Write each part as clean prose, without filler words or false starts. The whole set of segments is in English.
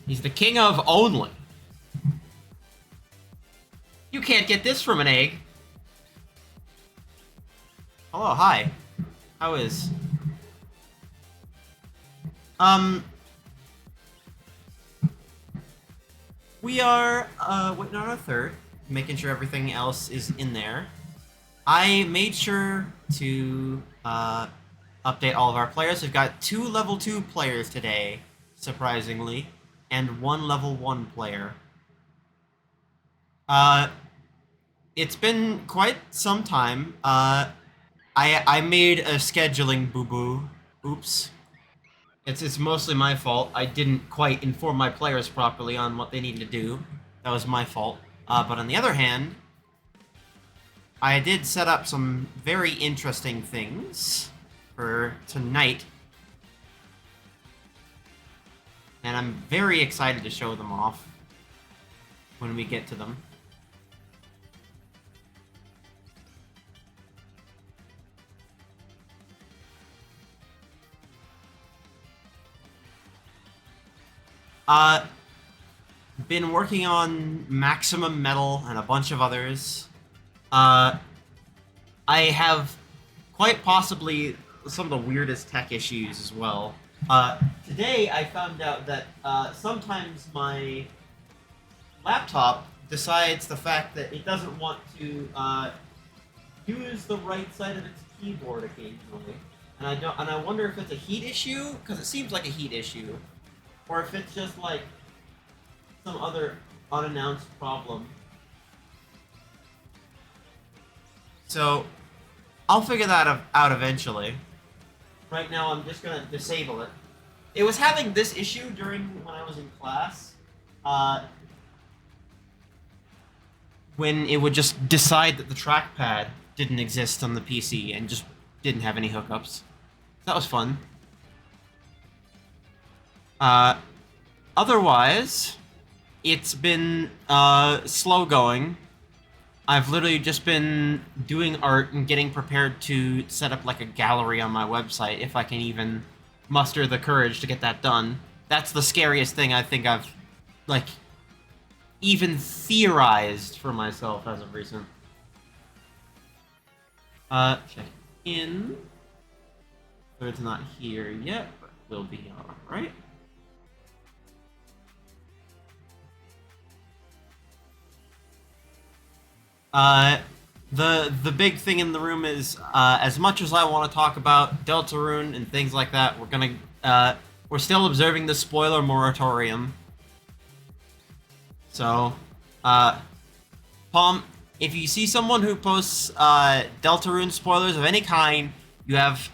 He's the king of only. You can't get this from an egg. Hello, hi. How is... We are, waiting on our third, making sure everything else is in there. I made sure to, update all of our players. We've got 2 level 2 players today, surprisingly, and 1 level 1 player. It's been quite some time. I made a scheduling boo-boo. Oops. It's mostly my fault. I didn't quite inform my players properly on what they needed to do. That was my fault. But on the other hand, I did set up some very interesting things for tonight. And I'm very excited to show them off when we get to them. Been working on Maximum Metal and a bunch of others. I have quite possibly some of the weirdest tech issues as well. Today I found out that sometimes my laptop decides the fact that it doesn't want to use the right side of its keyboard occasionally, and I wonder if it's a heat issue, because it seems like a heat issue, or if it's just like some other unannounced problem. So I'll figure that out eventually. Right now I'm just gonna disable it. It was having this issue during when I was in class, when it would just decide that the trackpad didn't exist on the PC and just didn't have any hookups. That was fun. Otherwise, it's been slow going. I've literally just been doing art and getting prepared to set up like a gallery on my website, if I can even muster the courage to get that done. That's the scariest thing I think I've, like, even theorized for myself as of recent. Check in. Third's not here yet, but we'll be alright. The big thing in the room is, as much as I want to talk about Deltarune and things like that, we're still observing the spoiler moratorium. So, Palm, if you see someone who posts, Deltarune spoilers of any kind, you have,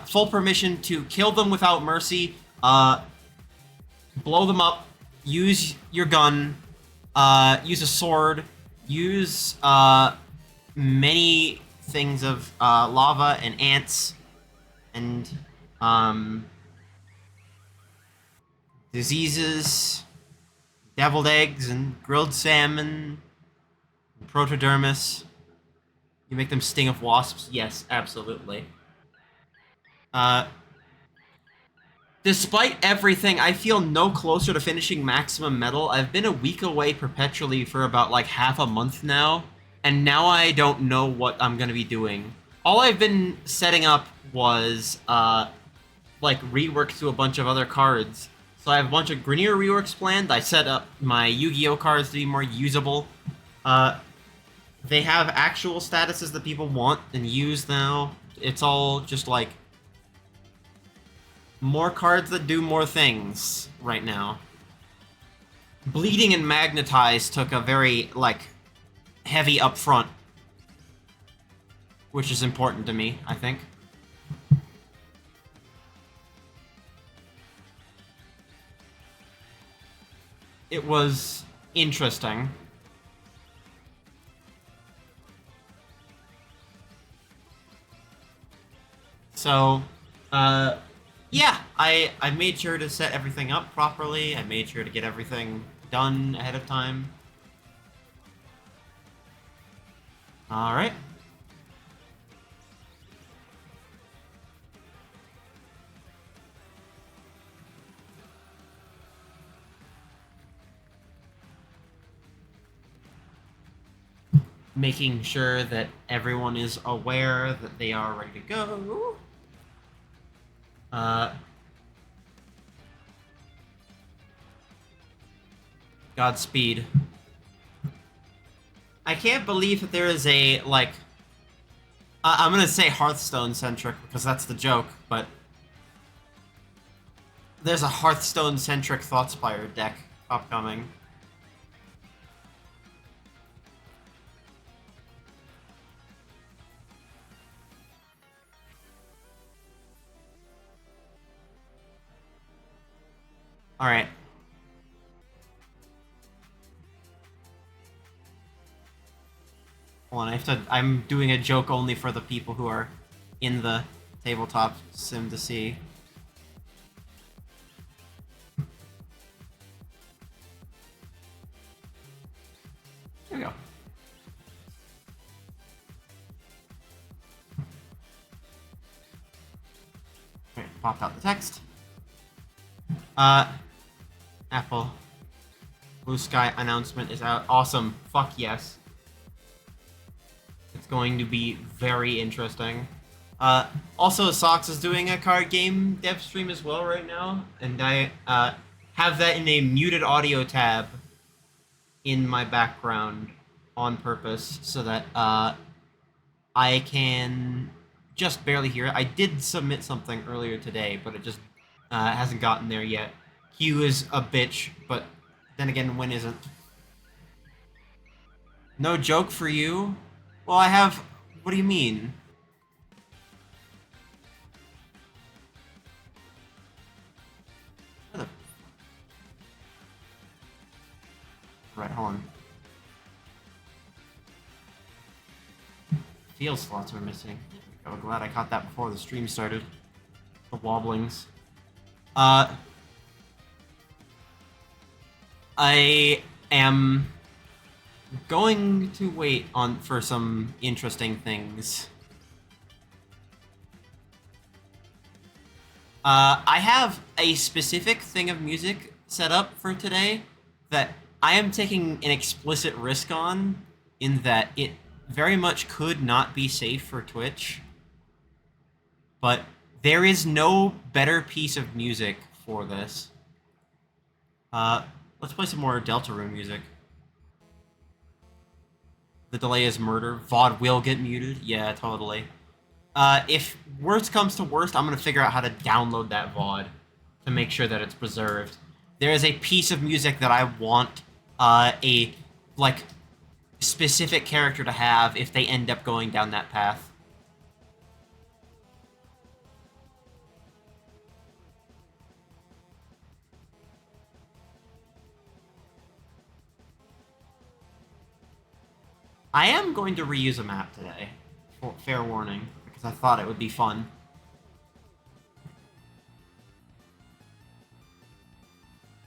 full permission to kill them without mercy, blow them up, use your gun, use a sword, use many things of lava and ants and diseases, deviled eggs and grilled salmon, and protodermis. You make them sting of wasps? Yes, absolutely. Despite everything, I feel no closer to finishing Maximum Metal. I've been a week away perpetually for about like half a month now, and now I don't know what I'm gonna be doing. All I've been setting up was, like, reworks to a bunch of other cards. So I have a bunch of Grenier reworks planned. I set up my Yu-Gi-Oh cards to be more usable. They have actual statuses that people want and use now. It's all just, like, more cards that do more things right now. Bleeding and Magnetize took a very, like, heavy upfront, which is important to me, I think. It was interesting. So, yeah, I made sure to set everything up properly. I made sure to get everything done ahead of time. Alright. making sure that everyone is aware that they are ready to go. Uh, Godspeed. I can't believe that there is a, like, I'm gonna say Hearthstone-centric, because that's the joke, but there's a Hearthstone-centric Thoughtspire deck upcoming. Alright. Hold on, I'm doing a joke only for the people who are in the tabletop sim to see. There we go. Alright, popped out the text. Apple. Blue Sky announcement is out. Awesome. Fuck yes. It's going to be very interesting. Also, Sox is doing a card game dev stream as well right now, and I have that in a muted audio tab in my background on purpose so that I can just barely hear it. I did submit something earlier today, but it just hasn't gotten there yet. Q is a bitch, but then again, when isn't? No joke for you? Well, I have... What do you mean? Right, hold on. Field slots are missing. I'm glad I caught that before the stream started. The wobblings. I am going to wait on for some interesting things. I have a specific thing of music set up for today that I am taking an explicit risk on, in that it very much could not be safe for Twitch. But there is no better piece of music for this. Let's play some more Deltarune music. The delay is murder. VOD will get muted. Yeah, totally. If worst comes to worst, I'm going to figure out how to download that VOD to make sure that it's preserved. There is a piece of music that I want a, like, specific character to have if they end up going down that path. I am going to reuse a map today. Fair warning, because I thought it would be fun.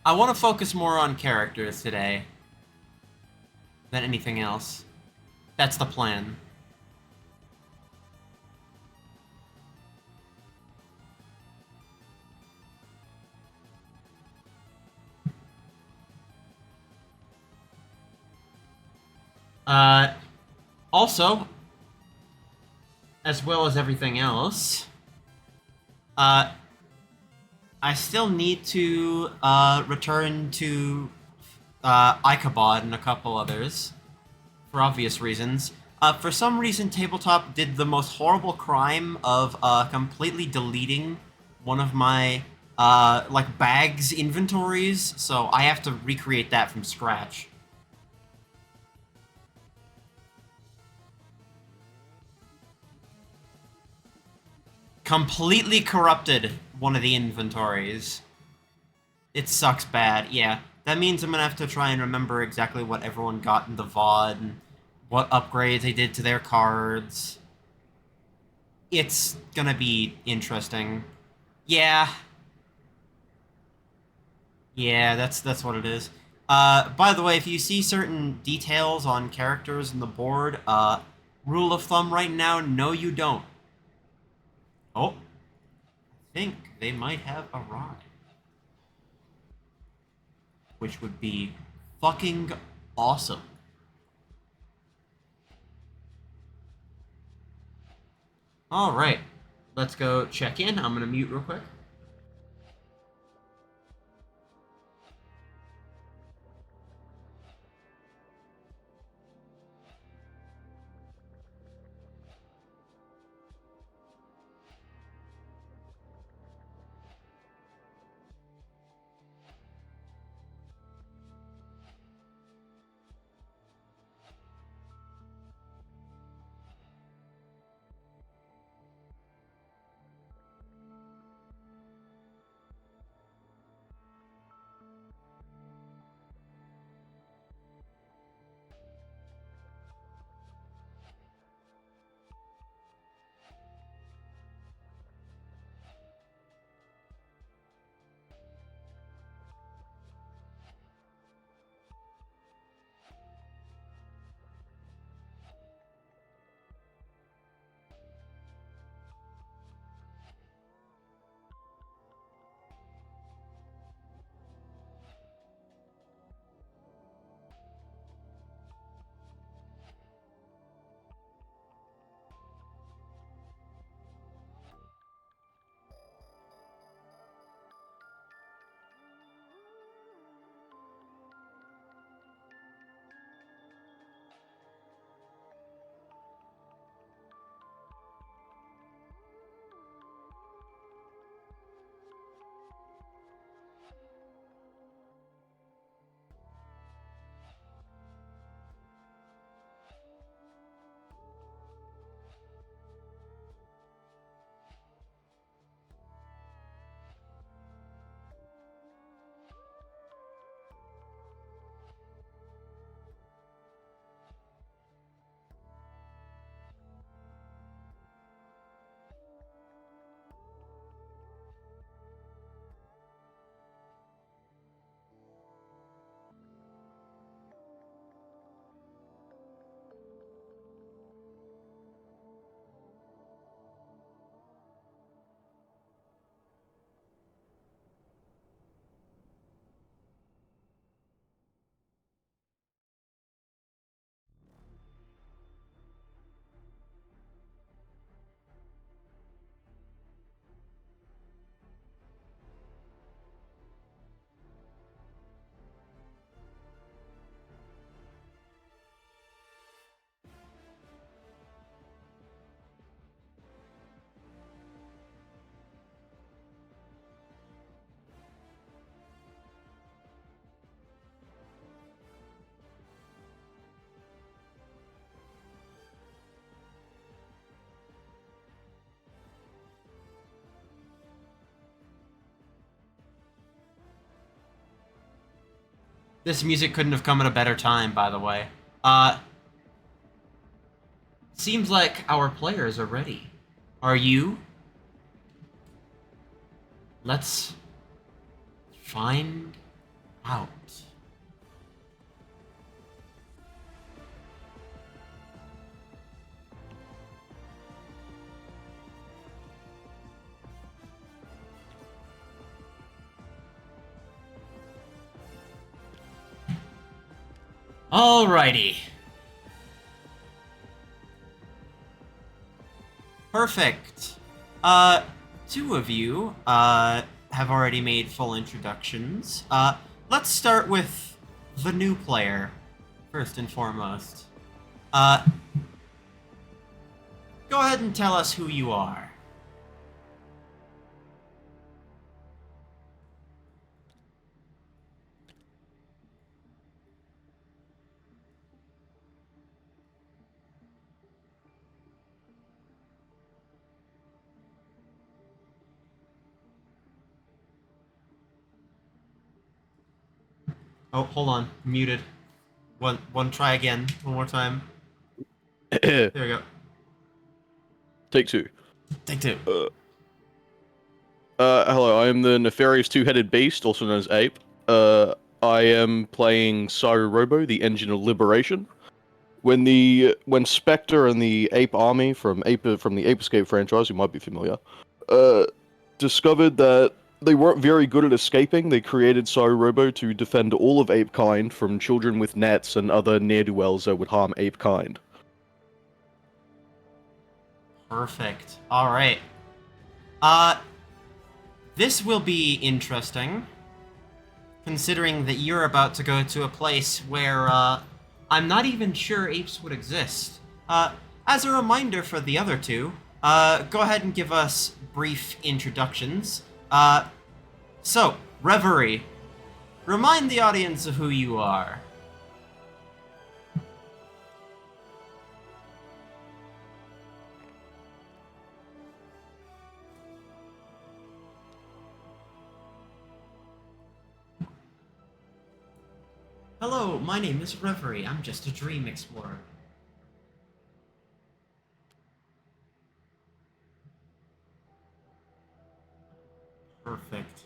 I want to focus more on characters today than anything else. That's the plan. Also, as well as everything else, I still need to return to Ichabod and a couple others, for obvious reasons. For some reason, Tabletop did the most horrible crime of completely deleting one of my like bags inventories, so I have to recreate that from scratch. Completely corrupted one of the inventories. It sucks bad, yeah. That means I'm gonna have to try and remember exactly what everyone got in the VOD and what upgrades they did to their cards. It's gonna be interesting. Yeah. Yeah, that's what it is. By the way, if you see certain details on characters in the board, rule of thumb right now, no you don't. Oh. I think they might have arrived. Which would be fucking awesome. All right, let's go check in. I'm gonna mute real quick. This music couldn't have come at a better time, by the way. Uh, Seems like our players are ready. Are you? Let's find out. Alrighty. Perfect. Two of you, have already made full introductions. Let's start with the new player, first and foremost. Uh, Go ahead and tell us who you are. Oh, hold on. Muted. One, try again. One more time. There we go. Take two. Take two. Hello, I am the nefarious two-headed beast, also known as Ape. I am playing Saru Robo, the Engine of Liberation. When Spectre and the Ape Army from the Ape Escape franchise, you might be familiar, discovered that they weren't very good at escaping, they created Saru Robo to defend all of ape kind from children with nets and other ne'er-do-wells that would harm ape kind. Perfect. All right. This will be interesting, considering that you're about to go to a place where, I'm not even sure apes would exist. As a reminder for the other two, go ahead and give us brief introductions. So, Reverie, remind the audience of who you are. Hello, my name is Reverie. I'm just a dream explorer. Perfect.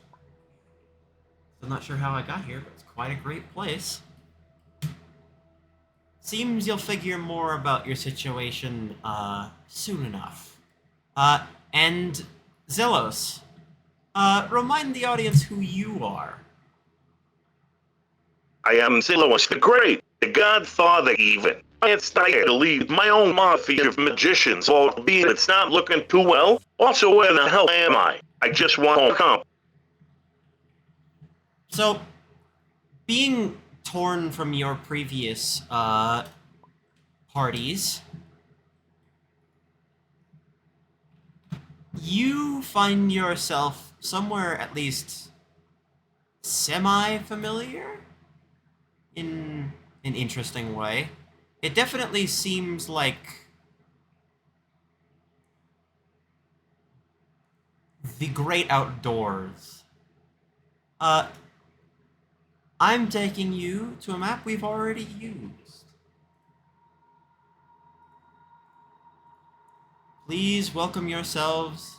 I'm not sure how I got here, but it's quite a great place. Seems you'll figure more about your situation, soon enough. And Zelos, remind the audience who you are. I am Siloas the Great, the Godfather even. It's time to lead my own mafia of magicians, albeit it's not looking too well. Also, where the hell am I? I just want to come. So, being torn from your previous, parties, you find yourself somewhere at least semi-familiar in an interesting way. It definitely seems like the great outdoors. I'm taking you to a map we've already used. Please welcome yourselves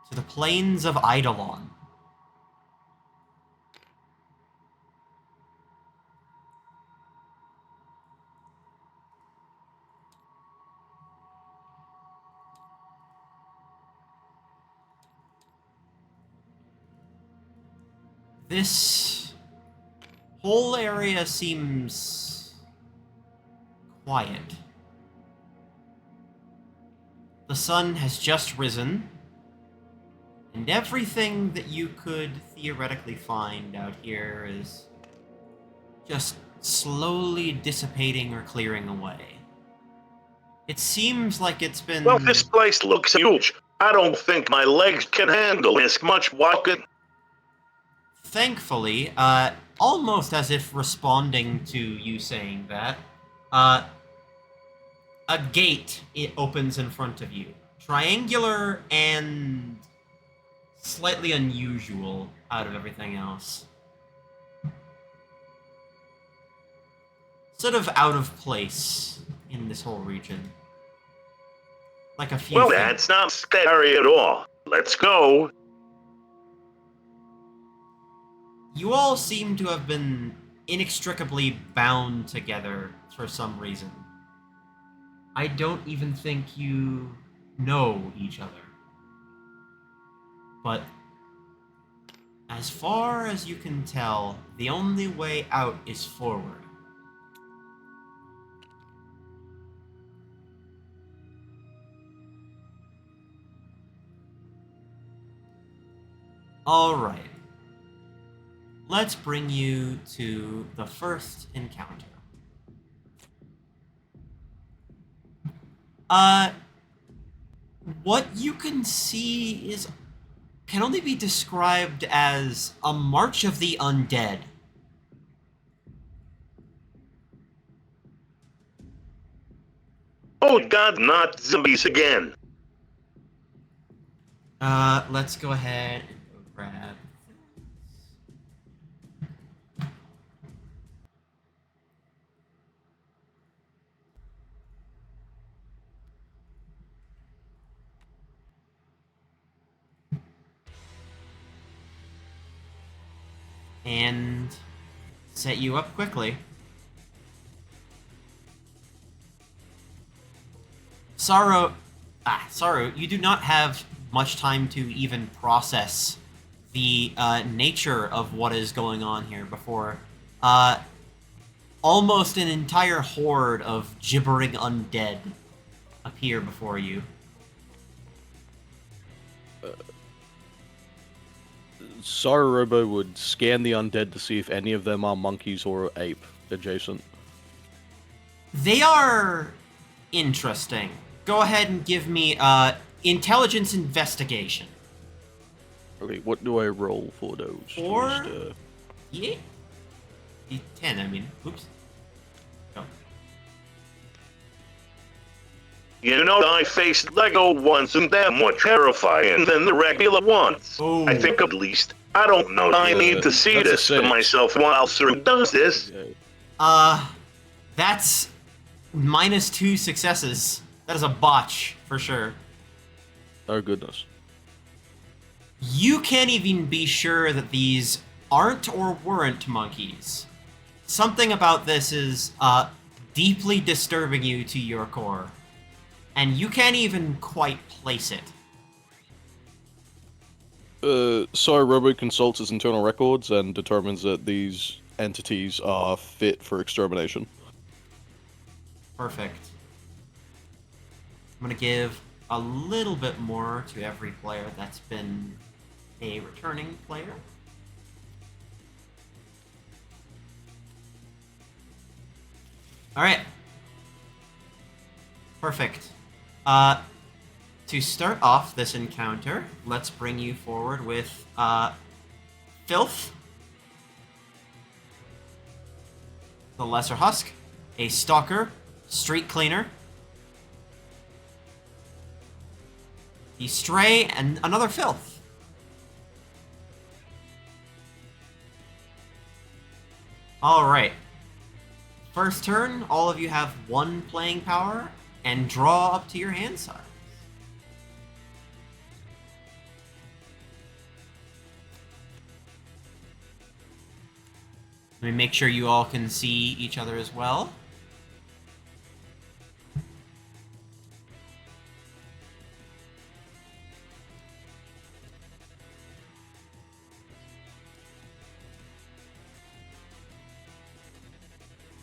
to the plains of Eidolon. This whole area seems quiet. The sun has just risen, and everything that you could theoretically find out here is just slowly dissipating or clearing away. It seems like it's been... Well, this place looks huge. I don't think my legs can handle this much walking. Thankfully, almost as if responding to you saying that, a gate it opens in front of you. Triangular and slightly unusual out of everything else. Sort of out of place in this whole region. Like a few Well, feet. that's not scary at all. Let's go. You all seem to have been inextricably bound together for some reason. I don't even think you know each other. But as far as you can tell, the only way out is forward. Alright. Let's bring you to the first encounter. What you can see can only be described as a march of the undead. Oh God, not zombies again. Let's go ahead and go grab and set you up quickly. Saru, you do not have much time to even process the nature of what is going on here before almost an entire horde of gibbering undead appear before you. Robo would scan the undead to see if any of them are monkeys or ape adjacent. They are interesting. Go ahead and give me intelligence investigation. Okay, what do I roll for those? Or Just, yeah, D10. I mean, oops. Go. You know, I faced Lego once and they're more terrifying than the regular ones. Oh. I think at least. I don't know. I need to see that's a this for six. myself while Sir does this. okay. That's -2 successes. That is a botch for sure. Oh goodness. You can't even be sure that these aren't or weren't monkeys. Something about this is deeply disturbing you to your core, and you can't even quite place it. So Robo consults his internal records and determines that these entities are fit for extermination. Perfect. I'm gonna give a little bit more to every player that's been a returning player. Alright. Perfect. To start off this encounter, let's bring you forward with Filth, the Lesser Husk, a Stalker, Street Cleaner, the Stray, and another Filth. Alright. First turn, all of you have 1 playing power, and draw up to your hand size. Let me make sure you all can see each other as well.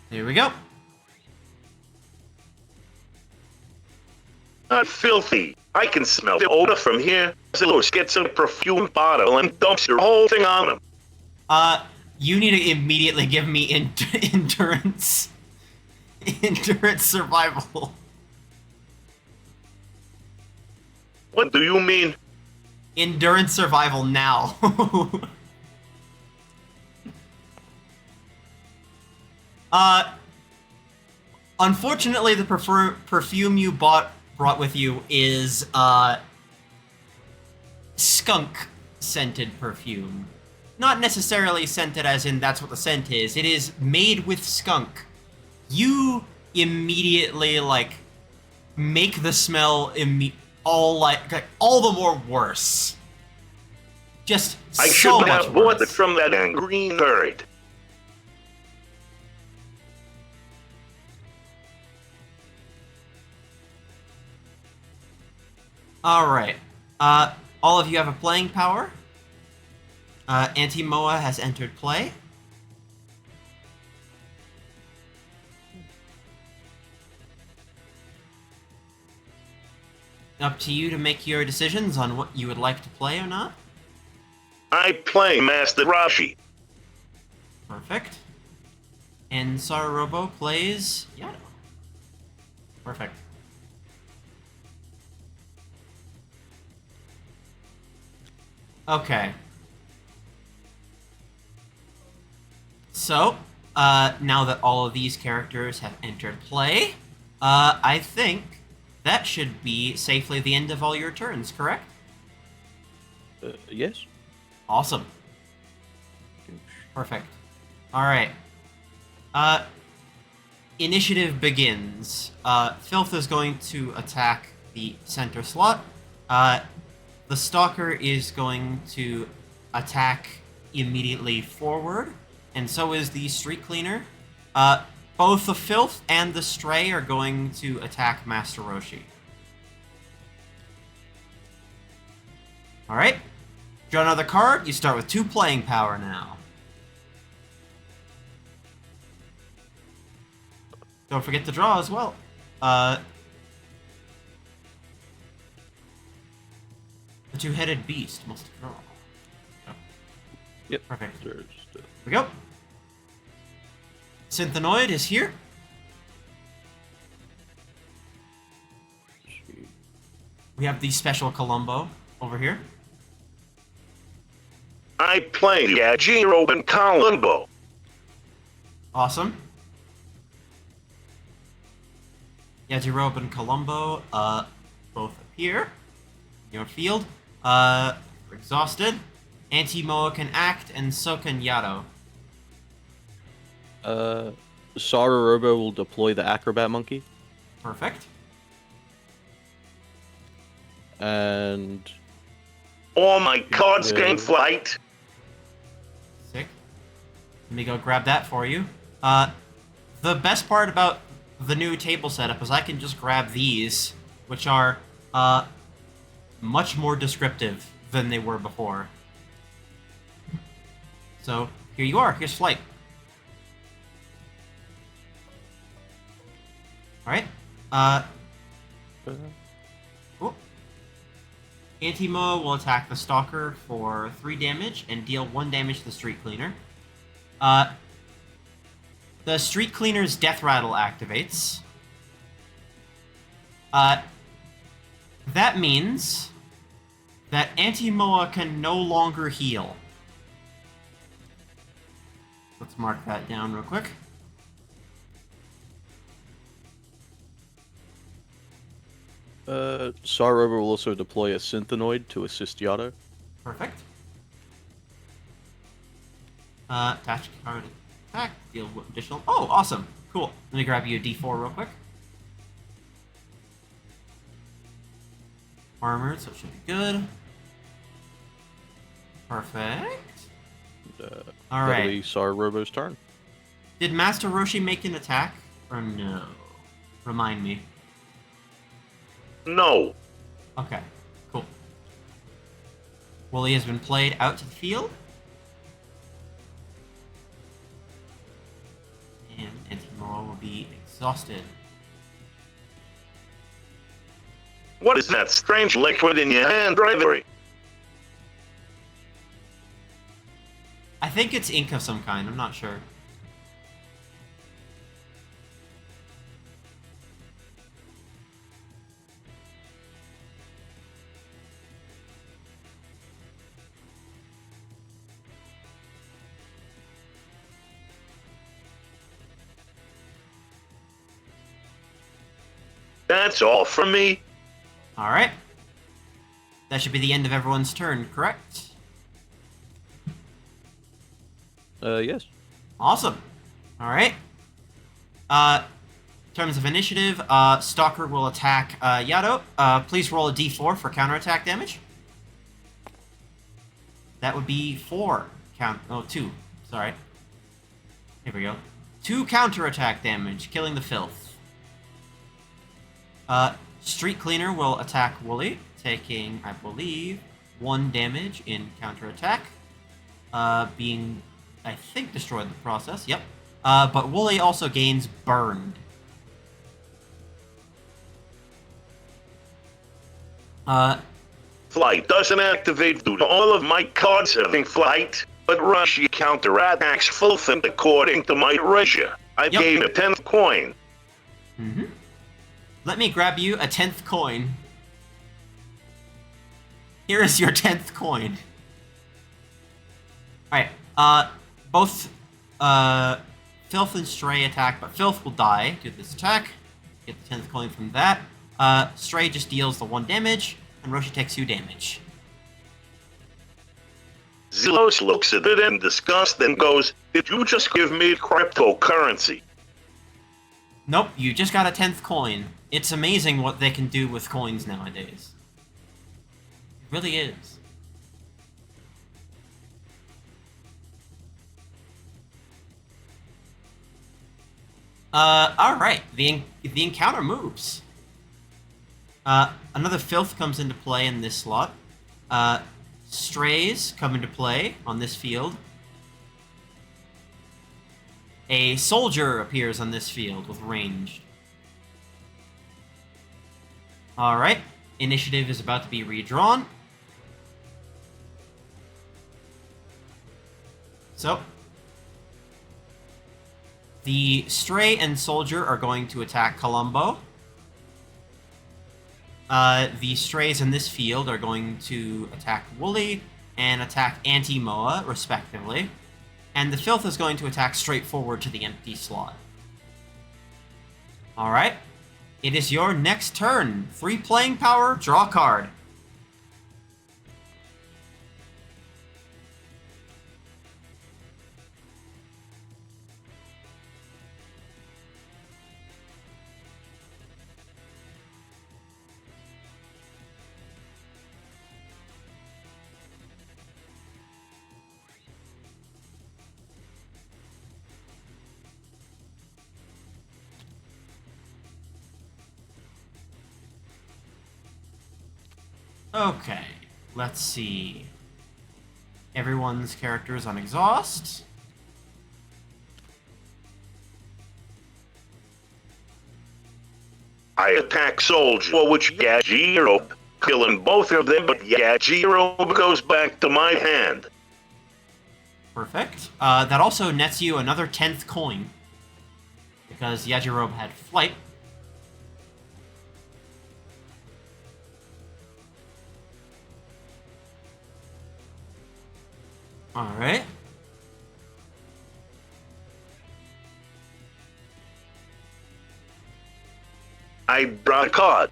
Here we go. Not filthy. I can smell the odor from here. Silos gets a perfume bottle and dumps your whole thing on him. You need to immediately give me endurance. Endurance survival. What do you mean? Endurance survival now. Unfortunately, the perfume you brought with you is skunk scented perfume. Not necessarily scented as in that's what the scent is. It is made with skunk. You immediately make the smell all the more worse. Just I so should much have bought it worse. from that green bird. Alright. All of you have a playing power. Anti-Moa has entered play. Up to you to make your decisions on what you would like to play or not. I play Master Rashi. Perfect. And Sararobo plays Yado. Perfect. Okay. So, now that all of these characters have entered play, I think that should be safely the end of all your turns, correct? Yes. Awesome. Perfect. Alright. Initiative begins. Filth is going to attack the center slot. The Stalker is going to attack immediately forward, and so is the Street Cleaner. Both the Filth and the Stray are going to attack Master Roshi. Alright. Draw another card. You start with 2 playing power now. Don't forget to draw as well. The 2-headed beast must draw. Oh. Yep. Perfect. There's Here we go. Synthenoid is here. We have the special Columbo over here. I play Yajiro and Columbo. Awesome. Yajirobe and Columbo, both appear. Your field. We're exhausted. Anti-Moa can act, and so can Yato. Sarorobo will deploy the Acrobat Monkey, Perfect. and All my cards gain Yeah. flight. Sick. Let me go grab that for you. The best part about the new table setup is I can just grab these, which are, much more descriptive than they were before. So, here you are. Here's flight. Alright. Cool. Antimo will attack the Stalker for 3 damage and deal 1 damage to the Street Cleaner. The Street Cleaner's Death Rattle activates. That means that Anti-Moa can no longer heal. Let's mark that down real quick. Sarorobo will also deploy a Synthenoid to assist Yato. Perfect. Attach card attack, deal additional. Oh, awesome. Cool. Let me grab you a d4 real quick. Armored, so it should be good. Perfect. That'll Alright. be Sarorobo's turn. Did Master Roshi make an attack? Or no? Remind me. No. Okay, cool. Wooly has been played out to the field. And Anti-Moa will be exhausted. What is that strange liquid in your hand, Ivory? I think it's ink of some kind, I'm not sure. That's all from me. Alright. That should be the end of everyone's turn, correct? Yes. Awesome. Alright. In terms of initiative, Stalker will attack Yato. Please roll a d4 for counterattack damage. That would be 4 2. Sorry. Here we go. 2 counterattack damage, killing the filth. Street Cleaner will attack Wooly, taking, I believe, 1 damage in counterattack. Being, I think, destroyed in the process. Yep. But Wooly also gains burned. Flight doesn't activate due to all of my cards having flight, but Russia counterattacks fulfilled according to my ratio. I Yep. gain a 10th coin. Mm-hmm. Let me grab you a 10th coin. Here is your 10th coin. Alright, both, Filth and Stray attack, but Filth will die due to this attack. Get the 10th coin from that. Stray just deals the 1 damage, and Roshi takes 2 damage. Zelos looks at it in disgust and goes, "Did you just give me cryptocurrency?" Nope, you just got a 10th coin. It's amazing what they can do with coins nowadays. It really is. Alright, the encounter moves. Another Filth comes into play in this slot. Strays come into play on this field. A soldier appears on this field with range. Alright, initiative is about to be redrawn. So, the Stray and Soldier are going to attack Columbo. The Strays in this field are going to attack Wooly and attack Anti-Moa, respectively. And the Filth is going to attack straight forward to the empty slot. Alright. It is your next turn. 3 playing power, draw a card. Okay, let's see. Everyone's characters on exhaust. I attack Soldier, which Yajiro, killing both of them, but Yajiro goes back to my hand. Perfect. That also nets you another 10th coin, because Yajirobe had flight. Alright. I draw a card.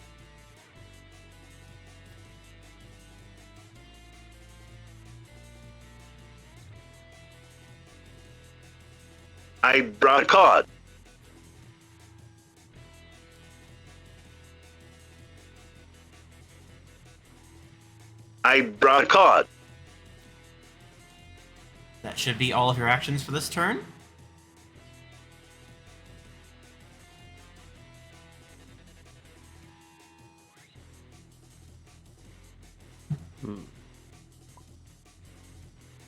I draw a card. I draw a card. That should be all of your actions for this turn.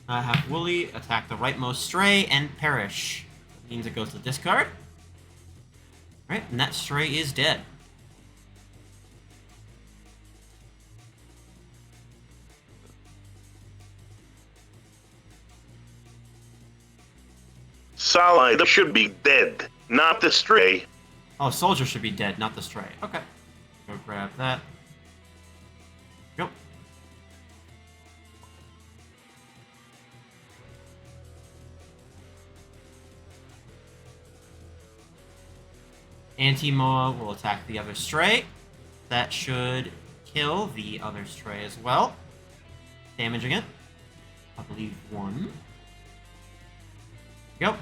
Have Wooly attack the rightmost Stray and perish. That means it goes to discard. Alright, and that Stray is dead. Solid should be dead, not the Stray. Oh, Soldier should be dead, not the Stray. Okay. Go grab that. Go. Anti-Moa will attack the other Stray. That should kill the other Stray as well. Damaging it. I believe 1. Go.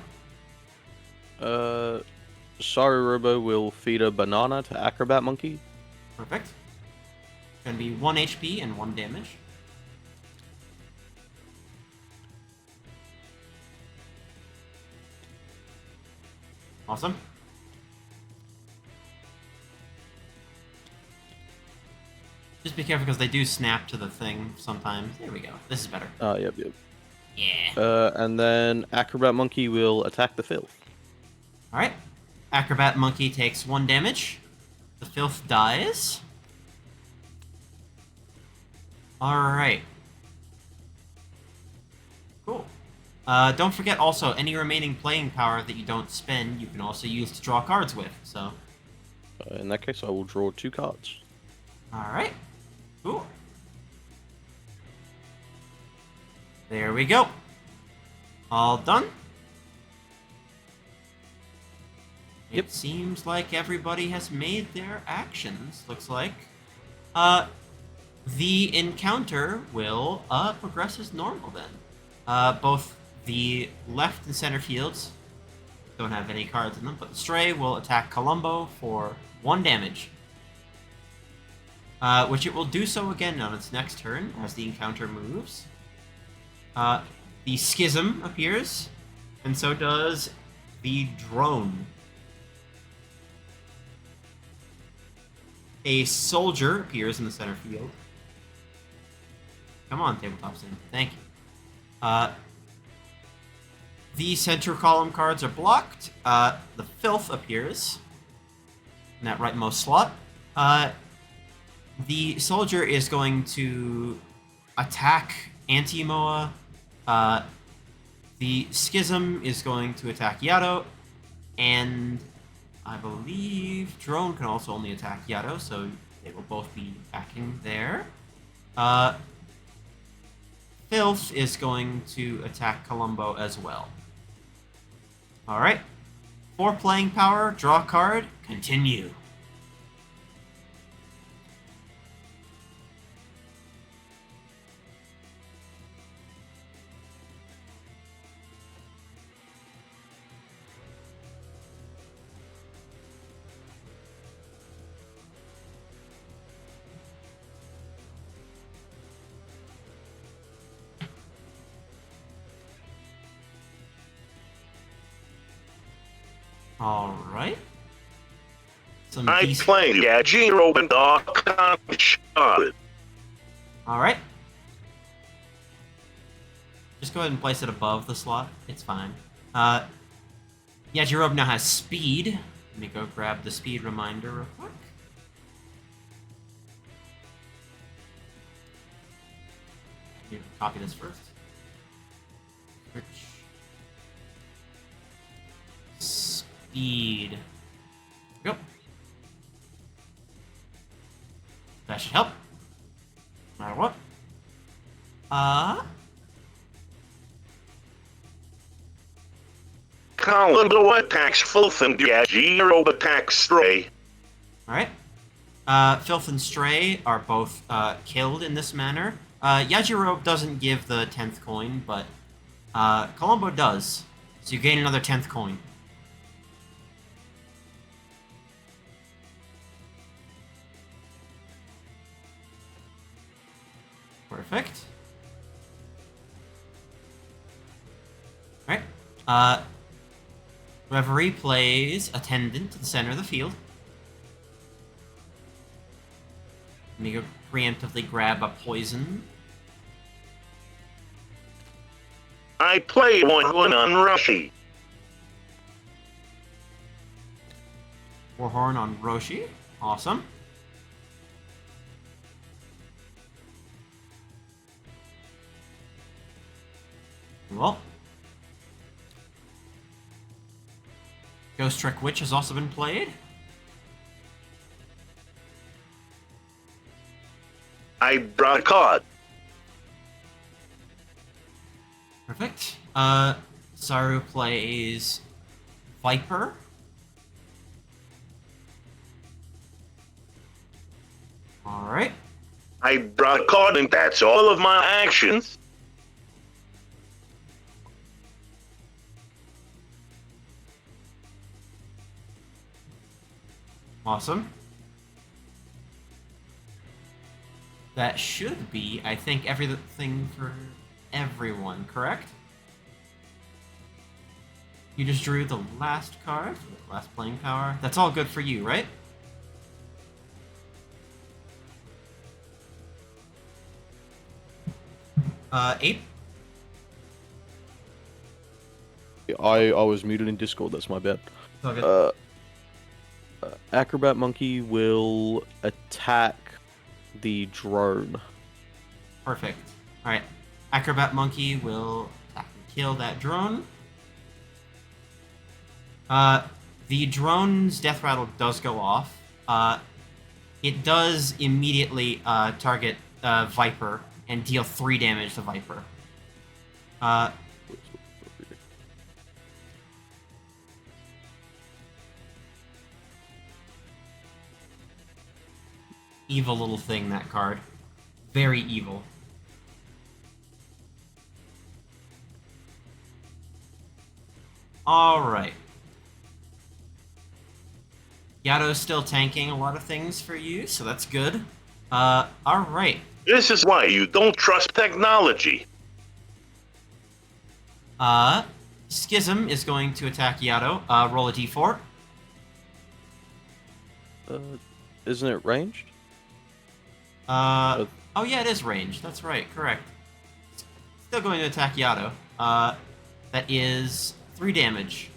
Sorry Robo will feed a banana to Acrobat Monkey. Perfect. Gonna be 1 HP and 1 damage. Awesome. Just be careful because they do snap to the thing sometimes. There we go. This is better. Yep. Yeah. And then Acrobat Monkey will attack the Filth. Alright. Acrobat Monkey takes 1 damage. The Filth dies. Alright. Cool. Don't forget also, any remaining playing power that you don't spend, you can also use to draw cards with, so... In that case, I will draw 2 cards. Alright. Cool. There we go. All done. Yep. It seems like everybody has made their actions, looks like. The encounter will progress as normal then. Both the left and center fields don't have any cards in them, but the Stray will attack Columbo for 1 damage. Which it will do so again on its next turn as the encounter moves. The Schism appears, and so does the Drone. A Soldier appears in the center field. Come on, Tabletop Sim. Thank you. The center column cards are blocked. The Filth appears in that rightmost slot. The Soldier is going to attack Anti-Moa. The The Schism is going to attack Yato, and I believe Drone can also only attack Yato, so they will both be attacking there. Filth is going to attack Columbo as well. Alright. 4 playing power, draw a card, continue. Alright. I played Yajiro and Dark. Alright. Just go ahead and place it above the slot. It's fine. Yajirobe now has speed. Let me go grab the speed reminder real quick. Here, copy this first. Search. Speed. Yep. That should help. No matter what. Columbo attacks Filth and Yajiro attacks Stray. Alright. Filth and Stray are both killed in this manner. Yajirobe doesn't give the 10th coin, but Columbo does. So you gain another 10th coin. Perfect. Alright. Reverie plays Attendant to the center of the field. Let me go preemptively grab a poison. I play one on Rushy. Warhorn on Roshi. Awesome. Well. Ghost Trick Witch has also been played. I draw a card. Perfect. Saru plays Viper. Alright. I draw a card and that's all of my actions. Awesome. That should be, I think, everything for everyone, correct? You just drew the last card, last playing power. That's all good for you, right? Ape? I was muted in Discord, that's my bad. It's all good. Acrobat Monkey will attack the drone. Perfect. Alright. Acrobat Monkey will attack and kill that drone. The drone's death rattle does go off. It does immediately target Viper and deal 3 damage to Viper. Evil little thing, that card. Very evil. Alright. Yato's still tanking a lot of things for you, so that's good. Alright. This is why you don't trust technology. Schism is going to attack Yato. Roll a d4. Isn't it ranged? Oh yeah, it is ranged. That's right, correct. Still going to attack Yato. That is 3 damage.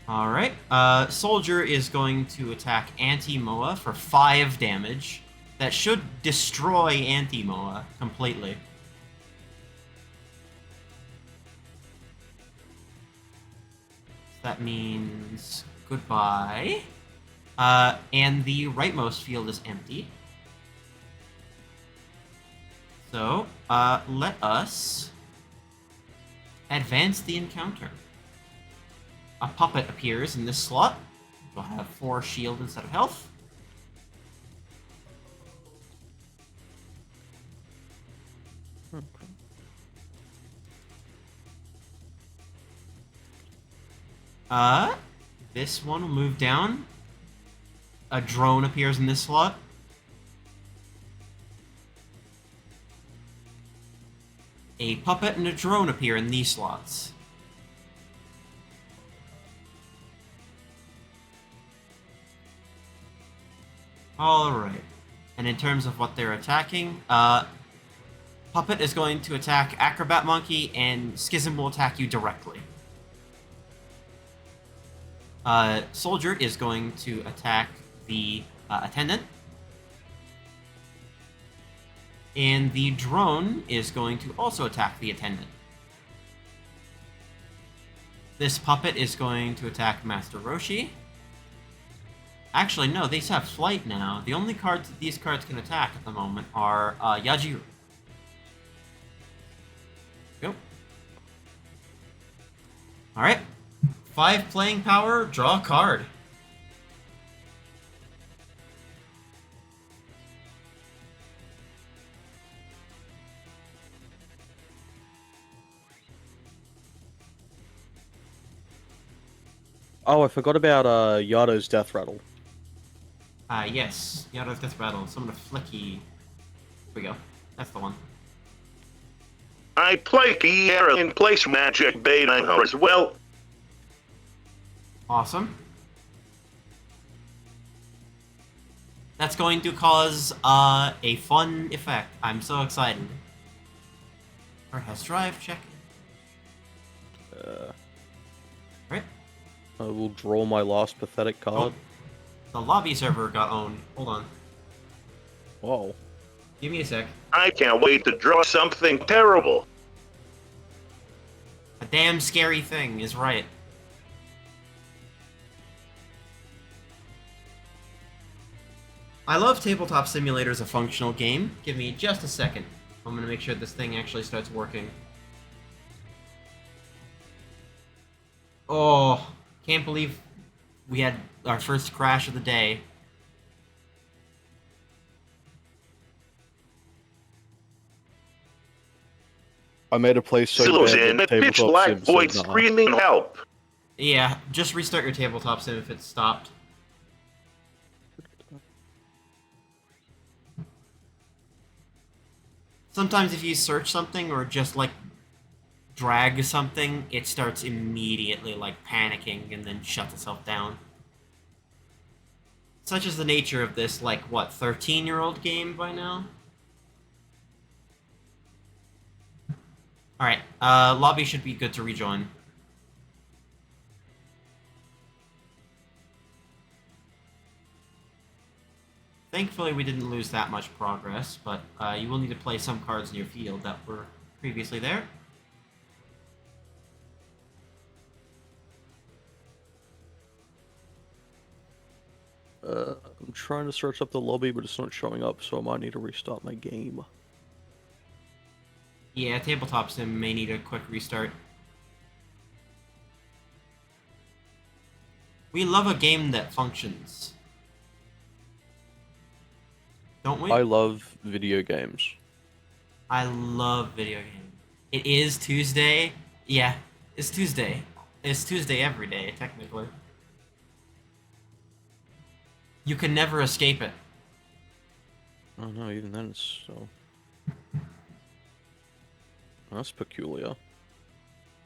Alright. Soldier is going to attack Anti-Moa for 5 damage. That should destroy Anti-Moa completely. That means goodbye. And the rightmost field is empty. So, let us advance the encounter. A puppet appears in this slot. We'll have 4 shield instead of health. This one will move down. A drone appears in this slot. A puppet and a drone appear in these slots. Alright. And in terms of what they're attacking, Puppet is going to attack Acrobat Monkey, and Schism will attack you directly. Soldier is going to attack the Attendant. And the Drone is going to also attack the Attendant. This Puppet is going to attack Master Roshi. Actually, no, these have Flight now. The only cards that these cards can attack at the moment are Yajiru. Go. Alright. 5 playing power, draw a card. Oh, I forgot about Yado's Death Rattle. Yes. Yado's Death Rattle. Summon a Flicky. Here we go. That's the one. I play Kiera in place Magic Beta as well. Awesome. That's going to cause a fun effect. I'm so excited. Or has drive, check. Right. I will draw my last pathetic card. Oh, the lobby server got owned. Hold on. Whoa. Give me a sec. I can't wait to draw something terrible. A damn scary thing is right. I love Tabletop Simulator as a functional game. Give me just a second. I'm gonna make sure this thing actually starts working. Oh, can't believe we had our first crash of the day. I made a place so Silos bad in that a pitch Tabletop black Sim void said nah. screaming help. Yeah, just restart your Tabletop Sim if it's stopped. Sometimes if you search something or just, like, drag something, it starts immediately, like, panicking and then shuts itself down. Such is the nature of this, like, what, 13-year-old game by now? Alright, lobby should be good to rejoin. Thankfully, we didn't lose that much progress, but you will need to play some cards in your field that were previously there. I'm trying to search up the lobby, but it's not showing up, so I might need to restart my game. Yeah, Tabletop Sim may need a quick restart. We love a game that functions. Don't we? I love video games. I love video games. It is Tuesday. Yeah, it's Tuesday. It's Tuesday every day, technically. You can never escape it. Oh no, even then it's so... That's peculiar.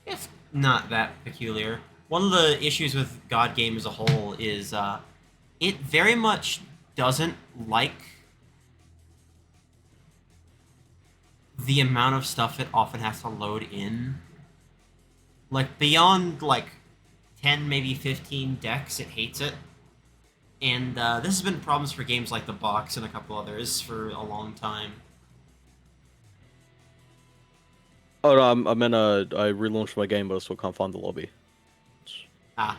It's not that peculiar. One of the issues with God Game as a whole is it very much doesn't like the amount of stuff it often has to load in. Like, beyond, like, 10, maybe 15 decks. It hates it. And this has been problems for games like The Box and a couple others for a long time. Oh no, I relaunched my game, but I still can't find the lobby. Ah.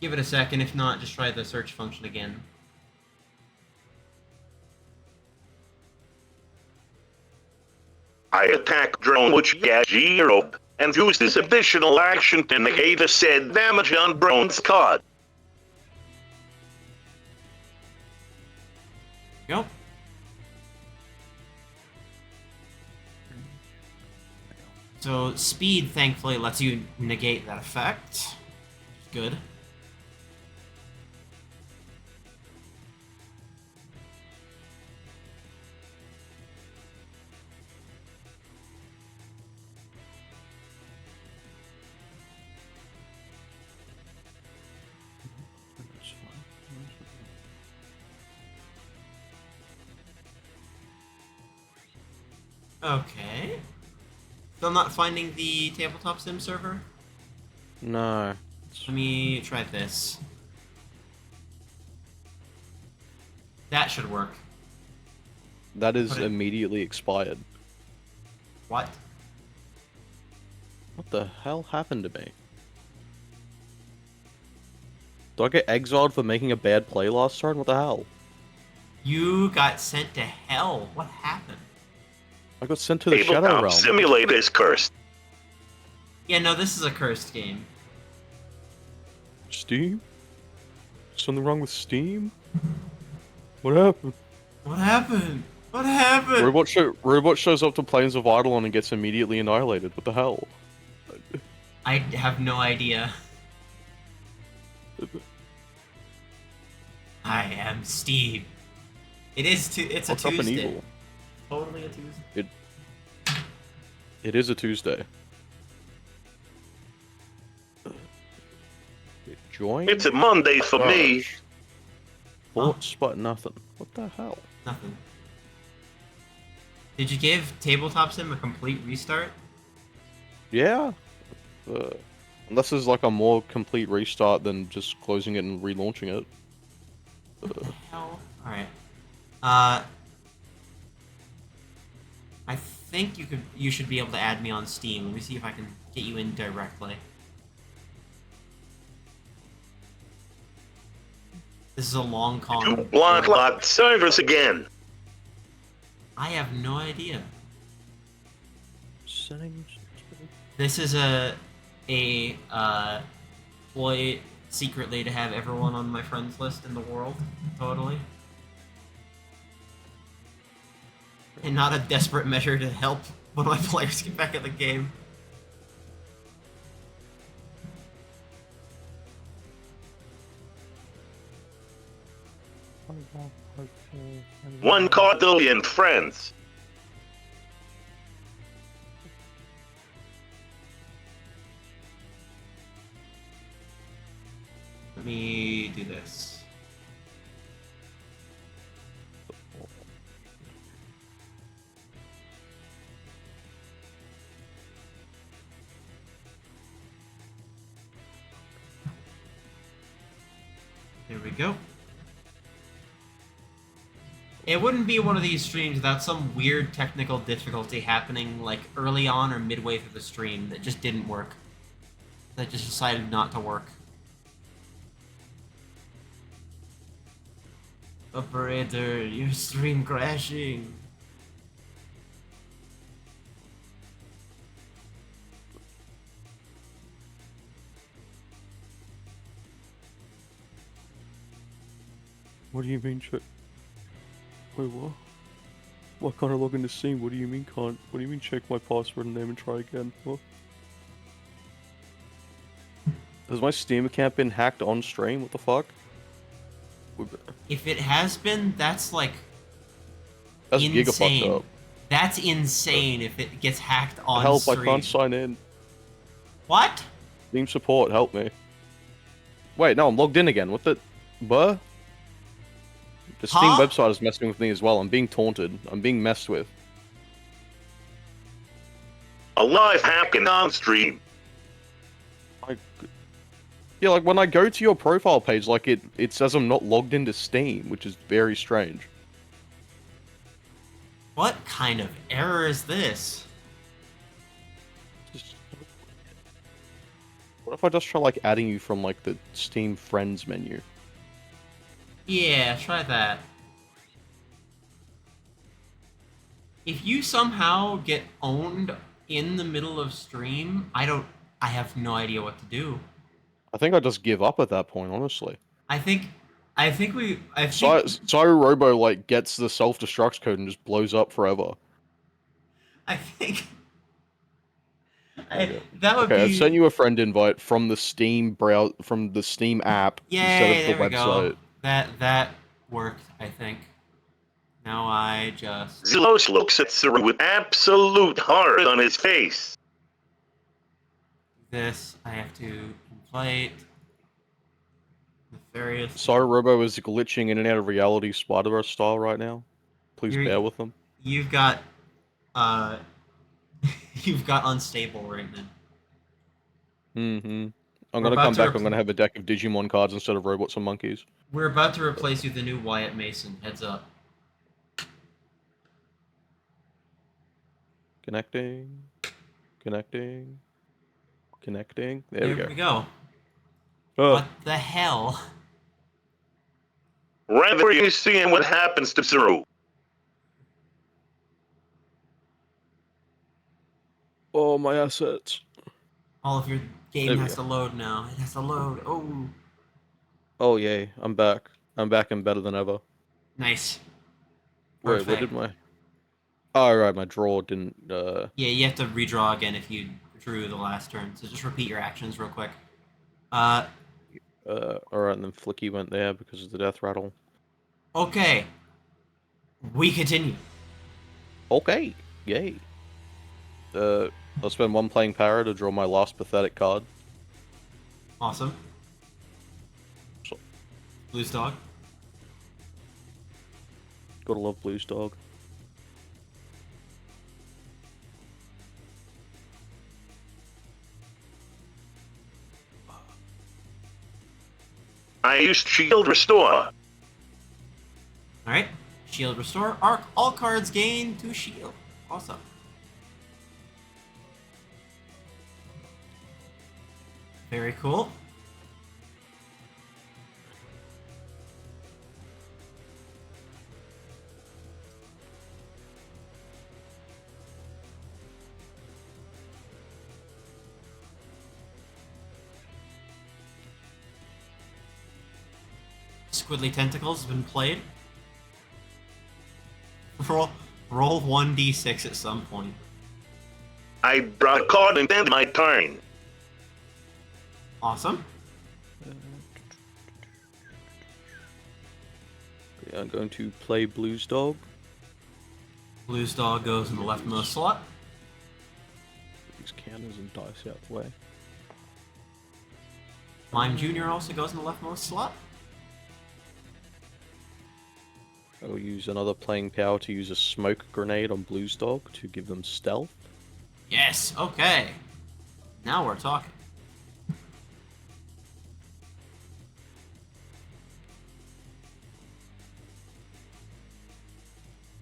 Give it a second. If not, just try the search function again. I attack drone which gets 0, and use this additional action to negate the said damage on drone's card. Go. So speed, thankfully, lets you negate that effect. Good. Okay. Still not finding the tabletop sim server? No. Let me try this. That should work. That is Put it- immediately expired. What? What the hell happened to me? Do I get exiled for making a bad play last turn? What the hell? You got sent to hell. What happened? I got sent to the Shadow Tabletop Realm. Simulator is cursed. Yeah, no, this is a cursed game. Steam? Something wrong with Steam? What happened? What happened? What happened? Robot shows up to Plains of Eidolon and gets immediately annihilated. What the hell? I have no idea. I am Steve. It's a What's up and Tuesday. evil? Totally a Tuesday. It is a Tuesday. Join? It's a Monday for me. Thoughts, but nothing. What the hell? Nothing. Did you give Tabletop Sim a complete restart? Yeah. Unless there's like a more complete restart than just closing it and relaunching it. What the hell? Alright. I think you should be able to add me on Steam. Let me see if I can get you in directly. This is a long You con. block lot servers again. I have no idea. Settings. This is a ploy secretly to have everyone on my friends list in the world. Totally. And not a desperate measure to help one of my players get back in the game. One Cardillion friends. Let me do this. There we go. It wouldn't be one of these streams without some weird technical difficulty happening, like, early on or midway through the stream that just didn't work. That just decided not to work. Operator, your stream crashing. What do you mean check? Wait, what? Why can't I log into Steam? What do you mean can't? What do you mean check my password and name and try again? What? Has my Steam account been hacked on stream? What the fuck? If it has been, that's like That's insane. giga fucked up. That's insane if it gets hacked on Help, stream. I can't sign in. What? Steam support, help me. Wait, no, I'm logged in again. What the... Buh? The Steam Huh? website is messing with me as well. I'm being taunted. I'm being messed with. A live hacking on stream. Like, yeah, like when I go to your profile page, like it says I'm not logged into Steam, which is very strange. What kind of error is this? Just- What if I just try like adding you from like the Steam Friends menu? Yeah, try that. If you somehow get owned in the middle of stream, I have no idea what to do. I think I just give up at that point, honestly. I think, I think Cyro Robo like gets the self-destruct code and just blows up forever. I think, Okay. that would Okay, be. I've sent you a friend invite from the Steam app instead Yay, of the there we go. website. That worked, I think. Now I just... Zelos looks at Saru with absolute horror on his face. This, I have to inflate. Nefarious. Cyro Robo is glitching in and out of reality Spider-Verse style right now. Please You're- bear with him. You've got, you've got unstable right now. Mm-hmm. I'm We're gonna about come to back. I'm gonna have a deck of Digimon cards instead of robots and monkeys. We're about to replace you with the new Wyatt Mason. Heads up. Connecting. Connecting. Connecting. There There we go. we go. Oh. What the hell? Rather you seeing what happens to Saru. Oh, my assets. All of your There game we has go. to load now. It has to load. Oh, Oh, yay. I'm back. I'm back and better than ever. nice. Wait, where Perfect. did my... Oh, right, my draw didn't, Yeah, you have to redraw again if you drew the last turn. So just repeat your actions real quick. alright, and then Flicky went there because of the death rattle. Okay. We continue. Okay, yay. I'll spend one playing power to draw my last pathetic card. Awesome. So- Blues dog. Gotta love Blues Dog. I used Shield Restore. Alright. Shield restore. All cards gain 2 shield. Awesome. Very cool. Squiddly Tentacles has been played. Roll 1d6 at some point. I draw a card and end my turn. Awesome. Yeah, I'm going to play Blues Dog. Blues dog goes in the leftmost slot. These counters and dice out the way. Mime Jr. also goes in the leftmost slot. I will use another playing power to use a smoke grenade on Blues Dog to give them stealth. Yes, okay. Now we're talking.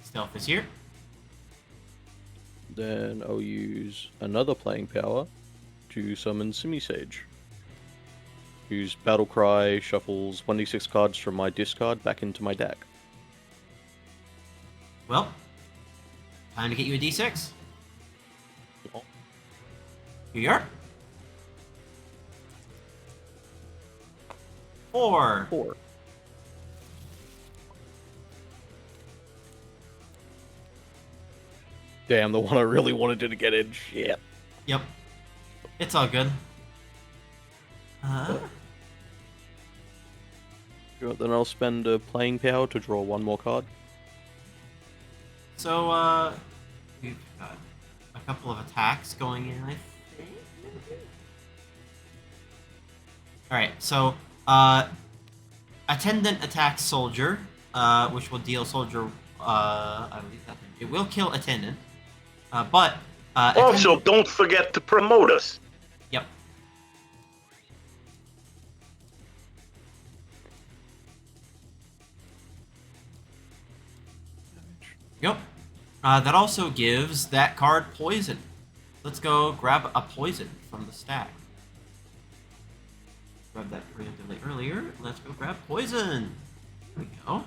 Stealth is here. Then I'll use another playing power to summon Simisage. Use Battle Cry, shuffles 1d6 cards from my discard back into my deck. Well, time to get you a d6. Here you are. 4. 4. Damn, the one I really wanted to get in. Shit. Yep. It's all good. Then I'll spend a playing power to draw one more card. So, we've got a couple of attacks going in, I think. Alright, so, Attendant attacks Soldier, which will deal Soldier, I believe that thing. It will kill Attendant, but, Also, don't forget to promote us. Yep. Yep. That also gives that card poison. Let's go grab a poison from the stack. Grab that preemptively earlier. Let's go grab poison. There we go.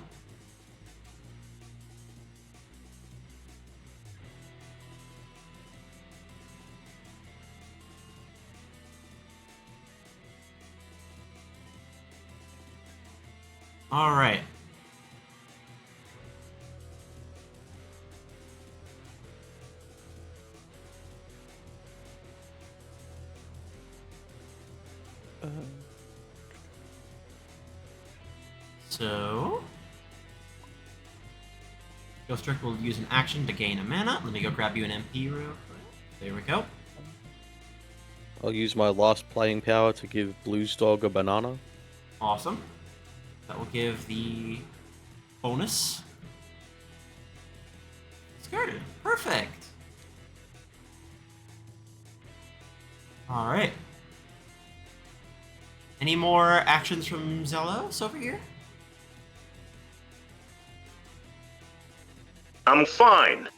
All right. So, Ghost Trick will use an action to gain a mana. Let me go grab you an MP real quick. There we go. I'll use my last playing power to give Blues Dog a banana. Awesome. That will give the bonus. Discarded. Perfect. All right. Any more actions from Zelos over here? I'm fine.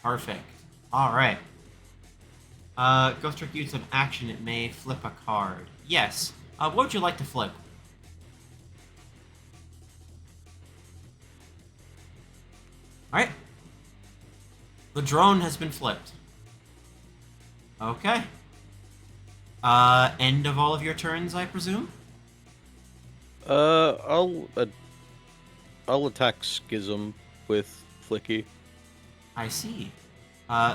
Perfect. All right. Ghost Trick used an action. It may flip a card. Yes. What would you like to flip? All right. The drone has been flipped. Okay. End of all of your turns, I presume? I'll attack Schism with Flicky. I see.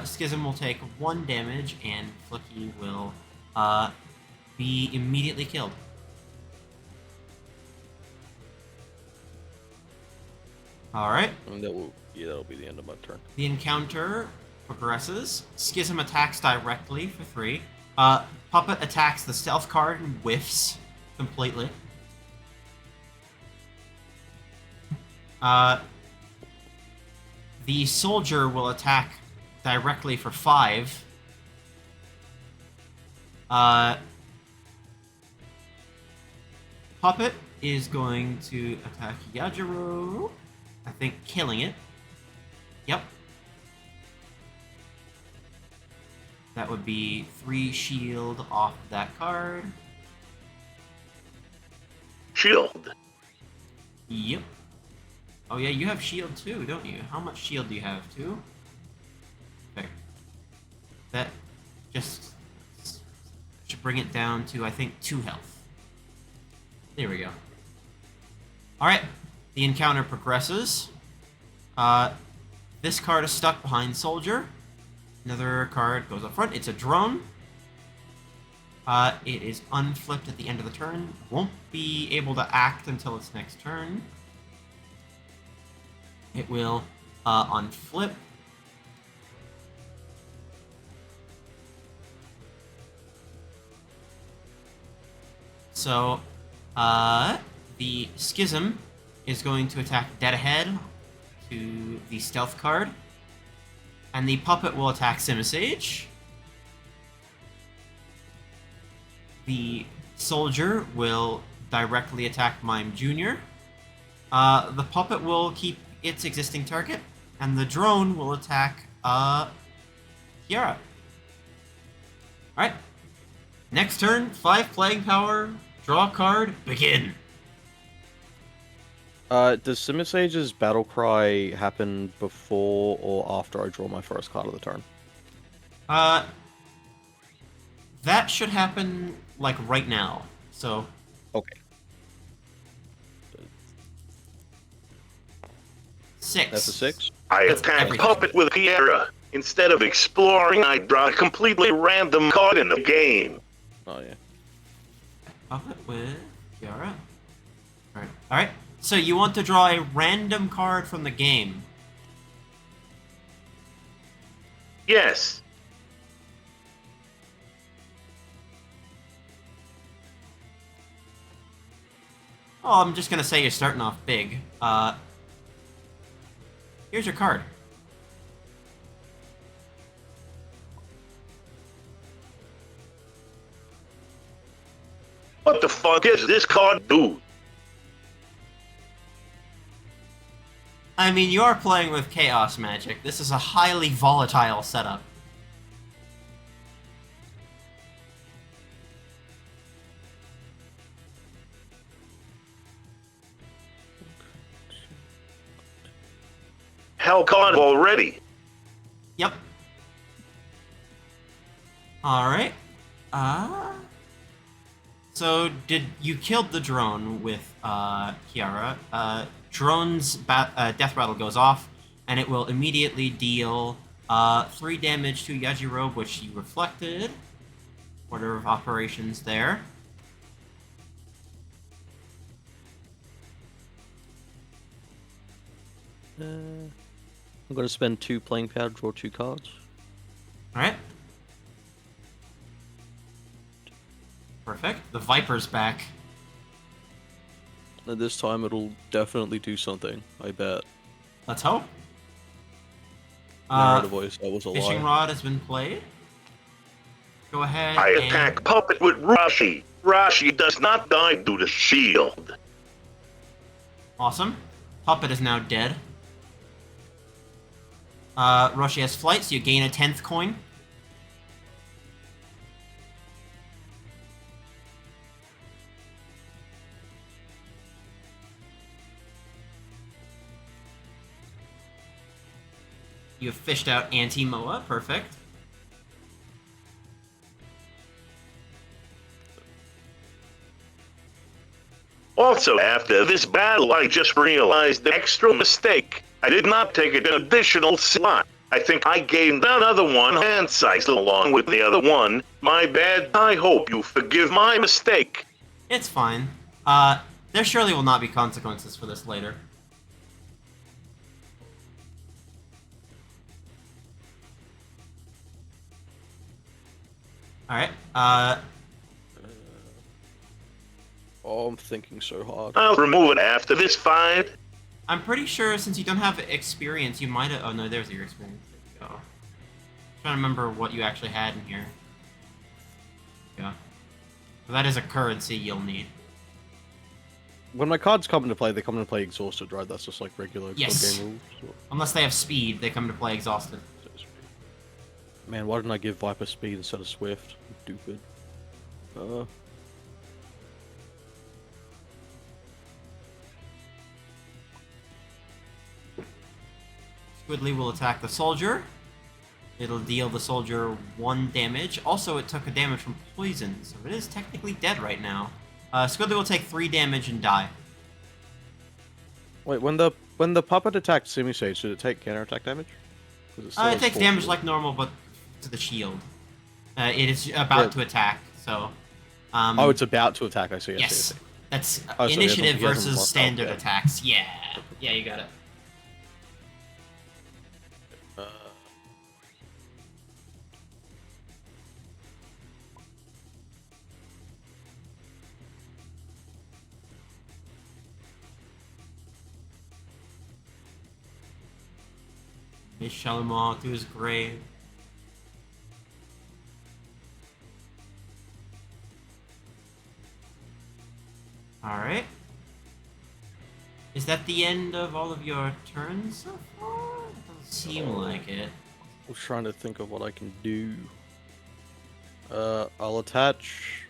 Schism will take 1 damage, and Flicky will be immediately killed. Alright. And that'll be the end of my turn. The encounter progresses. Schism attacks directly for 3. Puppet attacks the stealth card and whiffs completely. The soldier will attack directly for 5. Puppet is going to attack Yajiro. I think killing it. Yep. That would be 3 shield off that card. Shield. Yep. Oh yeah, you have shield too, don't you? How much shield do you have? 2? Okay. That just should bring it down to, I think, 2 health. There we go. Alright. The encounter progresses. This card is stuck behind soldier. Another card goes up front. It's a drone. It is unflipped at the end of the turn. Won't be able to act until its next turn. It will unflip. So, the Schism is going to attack dead ahead to the stealth card. And the puppet will attack Simisage. The soldier will directly attack Mime Jr. The puppet will keep its existing target, and the drone will attack Kiara. Alright. Next turn, 5 playing power, draw a card, begin. Does Simisage's battle cry happen before or after I draw my first card of the turn? That should happen, like, right now. So, Okay. 6. That's a 6? I That's attack everything. Puppet with Kiera. Instead of exploring, I draw a completely random card in the game. Oh, yeah. Puppet with Kiara. Alright. So you want to draw a random card from the game. Yes. Oh, I'm just gonna say you're starting off big. Here's your card. What the fuck is this card do? I mean, you are playing with chaos magic. This is a highly volatile setup. Hell caught already. Yep. Alright. So, you killed the drone with, Kiara. Drone's death rattle goes off, and it will immediately deal, 3 damage to Yajirobe, which you reflected. Order of operations there. I'm going to spend 2 playing power, draw 2 cards. Alright. Perfect. The Viper's back. And this time it'll definitely do something, I bet. Let's hope. No, voice, that was a Fishing lie. Rod has been played. Go ahead I and... attack Puppet with Rashi. Rashi does not die due to shield. Awesome. Puppet is now dead. Roshi has flight, so you gain a 10th coin. You have fished out Anti-Moa, perfect. Also, after this battle, I just realized the extra mistake. I did not take an additional slot. I think I gained another one hand size along with the other one. My bad. I hope you forgive my mistake. It's fine. There surely will not be consequences for this later. Alright, Oh, I'm thinking so hard. I'll remove it after this fight. I'm pretty sure since you don't have experience, you might have... Oh, no, there's your experience. There you go. I'm trying to remember what you actually had in here. Yeah. So that is a currency you'll need. When my cards come into play, they come into play exhausted, right? That's just like regular Yes. game rules. Unless they have speed, they come to play exhausted. Man, why didn't I give Viper speed instead of Swift? Stupid. Squidly will attack the soldier. It'll deal the soldier 1 damage. Also, it took a damage from poison, so it is technically dead right now. Squidly will take 3 damage and die. Wait, when the puppet attacked Simisage, should it take counterattack damage? It takes damage like normal, but to the shield. It is about to attack, so... oh, it's about to attack, I see. Yes. That's Oh, so initiative he hasn't versus lost standard health yet. attacks. Yeah. Yeah, you got it. Miss Shalimar to his grave. Alright. Is that the end of all of your turns so far? It doesn't seem like it. I'm trying to think of what I can do. I'll attach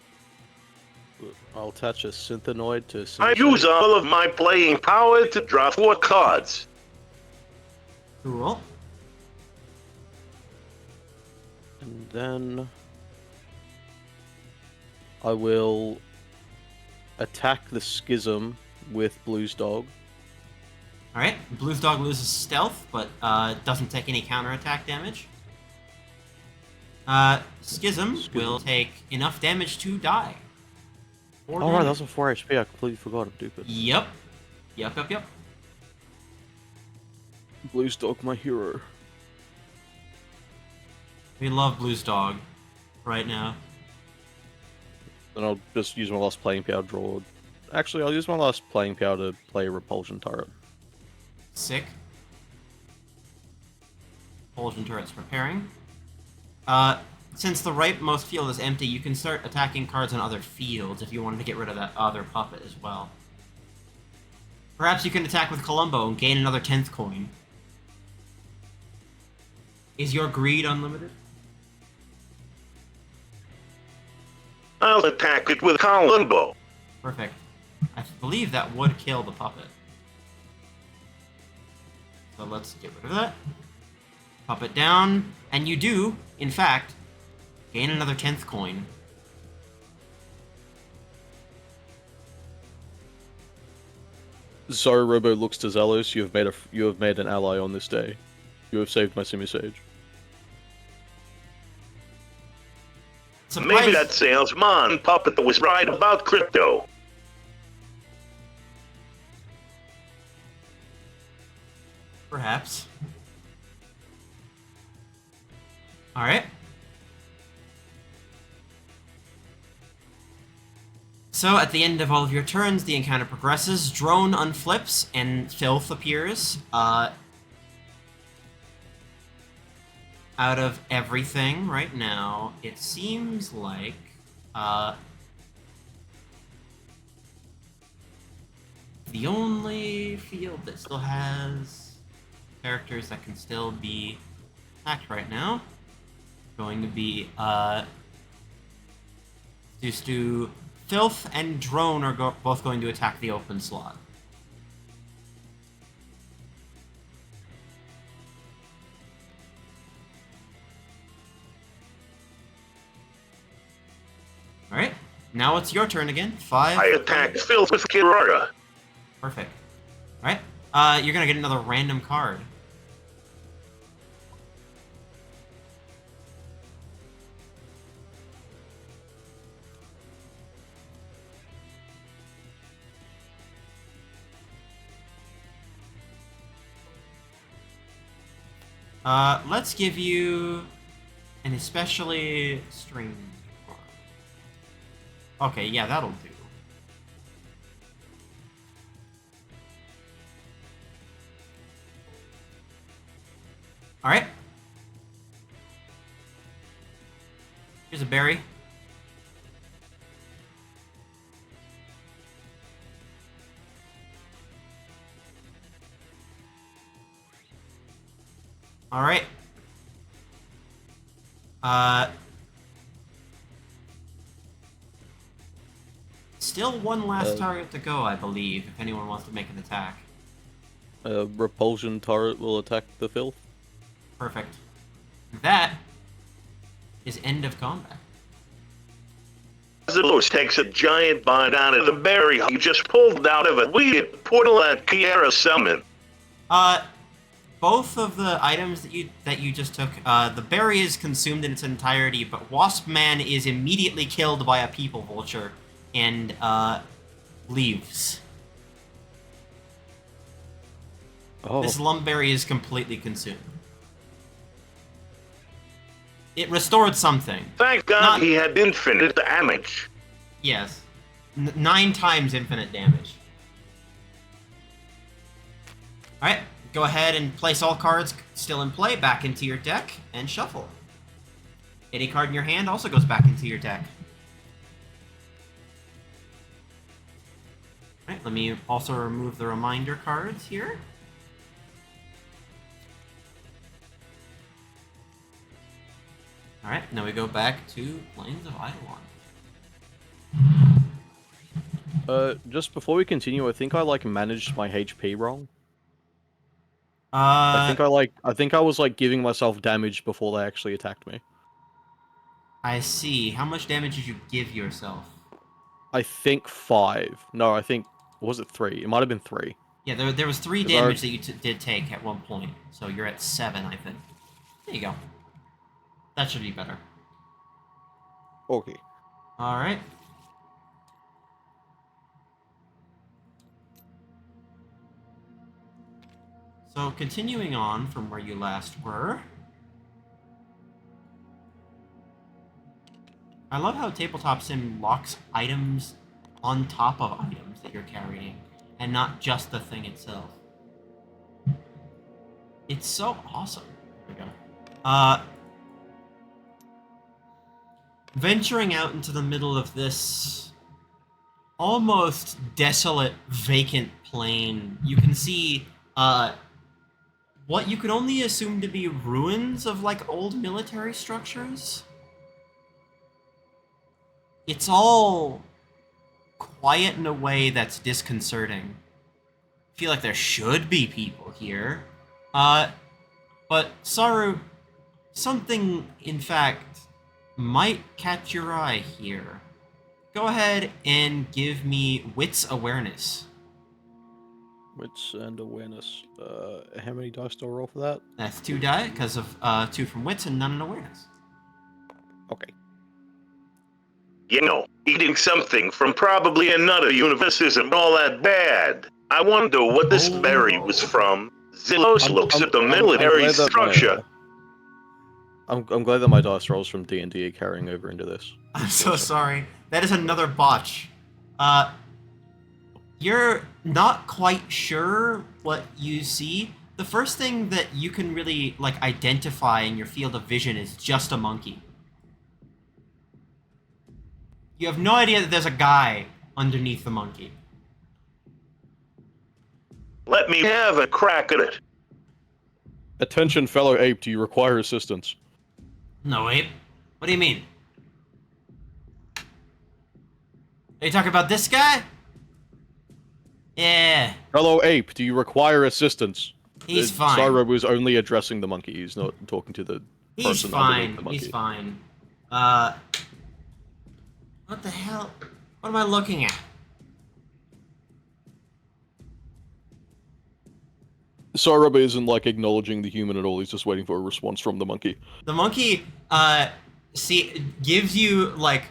a Synthanoid to I Simisage. use all of my playing power to draw 4 cards. Cool. And then I will attack the Schism with Blue's Dog. Alright. Blue's Dog loses stealth, but doesn't take any counterattack damage. Schism will take enough damage to die. Oh right, that was a 4 HP, I completely forgot, I'm stupid. Yep. Yep. Blue's Dog, my hero. We love Blue's Dog right now. Then I'll just use my last playing power draw. Actually, I'll use my last playing power to play a Repulsion Turret. Sick. Propulsion turret's preparing. Since the rightmost field is empty, you can start attacking cards on other fields if you wanted to get rid of that other puppet as well. Perhaps you can attack with Columbo and gain another 10th coin. Is your greed unlimited? I'll attack it with Columbo. Perfect. I believe that would kill the puppet. So let's get rid of that. Puppet down, and you do, in fact, gain another 10th coin. Zoro Robo looks to Zelos. You have made an ally on this day. You have saved my Simisage. Maybe that salesman puppet was right about crypto. Perhaps. Alright. So, at the end of all of your turns, the encounter progresses, Drone unflips, and Filth appears. Out of everything right now, it seems like, the only field that still has characters that can still be attacked right now going to be, Filth and Drone are both going to attack the open slot. Alright, now it's your turn again. 5. I attacked Filth with Kirara. Perfect. Alright, you're gonna get another random card. Let's give you an especially strange card. Okay, yeah, that'll do. Alright. Here's a berry. Alright. Still one last target to go, I believe, if anyone wants to make an attack. A repulsion turret will attack the Filth. Perfect. That is end of combat. Zelos takes a giant bite out of the berry he just pulled out of a weird portal that Kiara summoned. Both of the items that you just took, the berry is consumed in its entirety, but Wasp Man is immediately killed by a people vulture and leaves. Oh. This lumberry is completely consumed. It restored something. Thank God he had infinite damage. Yes. 9 times infinite damage. Alright, go ahead and place all cards still in play back into your deck and shuffle. Any card in your hand also goes back into your deck. Alright, let me also remove the reminder cards here. Alright, now we go back to Plains of Eidolon. Just before we continue, I think I managed my HP wrong. I think I was giving myself damage before they actually attacked me. I see. How much damage did you give yourself? I think 5. No, I think was it 3? It might have been 3. Yeah, there was 3 damage that you did take at one point, so you're at 7, I think. There you go. That should be better. Okay. All right. So, continuing on from where you last were. I love how Tabletop Sim locks items on top of items that you're carrying, and not just the thing itself. It's so awesome. There we go. Venturing out into the middle of this almost desolate, vacant plain, you can see what you could only assume to be ruins of like old military structures. It's all quiet in a way that's disconcerting. I feel like there should be people here. But Saru, something, in fact, might catch your eye here. Go ahead and give me Wits Awareness. Wits and awareness. How many dice do I roll for that? That's 2 die, because of 2 from Wits and none in Awareness. Okay. You know, eating something from probably another universe isn't all that bad. I wonder what this berry was from. Zillos looks at the military glad that structure. I'm glad that my dice rolls from D&D are carrying over into this. I'm so sorry. That is another botch. You're not quite sure what you see. The first thing that you can really, like, identify in your field of vision is just a monkey. You have no idea that there's a guy underneath the monkey. Let me have a crack at it. Attention, fellow ape, do you require assistance? No, ape. What do you mean? Are you talking about this guy? Yeah. Fellow ape, do you require assistance? He's fine. Cyro was only addressing the monkey. He's not talking to the person underneath the monkey. He's fine. What the hell? What am I looking at? Cyro isn't like acknowledging the human at all. He's just waiting for a response from the monkey. The monkey, gives you like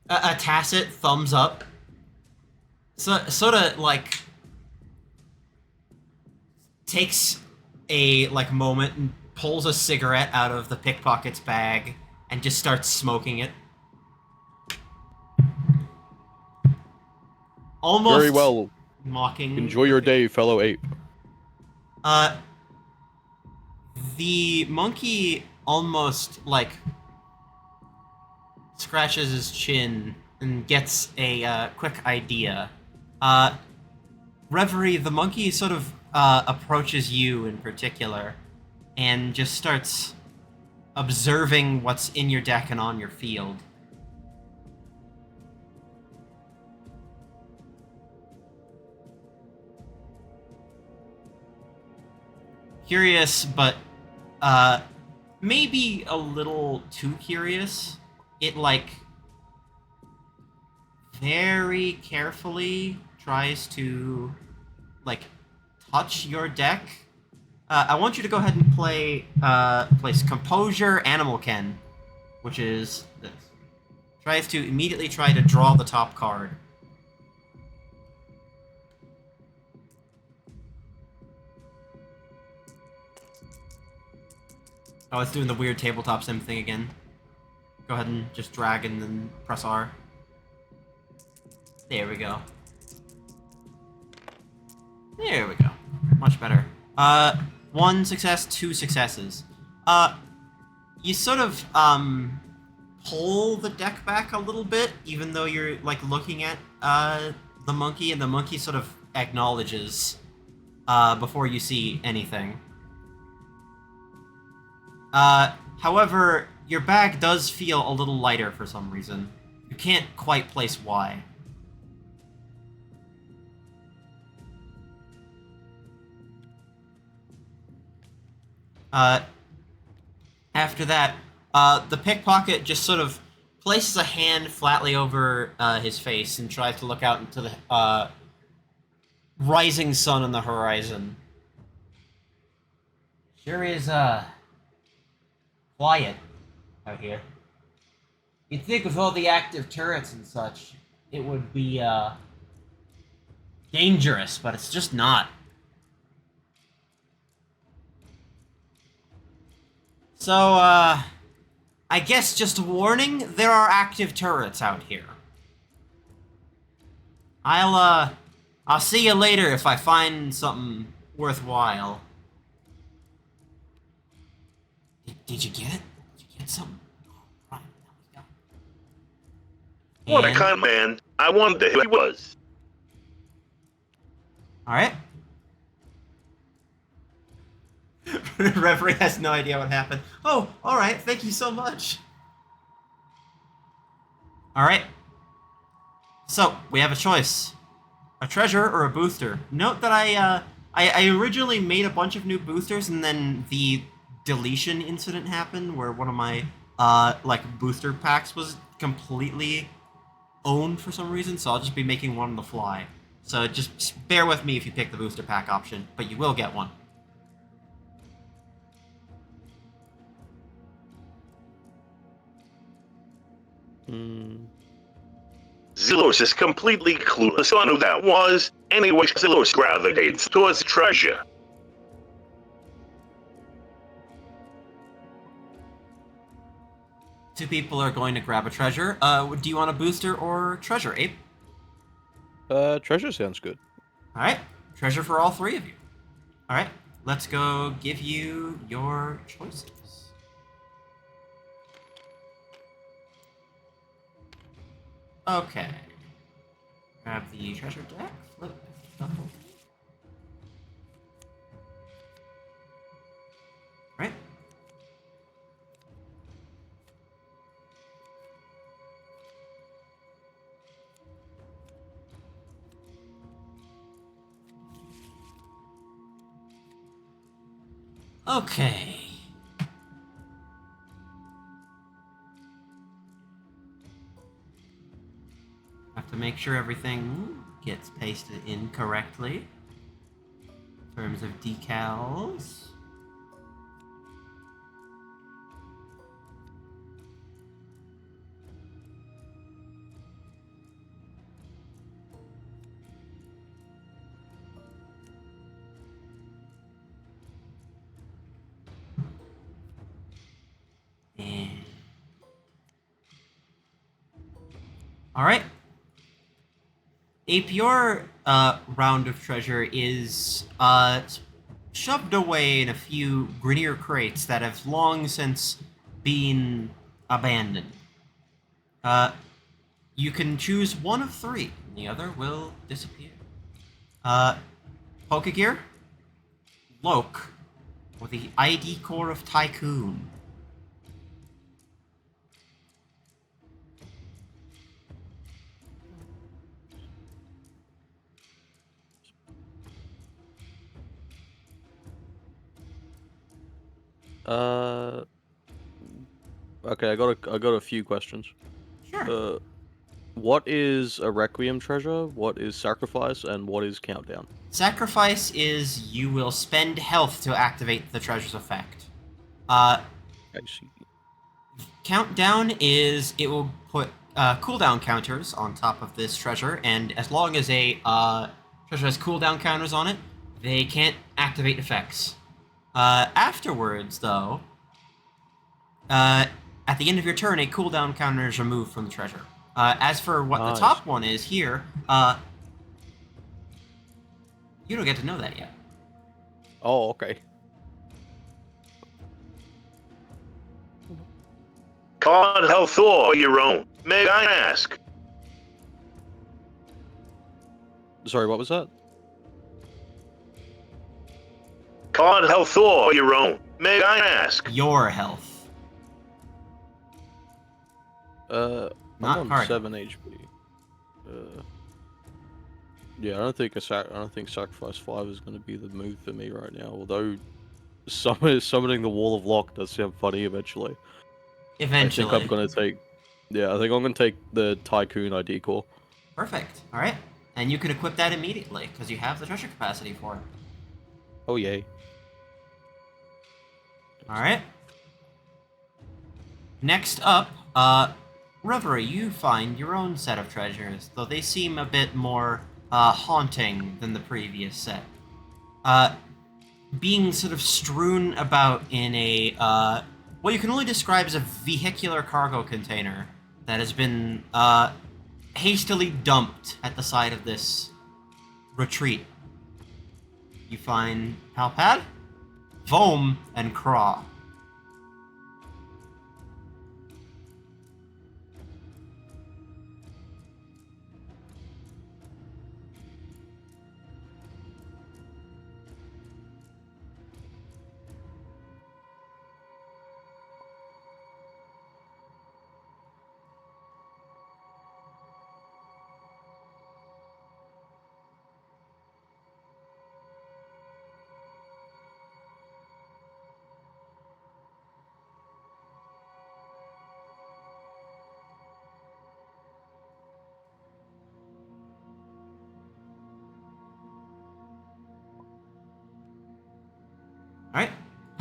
a tacit thumbs up. So sort of like takes a like moment and pulls a cigarette out of the pickpocket's bag and just starts smoking it. Almost Very well. mocking. Enjoy your day, fellow ape. The monkey almost like scratches his chin and gets a quick idea. Reverie, the monkey sort of approaches you in particular and just starts observing what's in your deck and on your field. Curious, but maybe a little too curious. It like very carefully tries to like touch your deck. I want you to go ahead and place Composure Animal Ken, which is this. Tries to immediately try to draw the top card. Oh, it's doing the weird tabletop sim thing again. Go ahead and just drag and then press R. There we go. There we go. Much better. 1 success, 2 successes. You sort of, pull the deck back a little bit, even though you're, like, looking at, the monkey, and the monkey sort of acknowledges, before you see anything. However, your bag does feel a little lighter for some reason. You can't quite place why. After that, the pickpocket just sort of places a hand flatly over his face and tries to look out into the rising sun on the horizon. Sure is, quiet out here. You'd think with all the active turrets and such, it would be, dangerous, but it's just not. So, I guess just a warning, there are active turrets out here. I'll see you later if I find something worthwhile. Did you get it? Did you get something? Oh, right, there we go. What a kind man. I wonder who he was. All right. Reverie has no idea what happened. Oh, all right. Thank you so much. All right. So we have a choice: a treasure or a booster. Note that I originally made a bunch of new boosters, and then the deletion incident happened where one of my like booster packs was completely owned for some reason. So I'll just be making one on the fly. So just bear with me if you pick the booster pack option, but you will get one. Zelos is completely clueless on who that was. Anyway, Zelos gravitates towards treasure. Two people are going to grab a treasure. Do you want a booster or treasure, Ape? Treasure sounds good. All right, treasure for all three of you. All right, let's go give you your choices. Okay. Grab the treasure deck, flip, shuffle. Right. Okay. Have to make sure everything gets pasted in correctly. In terms of decals. And... Alright. Ape, your round of treasure is shoved away in a few Grenier crates that have long since been abandoned. You can choose one of three, and the other will disappear. Pokegear, Loke, or the ID core of Tycoon. Okay, I got a few questions. Sure. What is a Requiem treasure? What is Sacrifice? And what is Countdown? Sacrifice is you will spend health to activate the treasure's effect. Uh, I see. Countdown is it will put cooldown counters on top of this treasure, and as long as a treasure has cooldown counters on it, they can't activate effects. Afterwards, though, at the end of your turn, a cooldown counter is removed from the treasure. As for what the top one is here, you don't get to know that yet. Oh, okay. God health or your own, may I ask? Sorry, what was that? God health or your own, may I ask? Your health. I'm Not on card. 7 HP. Yeah, I don't think Sacrifice 5 is going to be the move for me right now. Although summoning the Wall of Lock does sound funny eventually. Eventually. I think I'm going to take. Yeah, I think I'm going to take the Tycoon ID core. Perfect. All right, and you can equip that immediately because you have the treasure capacity for it. Oh yay! All right. Next up, Reverie, you find your own set of treasures, though they seem a bit more haunting than the previous set. Being sort of strewn about in a what you can only describe as a vehicular cargo container that has been hastily dumped at the side of this retreat. You find Palpad, Vom, and Craw.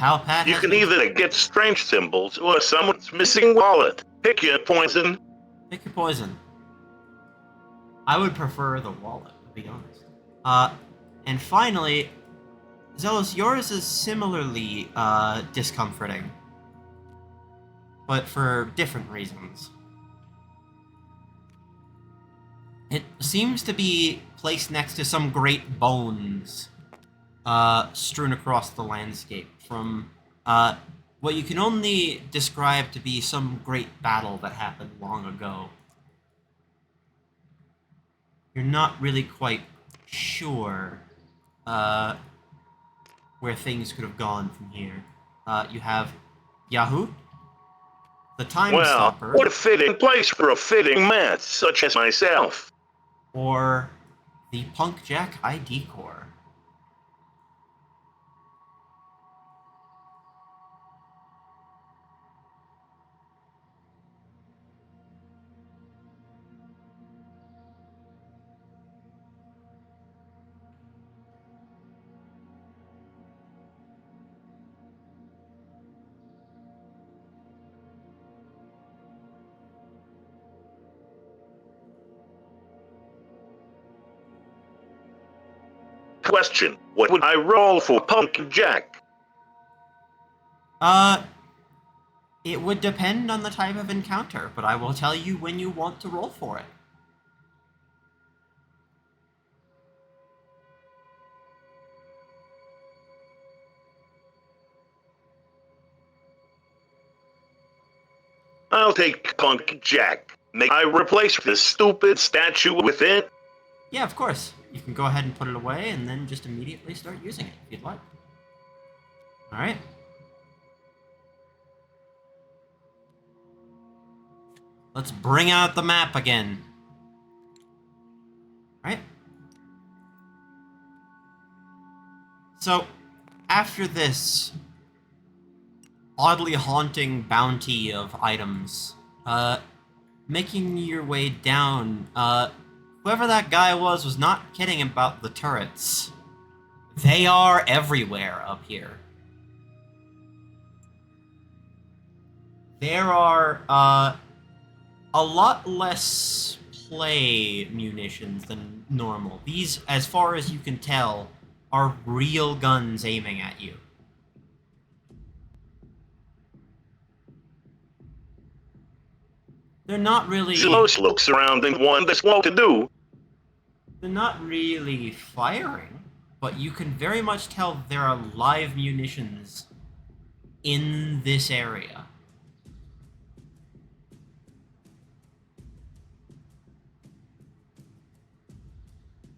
Pal Pat You has can been- either get strange symbols or someone's missing wallet. Pick your poison. Pick your poison. I would prefer the wallet, to be honest. And finally, Zealous, yours is similarly discomforting, but for different reasons. It seems to be placed next to some great bones strewn across the landscape from what you can only describe to be some great battle that happened long ago. You're not really quite sure where things could have gone from here. You have Yahoo, the Time Well, Stopper, what a fitting place for a fitting man such as myself. or the Punk Jack ID Corps. Question: what would I roll for Punk Jack? It would depend on the type of encounter, but I will tell you when you want to roll for it. I'll take Punk Jack. May I replace this stupid statue with it? Yeah, of course. You can go ahead and put it away and then just immediately start using it if you'd like. Alright. Let's bring out the map again. Alright. So, after this oddly haunting bounty of items, making your way down, whoever that guy was not kidding about the turrets. They are everywhere up here. There are, a lot less play munitions than normal. These, as far as you can tell, are real guns aiming at you. They're not really... Zealous looks around and wonders what to do. They're not really firing, but you can very much tell there are live munitions in this area.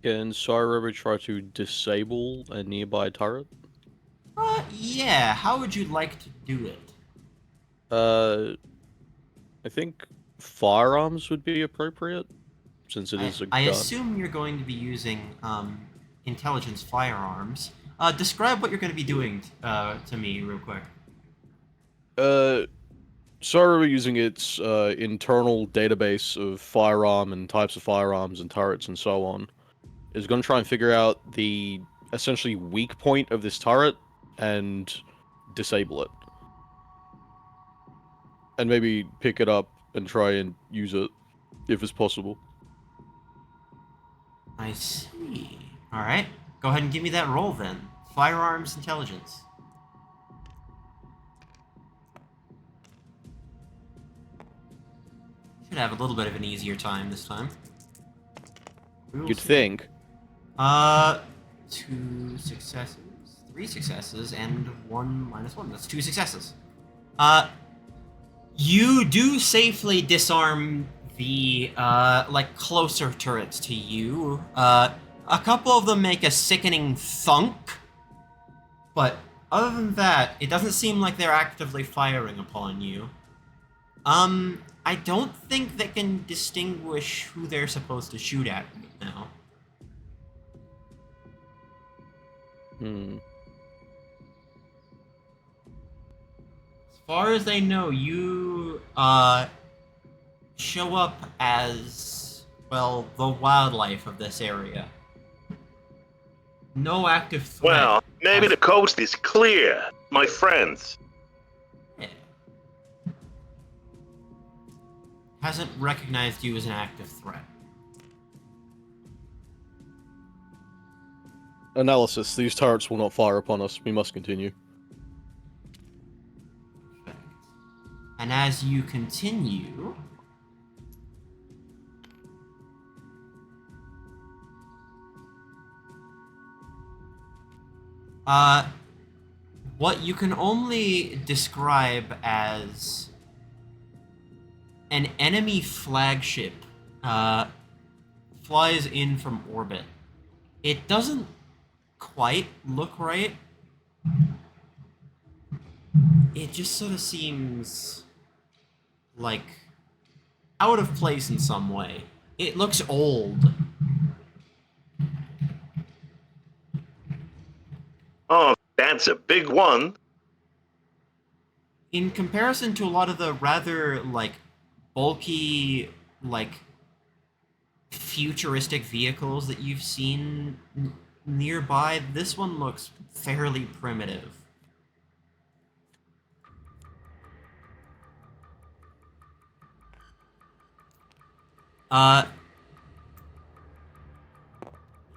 Can Cyrobo try to disable a nearby turret? Yeah, how would you like to do it? I think firearms would be appropriate, since it is a I gun. assume you're going to be using intelligence firearms. Describe what you're going to be doing to me real quick. Cyrobo using its internal database of firearm and types of firearms and turrets and so on, is going to try and figure out the essentially weak point of this turret and disable it. And maybe pick it up and try and use it, if it's possible. I see. Alright, go ahead and give me that roll then. Firearms intelligence. Should have a little bit of an easier time this time. You'd think. 2 successes, 3 successes, and 1 minus 1. That's 2 successes. You do safely disarm the, like, closer turrets to you. A couple of them make a sickening thunk, but other than that, it doesn't seem like they're actively firing upon you. I don't think they can distinguish who they're supposed to shoot at right now. As far as they know, you, show up as, well, the wildlife of this area. No active threat. Well, maybe the coast is clear. my friends. Yeah. Hasn't recognized you as an active threat. Analysis. These turrets will not fire upon us. We must continue. Perfect. And as you continue, what you can only describe as an enemy flagship flies in from orbit. It doesn't quite look right. It just sort of seems like out of place in some way. It looks old. Oh, that's a big one. In comparison to a lot of the rather, like, bulky, like, futuristic vehicles that you've seen nearby, this one looks fairly primitive.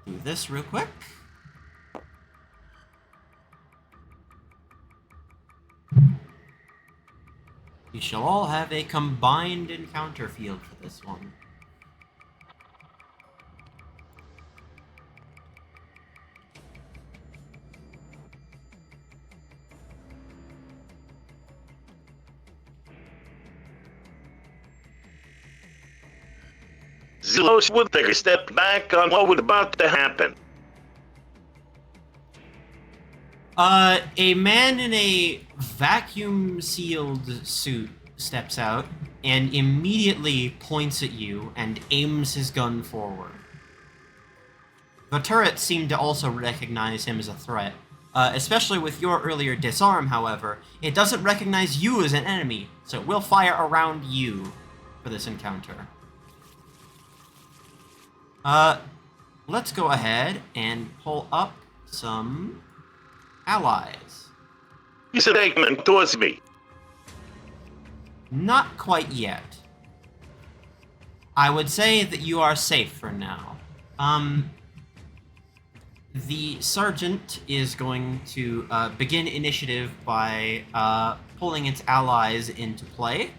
Do this real quick. You shall all have a combined encounter field for this one. Zelos would take a step back on what was about to happen. A man in a vacuum-sealed suit steps out and immediately points at you and aims his gun forward. The turrets seem to also recognize him as a threat. Especially with your earlier disarm, however, it doesn't recognize you as an enemy, so it will fire around you for this encounter. Let's go ahead and pull up some allies. He's an Eggman towards me. Not quite yet. I would say that you are safe for now. The sergeant is going to begin initiative by pulling its allies into play.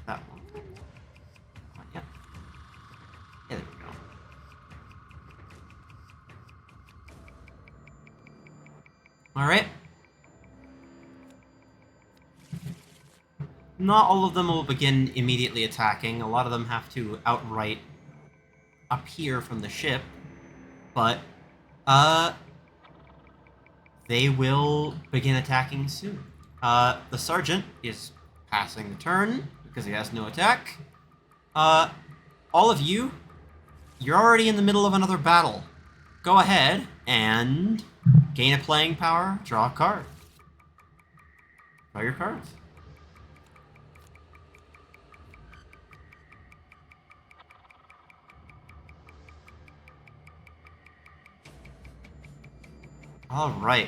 That one. Yep. Yeah, there we go. Alright. Not all of them will begin immediately attacking. A lot of them have to outright appear from the ship. But, they will begin attacking soon. The sergeant is passing the turn because he has no attack. All of you, you're already in the middle of another battle. Go ahead and gain a playing power, draw a card. Draw your cards. All right.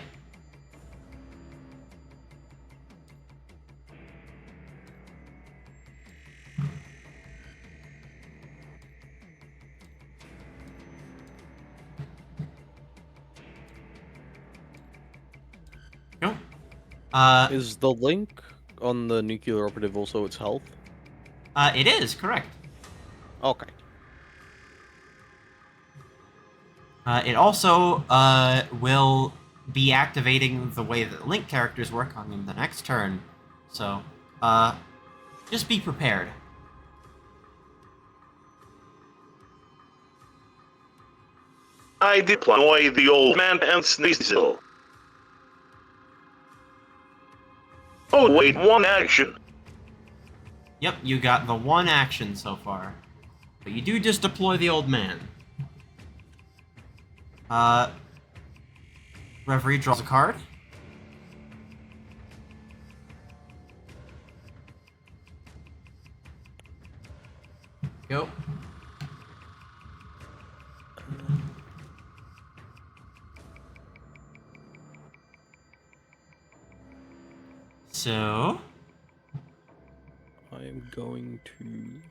Go. Is the link on the nuclear operative also its health? It is correct. Okay. It also will be activating the way that Link characters work on the next turn. So, just be prepared. I deploy the old man and Sneasel. Oh wait, one action. Yep, you got the one action so far. But you do just deploy the old man. Reverie draws a card. Go. So, I am going to.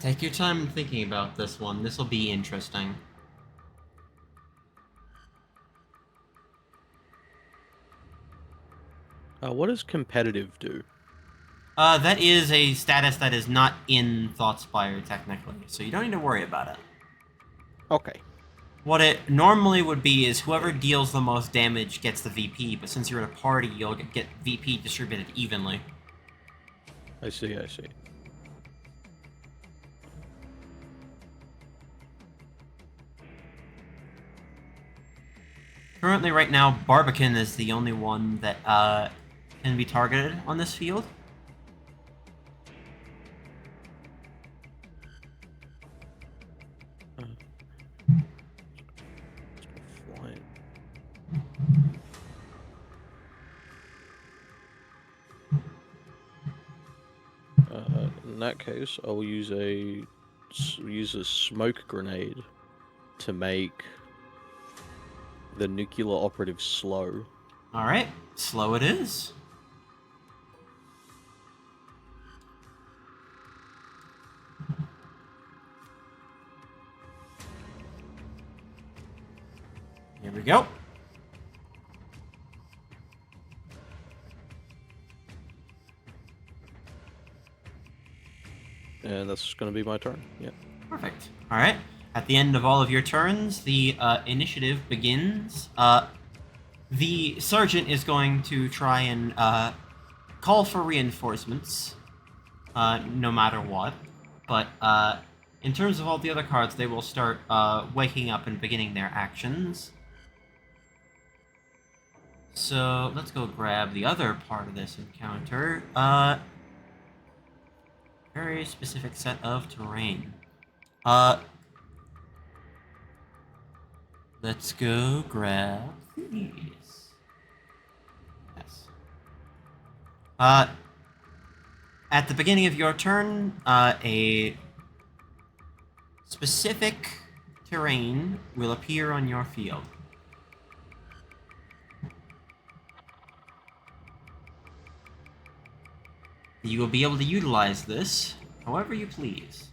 take your time thinking about this one. This will be interesting. What does competitive do? That is a status that is not in Thoughtspire, technically, so you don't need to worry about it. Okay. What it normally would be is whoever deals the most damage gets the VP, but since you're in a party, you'll get VP distributed evenly. I see, I see. Currently, right now, Barbican is the only one that can be targeted on this field. Flying. In that case, I'll use a smoke grenade to make the nuclear operative slow. Alright, slow it is. Here we go. And that's going to be my turn. Yeah. Perfect. Alright. At the end of all of your turns, the initiative begins. The sergeant is going to try and call for reinforcements, no matter what. But in terms of all the other cards, they will start waking up and beginning their actions. So let's go grab the other part of this encounter. Very specific set of terrain. Let's go grab these. Yes. At the beginning of your turn, a specific terrain will appear on your field. You will be able to utilize this however you please.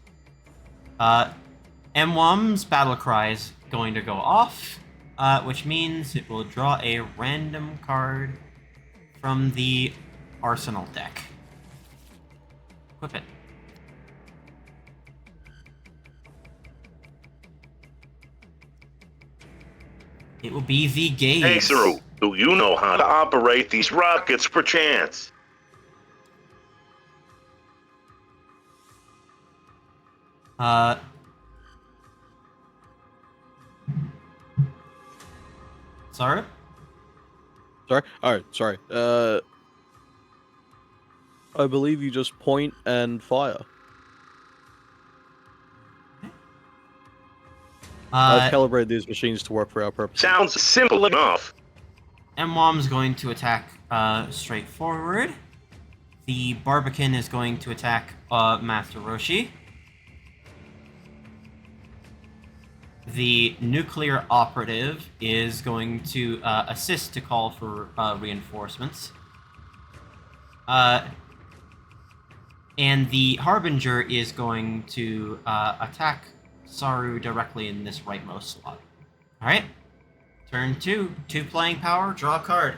MWAM's battle cry is going to go off, which means it will draw a random card from the arsenal deck. Equip it. It will be the gaze. Hey, Saru, do you know how to operate these rockets perchance? Sorry? Sorry? Alright, sorry. I believe you just point and fire. I've calibrated these machines to work for our purposes. Sounds simple enough. MWAM's going to attack straight forward. The Barbican is going to attack Master Roshi. The nuclear operative is going to assist to call for reinforcements. And the Harbinger is going to attack Saru directly in this rightmost slot. Alright. Turn 2. 2 playing power. Draw a card.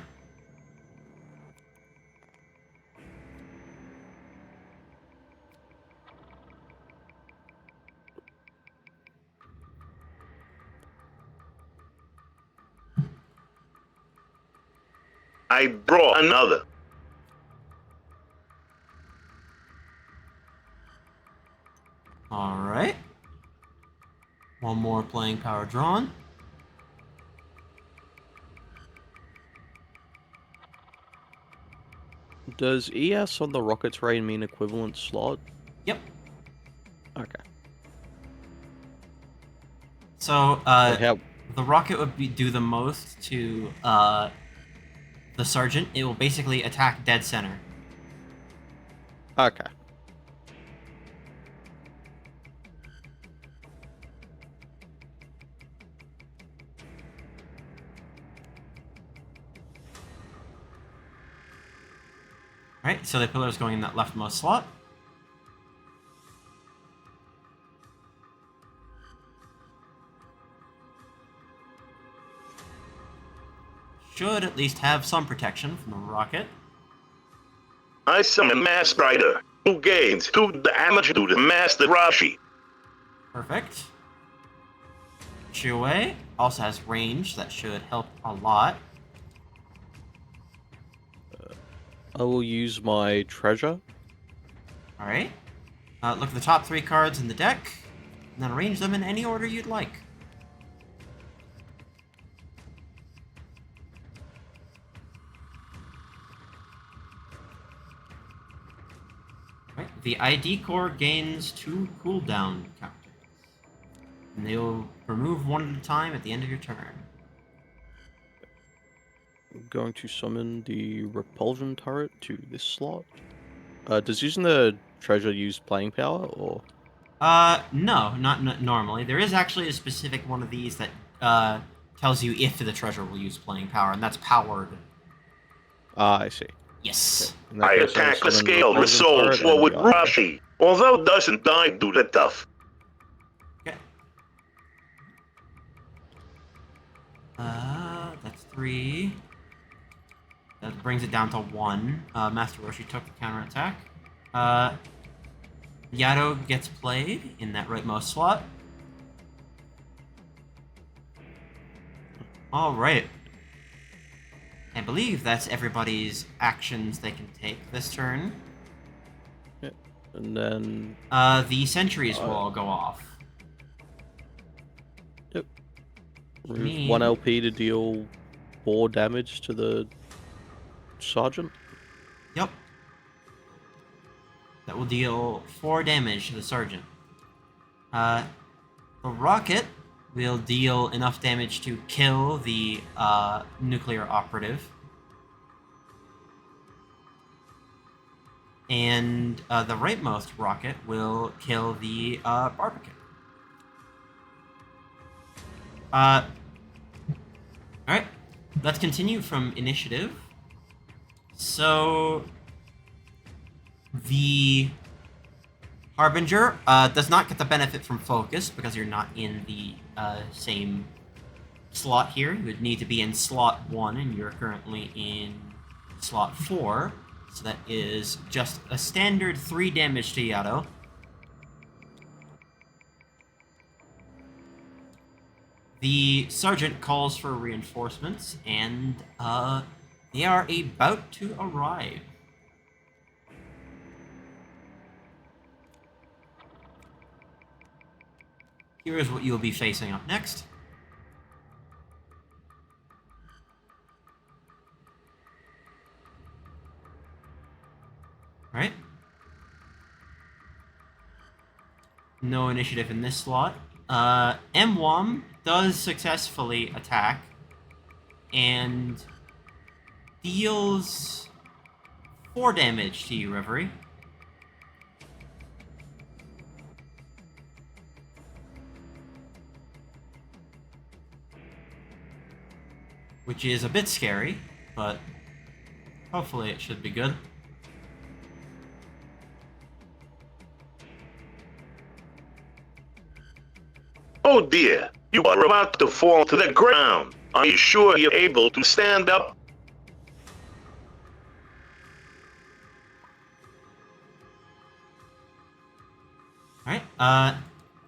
I draw another. Alright. One more playing power drawn. Does ES on the rocket terrain mean equivalent slot? Yep. Okay. So, How... the rocket would do the most to the sergeant. It will basically attack dead center. Okay. Alright, so the pillar is going in that leftmost slot. Should at least have some protection from the rocket. I summon Mass Rider, who gains 2 damage due to Master Rashi. Perfect. Shuei also has range, that should help a lot. I will use my treasure. Alright. Look at the top 3 cards in the deck, and then arrange them in any order you'd like. Right. The ID core gains 2 cooldown counters. And they'll remove 1 at a time at the end of your turn. I'm going to summon the repulsion turret to this slot. Does using the treasure use playing power, or? No, not normally. There is actually a specific one of these that tells you if the treasure will use playing power, and that's powered. Ah, I see. Yes. Okay. In that I case, will attack the summon scaled repulsion soul turret floor and with the archer. Rashi, although it doesn't die due to tough. Okay. That's 3. That brings it down to 1. Master Roshi took the counterattack. Yato gets played in that rightmost slot. Alright. I believe that's everybody's actions they can take this turn. And then The sentries will all go off. remove 1 LP to deal 4 damage to the sergeant. Yep. That will deal 4 damage to the sergeant. The rocket will deal enough damage to kill the nuclear operative. And the rightmost rocket will kill the barbican. Alright, let's continue from initiative. So, the Harbinger does not get the benefit from focus because you're not in the same slot here. You would need to be in slot 1, and you're currently in slot 4. So that is just a standard 3 damage to Yato. The sergeant calls for reinforcements, and they are about to arrive. Here is what you'll be facing up next. Right? No initiative in this slot. MWOM does successfully attack and deals 4 damage to you, Reverie. Which is a bit scary, but hopefully it should be good. Oh dear, you are about to fall to the ground. Are you sure you're able to stand up? Alright,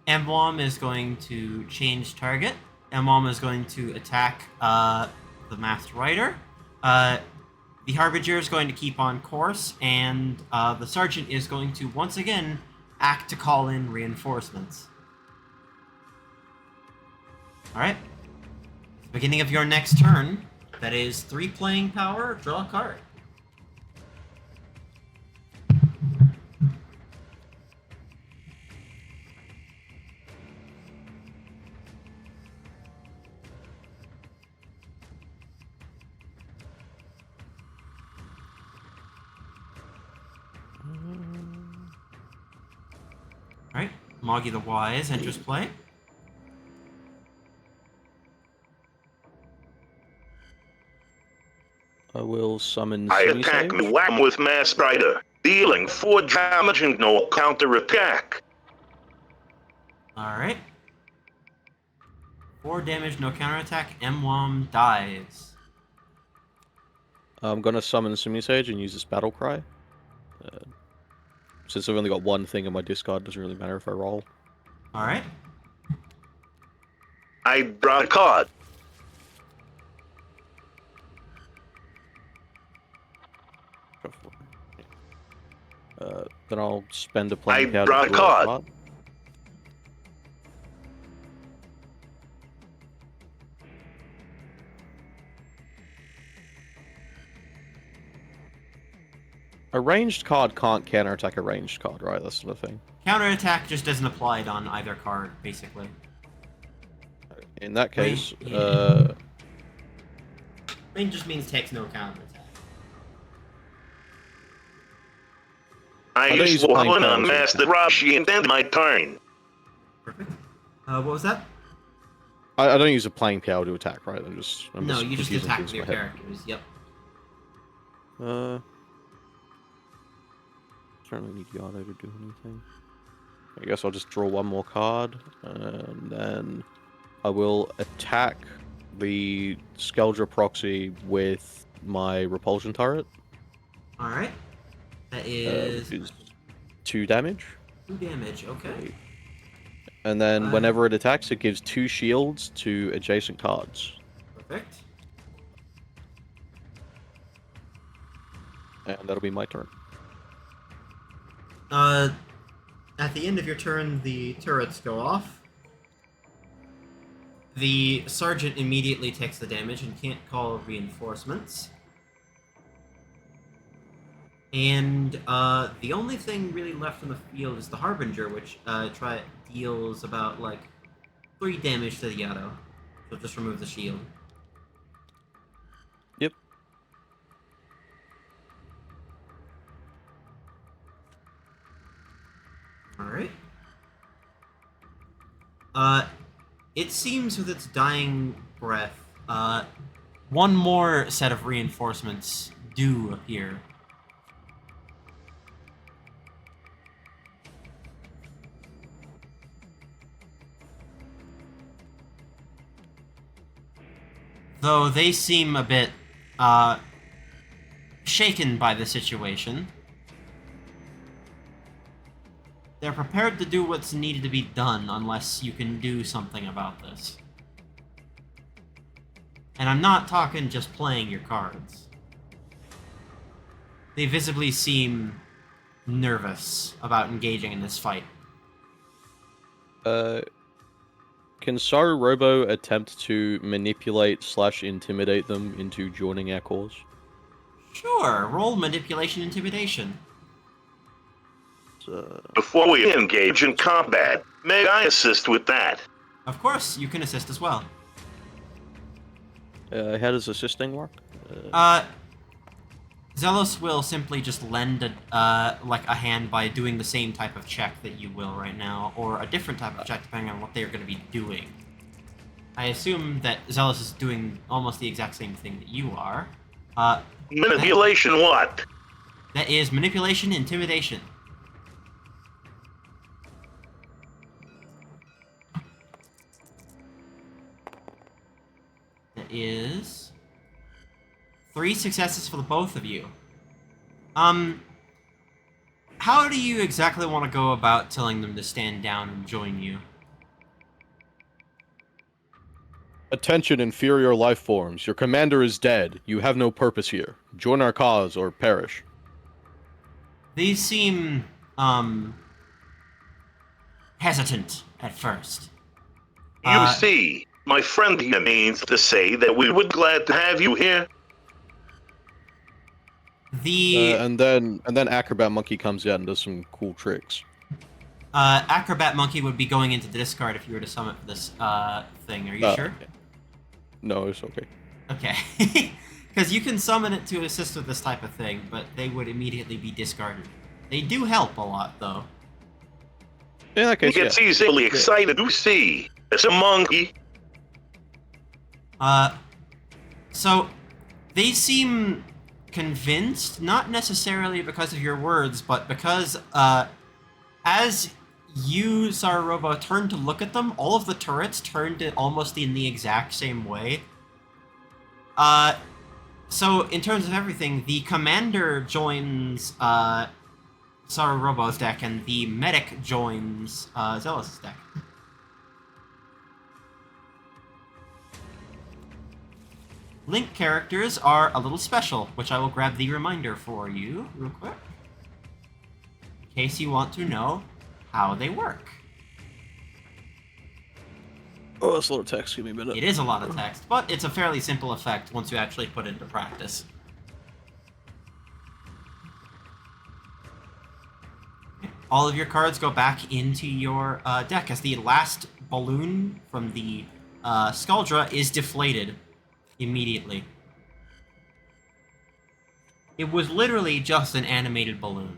MWOM is going to change target. MWOM is going to attack the Masked Rider. The Harbinger is going to keep on course, and the Sergeant is going to once again act to call in reinforcements. Alright. Beginning of your next turn, that is 3 playing power, draw a card. Alright, Moggy the Wise enters play. I will summon I Simi attack Sage. and wham with Mass Strider, dealing 4 damage and no counterattack. Alright. 4 damage, no counterattack. Mwam dies. I'm gonna summon Simi Sage and use this battle cry. Since I've only got one thing in my discard, it doesn't really matter if I roll. Alright. I draw a card. Then I'll spend a playing I card draw to a draw card. A ranged card can't counterattack a ranged card, right? That's the thing. Counterattack just doesn't apply it on either card, basically. In that case, yeah. Range just means takes no counterattack. I don't use use a playing one card on as well. Master Rashi and end my turn. Perfect. What was that? I don't use a playing power to attack, right? I'm No, just you just confusing attack things with in your my head. characters. Yep. Certainly need Yado to do anything. I guess I'll just draw one more card, and then I will attack the Skeldra proxy with my repulsion turret. Alright. That is Which is 2 damage. 2 damage, okay. And then whenever it attacks, it gives 2 shields to adjacent cards. Perfect. And that'll be my turn. At the end of your turn, the turrets go off. The sergeant immediately takes the damage and can't call reinforcements. And the only thing really left in the field is the Harbinger, which deals about like 3 damage to the Yado. So just remove the shield. Yep. Alright. It seems with its dying breath, one more set of reinforcements do appear. Though they seem a bit, shaken by the situation. They're prepared to do what's needed to be done unless you can do something about this. And I'm not talking just playing your cards. They visibly seem nervous about engaging in this fight. Can Saru Robo attempt to manipulate/intimidate them into joining our cause? Sure, roll manipulation intimidation. Before we engage in combat, may I assist with that? Of course, you can assist as well. How does assisting work? Zealous will simply just lend a hand by doing the same type of check that you will right now, or a different type of check depending on what they're going to be doing. I assume that Zealous is doing almost the exact same thing that you are. Manipulation what? That is manipulation intimidation. That is 3 successes for the both of you. How do you exactly want to go about telling them to stand down and join you? Attention, inferior life forms. Your commander is dead. You have no purpose here. Join our cause or perish. These seem, hesitant at first. You see, my friend here means to say that we would glad to have you here. And then Acrobat Monkey comes out and does some cool tricks. Acrobat Monkey would be going into the discard if you were to summon for this thing. Are you sure? Okay. No, it's okay. Okay. Because you can summon it to assist with this type of thing, but they would immediately be discarded. They do help a lot, though. In that He case, gets easily excited to see. It's a monkey. So, They seem convinced, not necessarily because of your words, but because as you, Sararobo, turned to look at them, all of the turrets turned almost in the exact same way. So in terms of everything, the commander joins Sararobo's deck, and the medic joins Zealous' deck. Link characters are a little special, which I will grab the reminder for you real quick, in case you want to know how they work. Oh, that's a lot of text. Give me a minute. It is a lot of text, but it's a fairly simple effect once you actually put it into practice. All of your cards go back into your deck as the last balloon from the Skuldra is deflated immediately. It was literally just an animated balloon.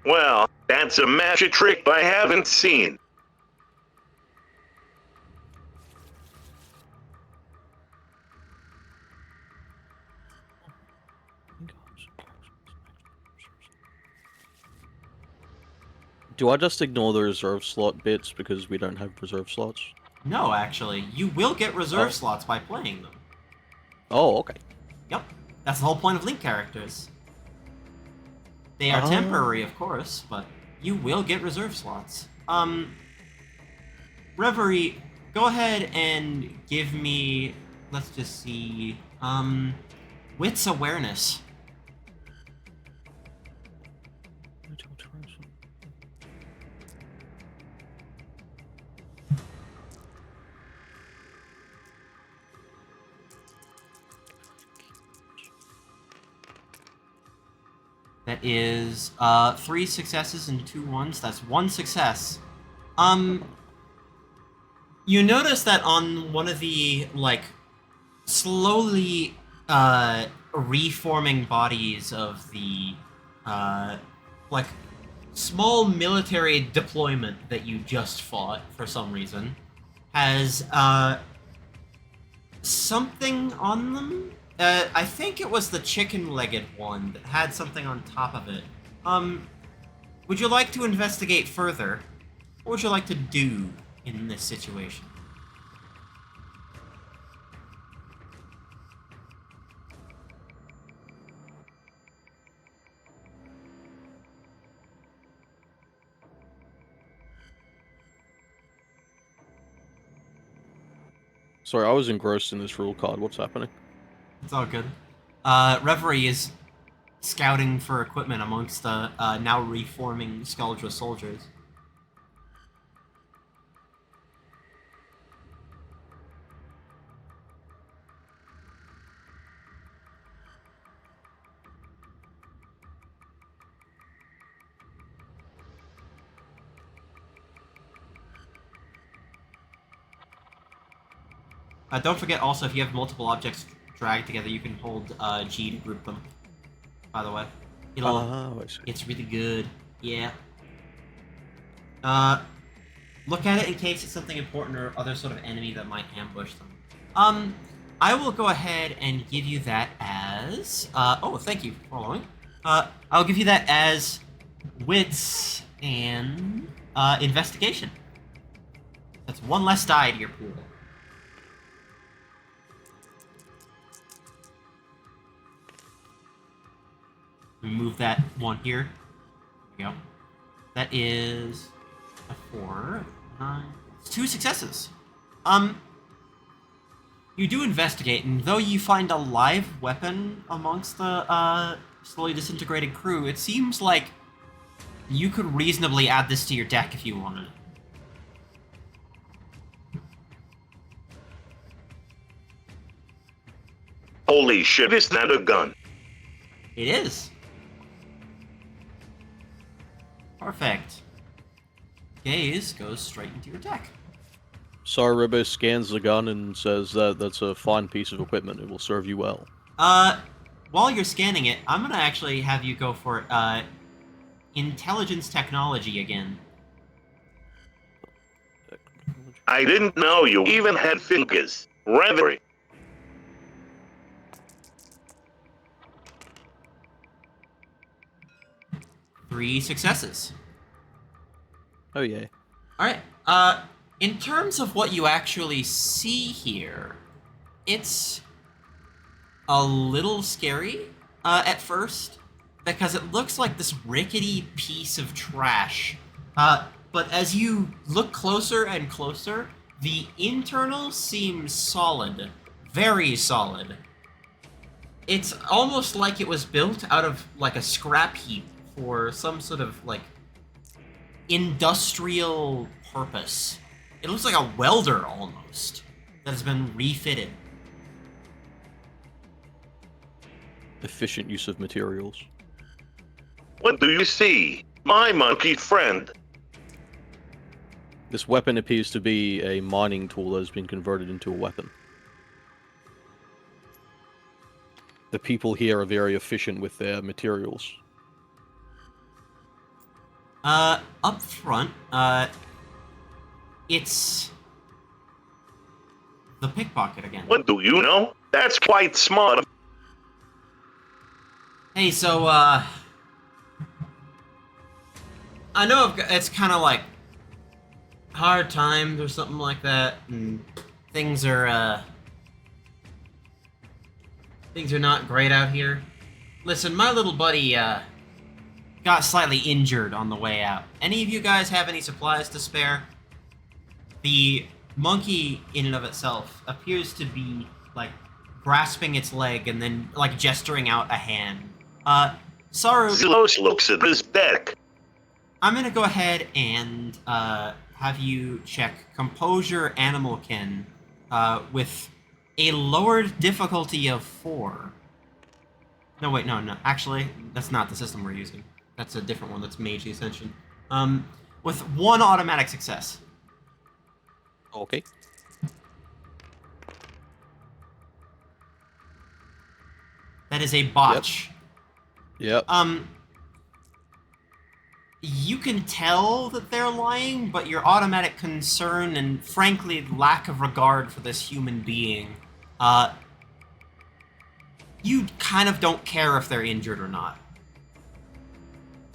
Well, that's a magic trick I haven't seen. Do I just ignore the reserve slot bits because we don't have reserve slots? No, actually. You will get reserve slots by playing them. Oh, okay. Yep. That's the whole point of Link characters. They are temporary, of course, but you will get reserve slots. Reverie, go ahead and give me, let's just see, Wits Awareness. That is 3 successes and 2 ones. That's 1 success. You notice that on one of the like slowly reforming bodies of the like small military deployment that you just fought for some reason has something on them. I think it was the chicken-legged one that had something on top of it. Would you like to investigate further? What would you like to do in this situation? Sorry, I was engrossed in this rule card. What's happening? It's all good. Reverie is scouting for equipment amongst the now reforming Skuldra soldiers. Don't forget also, if you have multiple objects dragged together, you can hold G to group them. By the way. I see. It's really good. Yeah. Look at it in case it's something important or other sort of enemy that might ambush them. I will go ahead and give you that as... oh, thank you for following. I'll give you that as Wits and Investigation. That's 1 less die to your pool. Remove that one here. There we go. That is a 4, 9. It's 2 successes. You do investigate, and though you find a live weapon amongst the slowly disintegrated crew, it seems like you could reasonably add this to your deck if you wanted. Holy shit, is that a gun? It is. Perfect. Gaze goes straight into your deck. Sararobo scans the gun and says that that's a fine piece of equipment. It will serve you well. While you're scanning it, I'm gonna actually have you go for intelligence technology again. I didn't know you even had fingers. Rather, 3 successes. Oh yeah. Alright, in terms of what you actually see here, it's a little scary, at first, because it looks like this rickety piece of trash. But as you look closer and closer, the internals seem solid. Very solid. It's almost like it was built out of, like, a scrap heap for some sort of, like, industrial purpose. It looks like a welder, almost, that has been refitted. Efficient use of materials. what do you see? My monkey friend. This weapon appears to be a mining tool that has been converted into a weapon. The people here are very efficient with their materials. Up front, it's the pickpocket again. What do you know? That's quite smart. Hey, so, I know it's kind of like hard times or something like that, and things are not great out here. Listen, my little buddy, got slightly injured on the way out. Any of you guys have any supplies to spare? The monkey, in and of itself, appears to be, like, grasping its leg and then, like, gesturing out a hand. Saru, Zilos looks at his deck. I'm gonna go ahead and, have you check Composure Animalkin, with a lowered difficulty of 4. No, wait, no, actually, that's not the system we're using. That's a different one, that's Mage Ascension. With 1 automatic success. Okay. That is a botch. Yep. You can tell that they're lying, but your automatic concern and, frankly, lack of regard for this human being, you kind of don't care if they're injured or not.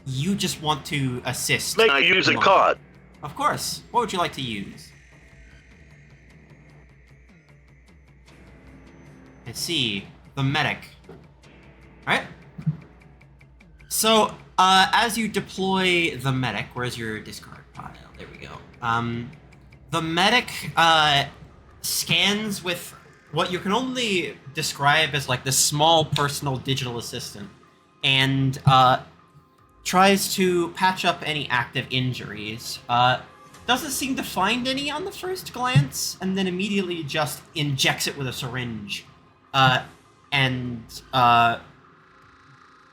You just want to assist. May I use a card? Of course. What would you like to use? Let's see. The medic. Alright. So, as you deploy the medic, where's your discard pile? There we go. The medic, scans with what you can only describe as, like, this small personal digital assistant, and, tries to patch up any active injuries. Doesn't seem to find any on the first glance, and then immediately just injects it with a syringe, and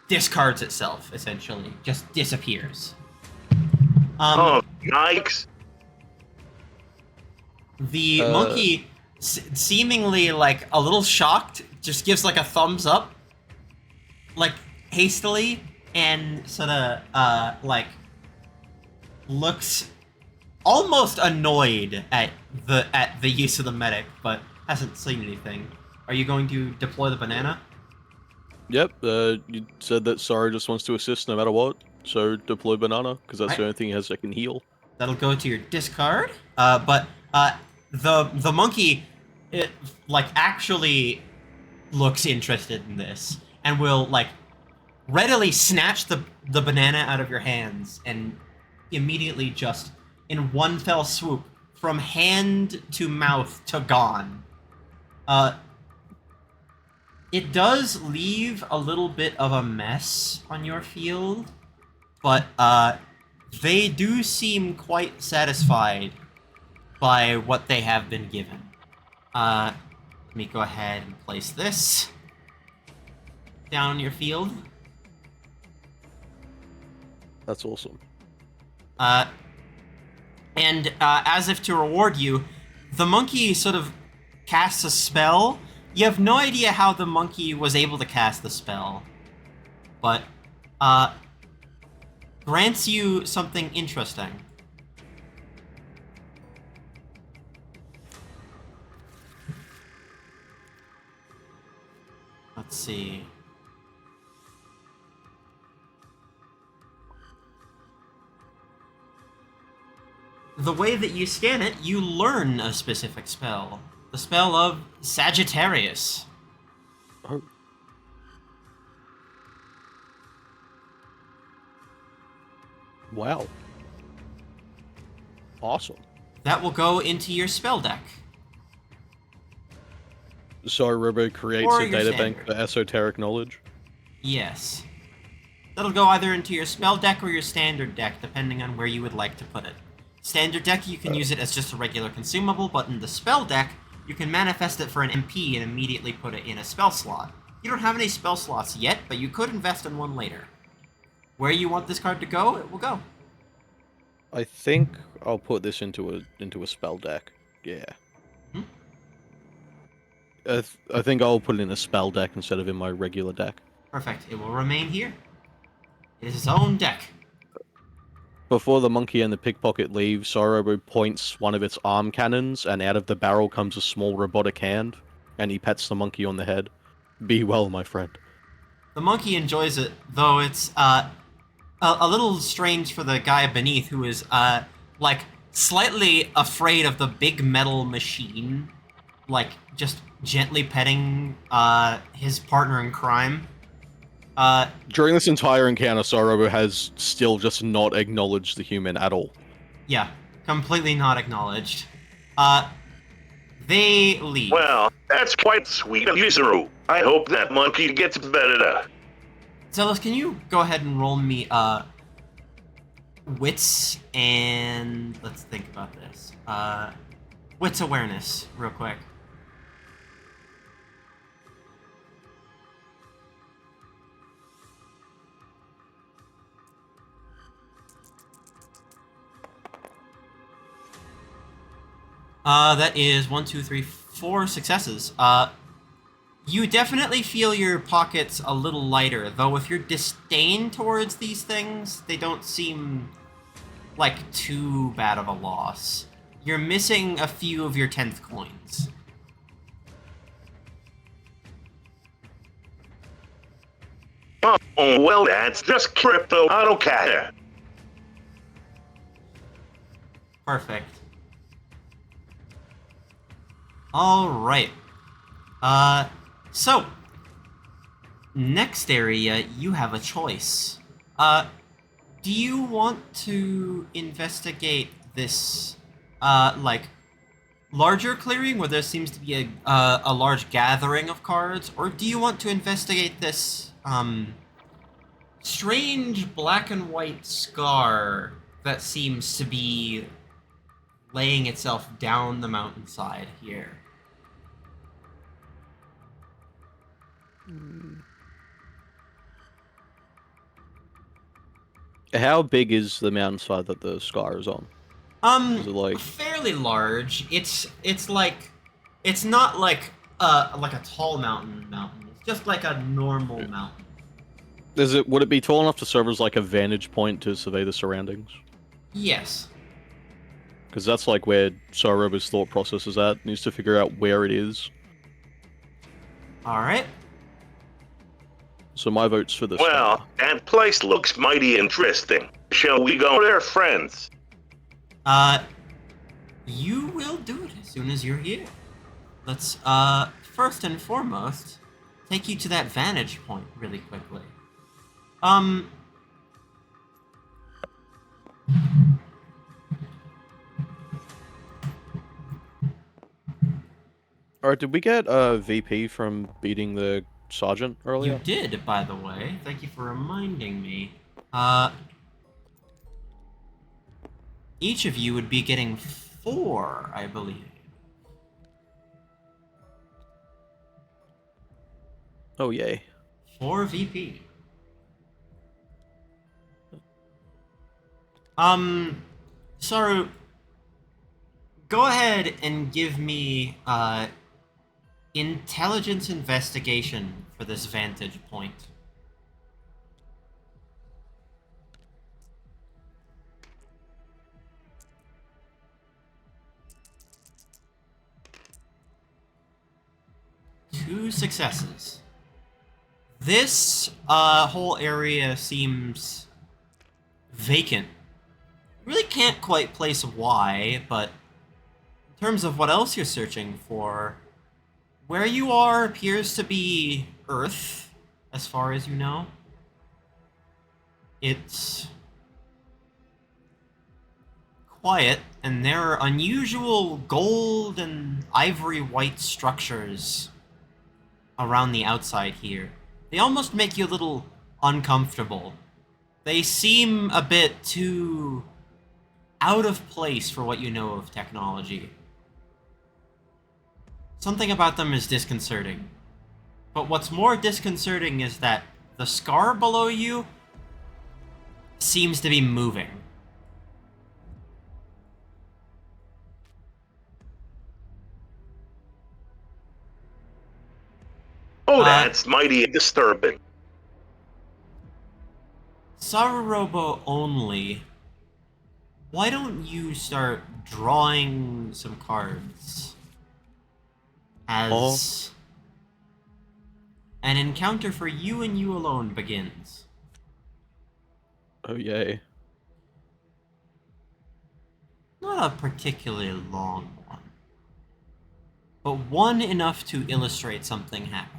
discards itself, essentially. Just disappears. Yikes. The monkey, seemingly, like, a little shocked, just gives, like, a thumbs up, like, hastily, and sort of, like, looks almost annoyed at the use of the medic, but hasn't seen anything. Are you going to deploy the banana? Yep, you said that Sorry just wants to assist no matter what, so deploy Banana, because that's the only thing he has that can heal. That'll go to your discard, but the monkey, it, like, actually looks interested in this, and will, like, readily snatch the banana out of your hands, and immediately just, in one fell swoop, from hand to mouth to gone. It does leave a little bit of a mess on your field, but they do seem quite satisfied by what they have been given. Let me go ahead and place this down on your field. That's awesome. And as if to reward you, the monkey sort of casts a spell. You have no idea how the monkey was able to cast the spell, but grants you something interesting. Let's see. The way that you scan it, you learn a specific spell. The spell of Sagittarius. Oh. Wow. Awesome. That will go into your spell deck. So Robo creates Or a your data bank standard. for esoteric knowledge. Yes. That'll go either into your spell deck or your standard deck, depending on where you would like to put it. Standard deck, you can use it as just a regular consumable, but in the spell deck, you can manifest it for an MP and immediately put it in a spell slot. You don't have any spell slots yet, but you could invest in one later. Where you want this card to go, it will go. I think I'll put this into a spell deck. Yeah. Hmm? I think I'll put it in a spell deck instead of in my regular deck. Perfect. It will remain here. It is its own deck. Before the monkey and the pickpocket leave, Sorobo points one of its arm cannons, and out of the barrel comes a small robotic hand, and he pets the monkey on the head. Be well, my friend. The monkey enjoys it, though it's a little strange for the guy beneath, who is like slightly afraid of the big metal machine, like just gently petting his partner in crime. During this entire encounter, Sorobo has still just not acknowledged the human at all. Yeah, completely not acknowledged. They leave. Well, that's quite sweet of you, Zuru. I hope that monkey gets better. Zealous, can you go ahead and roll me wits and let's think about this. Wits awareness, real quick. That is 1, 2, 3, 4 successes. You definitely feel your pockets a little lighter, though with your disdain towards these things, they don't seem like too bad of a loss. You're missing a few of your 10th coins. Oh, well, that's just crypto. I don't care. Perfect. Alright. So, next area, you have a choice. Do you want to investigate this, like, larger clearing where there seems to be a large gathering of cards, or do you want to investigate this, strange black and white scar that seems to be laying itself down the mountainside here? How big is the mountainside that the scar is on? Is it like fairly large. It's like, it's not like a tall mountain. It's just like a normal mountain. would it be tall enough to serve as like a vantage point to survey the surroundings? Yes. Because that's like where Sorobo's thought process is at. Needs to figure out where it is. All right. So my vote's for this. Well, that place looks mighty interesting. Shall we go there, friends? You will do it as soon as you're here. Let's first and foremost take you to that vantage point really quickly. Alright, did we get a VP from beating the sergeant earlier? You did, by the way. Thank you for reminding me. Each of you would be getting 4, I believe. Oh, yay. 4 VP. Saru, go ahead and give me, intelligence investigation for this vantage point. Two successes. This whole area seems vacant. You really can't quite place why, but in terms of what else you're searching for, where you are appears to be Earth, as far as you know. It's quiet, and there are unusual gold and ivory white structures around the outside here. They almost make you a little uncomfortable. They seem a bit too out of place for what you know of technology. Something about them is disconcerting. But what's more disconcerting is that the scar below you seems to be moving. Oh, that's mighty disturbing. Sarurobo only, why don't you start drawing some cards as an encounter for you and you alone begins. Oh, yay. Not a particularly long one, but one enough to illustrate something happening.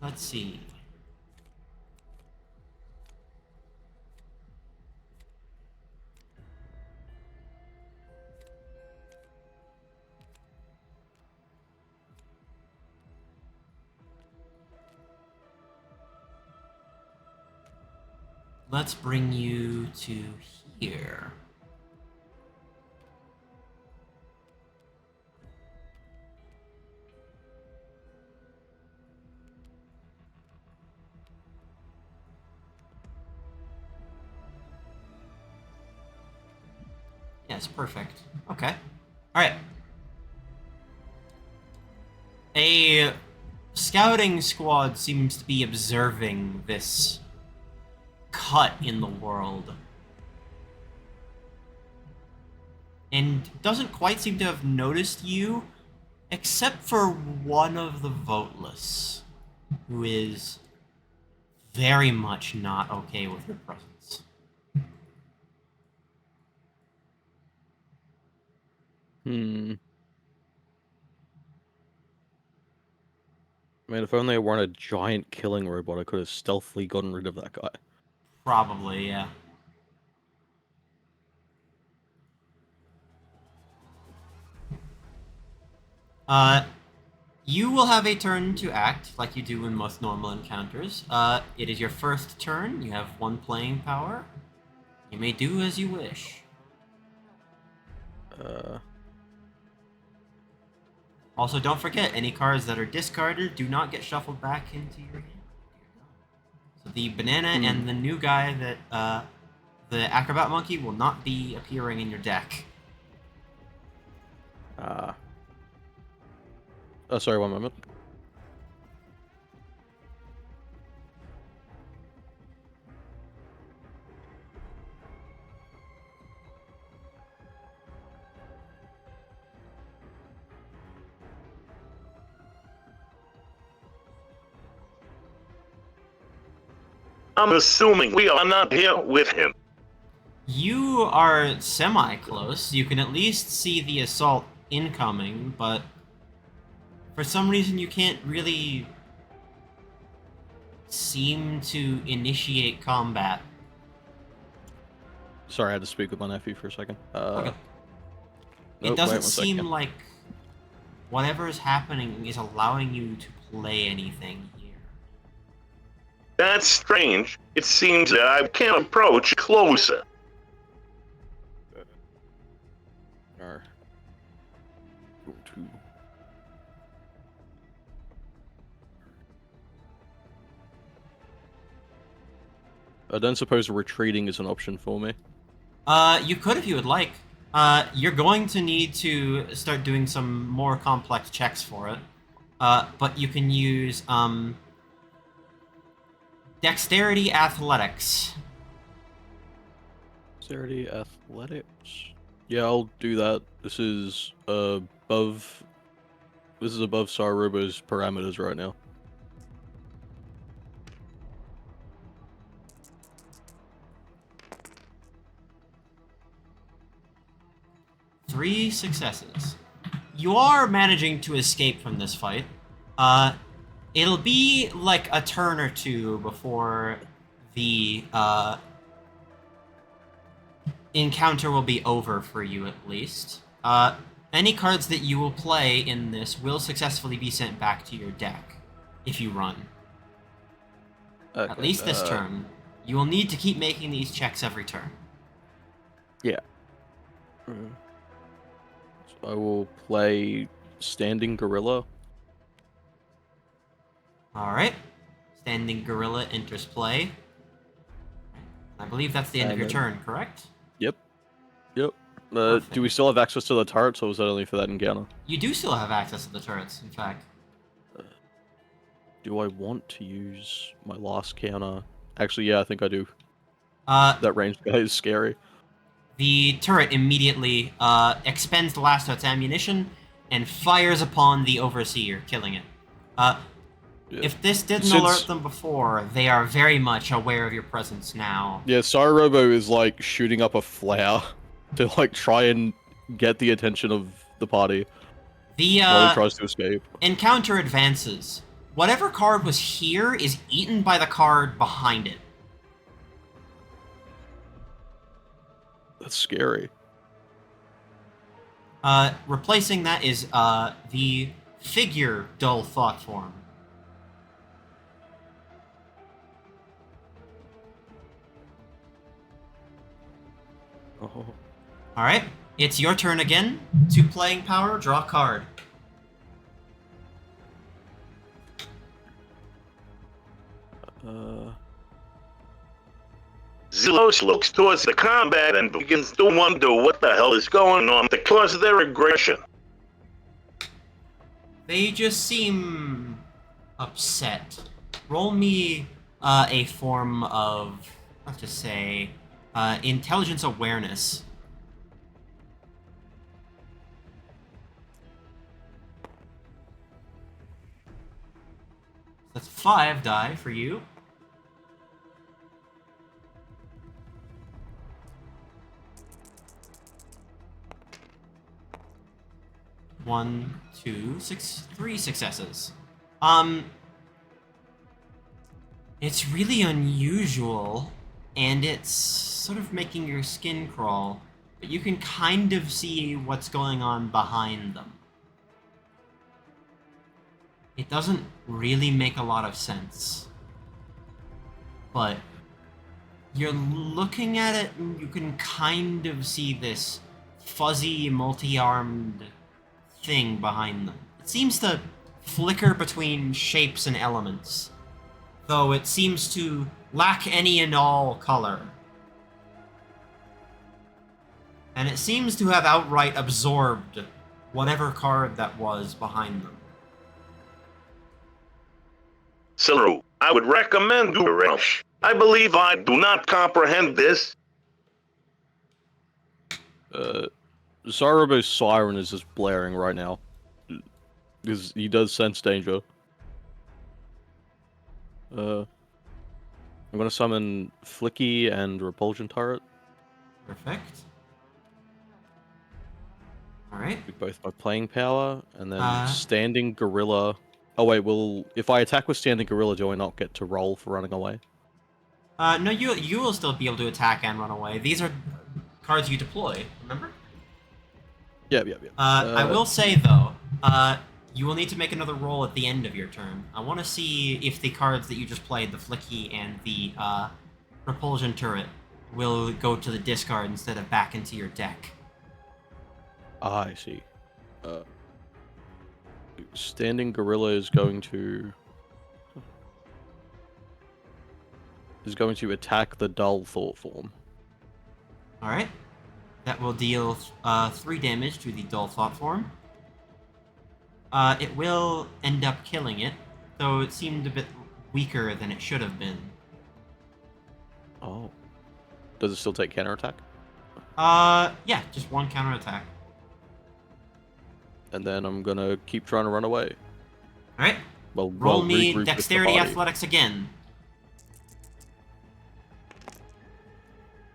Let's see. Let's bring you to here. Yes, perfect. Okay. Alright. A scouting squad seems to be observing this cut in the world. And doesn't quite seem to have noticed you, except for one of the voteless, who is very much not okay with your presence. I mean, if only I weren't a giant killing robot, I could have stealthily gotten rid of that guy. Probably, yeah. You will have a turn to act, like you do in most normal encounters. It is your first turn. You have one playing power. You may do as you wish. Also, don't forget, any cards that are discarded do not get shuffled back into your hand. So the banana and the new guy that, the acrobat monkey will not be appearing in your deck. Oh, sorry, one moment. I'm assuming we are not here with him. You are semi-close. You can at least see the assault incoming, but for some reason you can't really seem to initiate combat. Sorry, I had to speak with my nephew for a second. Okay. Nope, It doesn't wait one seem second. like whatever is happening is allowing you to play anything here. That's strange. It seems that I can't approach closer. Or... Go to... I don't suppose retreating is an option for me. You could if you would like. You're going to need to start doing some more complex checks for it. But you can use, Dexterity Athletics. Dexterity, athletics. Yeah, I'll do that. This is above. This is above Sarubo's parameters right now. Three successes. You are managing to escape from this fight. It'll be like a turn or two before the encounter will be over for you, at least. Any cards that you will play in this will successfully be sent back to your deck if you run. Okay, At least this turn. You will need to keep making these checks every turn. Yeah. So I will play Standing Gorilla. Alright. Standing Gorilla enters play. I believe that's the end of your turn, correct? Yep. Yep. Perfect. Do we still have access to the turrets, or was that only for that encounter? You do still have access to the turrets, in fact. Do I want to use my last counter? Actually, yeah, I think I do. That ranged guy is scary. The turret immediately expends the last of its ammunition and fires upon the Overseer, killing it. Yeah. If this didn't alert them before, they are very much aware of your presence now. Yeah, Sarurobo is like shooting up a flare to like try and get the attention of the party The while he tries to escape. encounter advances. Whatever card was here is eaten by the card behind it. That's scary. Replacing that is the figure dull thought form. Oh. Alright, it's your turn again. 2 playing power, draw a card. Zelos looks towards the combat and begins to wonder what the hell is going on to cause their aggression. They just seem upset. Roll me a form of, let's just say, intelligence awareness. That's 5 die for you. One, two, six, 3 successes. It's really unusual, and it's sort of making your skin crawl, but you can kind of see what's going on behind them. It doesn't really make a lot of sense, but you're looking at it and you can kind of see this fuzzy, multi-armed thing behind them. It seems to flicker between shapes and elements, though it seems to lack any and all color. And it seems to have outright absorbed whatever card that was behind them. Saru, I would recommend you rush. I believe I do not comprehend this. Sarubo's siren is just blaring right now. Because he does sense danger. I'm gonna summon Flicky and Repulsion Turret. Perfect. Alright. With both my playing power, and then Standing Gorilla. Oh wait, if I attack with Standing Gorilla, do I not get to roll for running away? No, you will still be able to attack and run away. These are cards you deploy, remember? Yeah. I will say, though, you will need to make another roll at the end of your turn. I want to see if the cards that you just played, the Flicky and the Repulsion Turret, will go to the discard instead of back into your deck. I see. Standing Gorilla is going to attack the dull thought form. Alright. That will deal 3 damage to the dull thought form. It will end up killing it, though it seemed a bit weaker than it should have been. Oh. Does it still take counterattack? Yeah, just one counterattack. And then I'm gonna keep trying to run away. Alright. Well, Roll me regroup with the Dexterity party. Athletics again.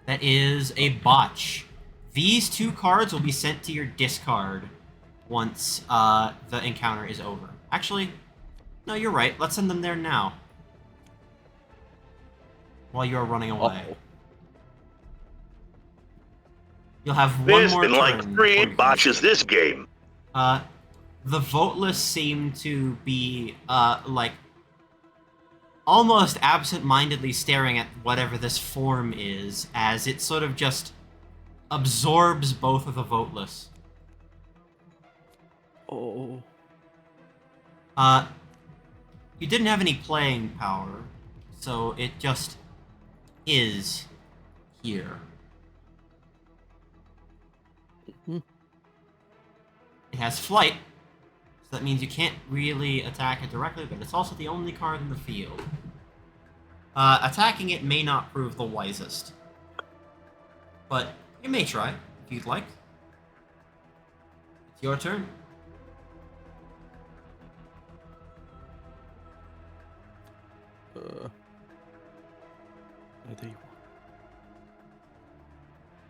That is a botch. These 2 cards will be sent to your discard once the encounter is over. Actually, no, you're right. Let's send them there now. While you're running away. Uh-oh. You'll have one There's more been like turn 3 before you can botches escape. this game. The voteless seem to be, like, almost absent-mindedly staring at whatever this form is, as it sort of just absorbs both of the voteless. Oh. You didn't have any playing power, so it just is here. It has flight, so that means you can't really attack it directly, but it's also the only card in the field. Attacking it may not prove the wisest, but you may try, if you'd like. It's your turn. There you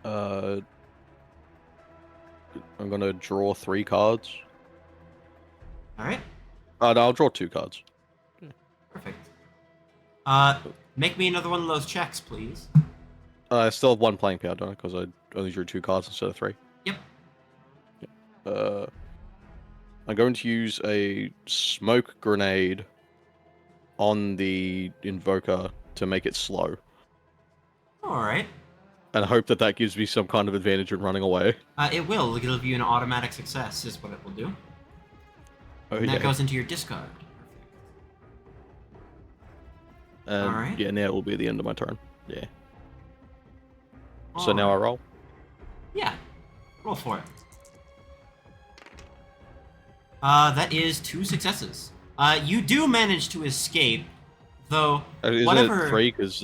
are. I'm gonna draw 3 cards. Alright, No, I'll draw 2 cards. perfect. Make me another one of those checks, please. I still have 1 playing power, don't I? Because I only drew 2 cards instead of 3. Yep. I'm going to use a smoke grenade on the invoker to make it slow, Alright. and I hope that that gives me some kind of advantage in running away. It will. It'll give you an automatic success, is what it will do. Oh, And yeah. that goes into your discard. And Alright. yeah, now it will be the end of my turn. Yeah. So now I roll. Yeah. Roll for it. That is 2 successes. You do manage to escape, though Isn't whatever... it 3? Because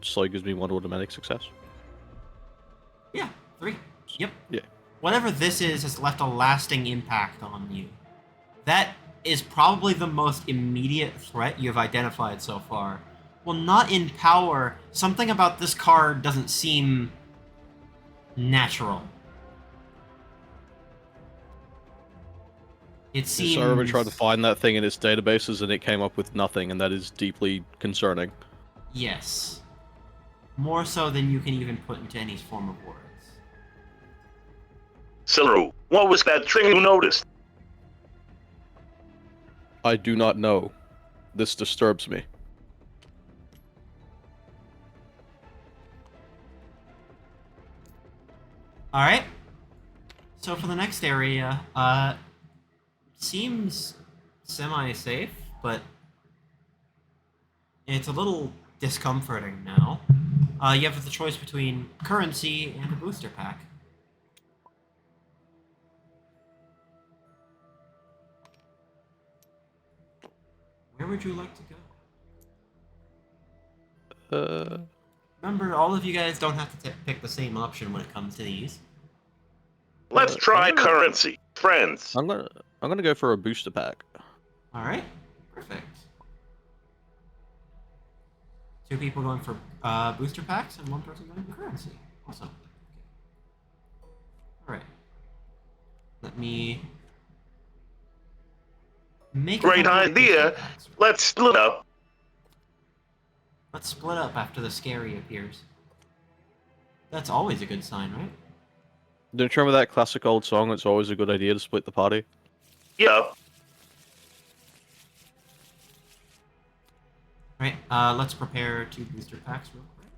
slow gives me 1 automatic success. Yeah, 3. Yep. Yeah. Whatever this is has left a lasting impact on you. That is probably the most immediate threat you've identified so far. Well, not in power. Something about this card doesn't seem natural. It seems... So I tried to find that thing in its databases and it came up with nothing, and that is deeply concerning. Yes. More so than you can even put into any form of words. Siru, what was that thing you noticed? I do not know. This disturbs me. Alright. So for the next area, seems semi-safe, but it's a little discomforting now. You have the choice between currency and a booster pack. Where would you like to go? Remember, all of you guys don't have to pick the same option when it comes to these. Let's try currency. Friends. I'm gonna go for a booster pack. Alright, perfect. 2 people going for booster packs and 1 person going for currency. Awesome. Okay. Alright. Let me make a Great couple of booster idea. packs. Let's split up. Let's split up after the scary appears. That's always a good sign, right? Don't you remember that classic old song? It's always a good idea to split the party. Yeah. Alright, let's prepare 2 booster packs real quick.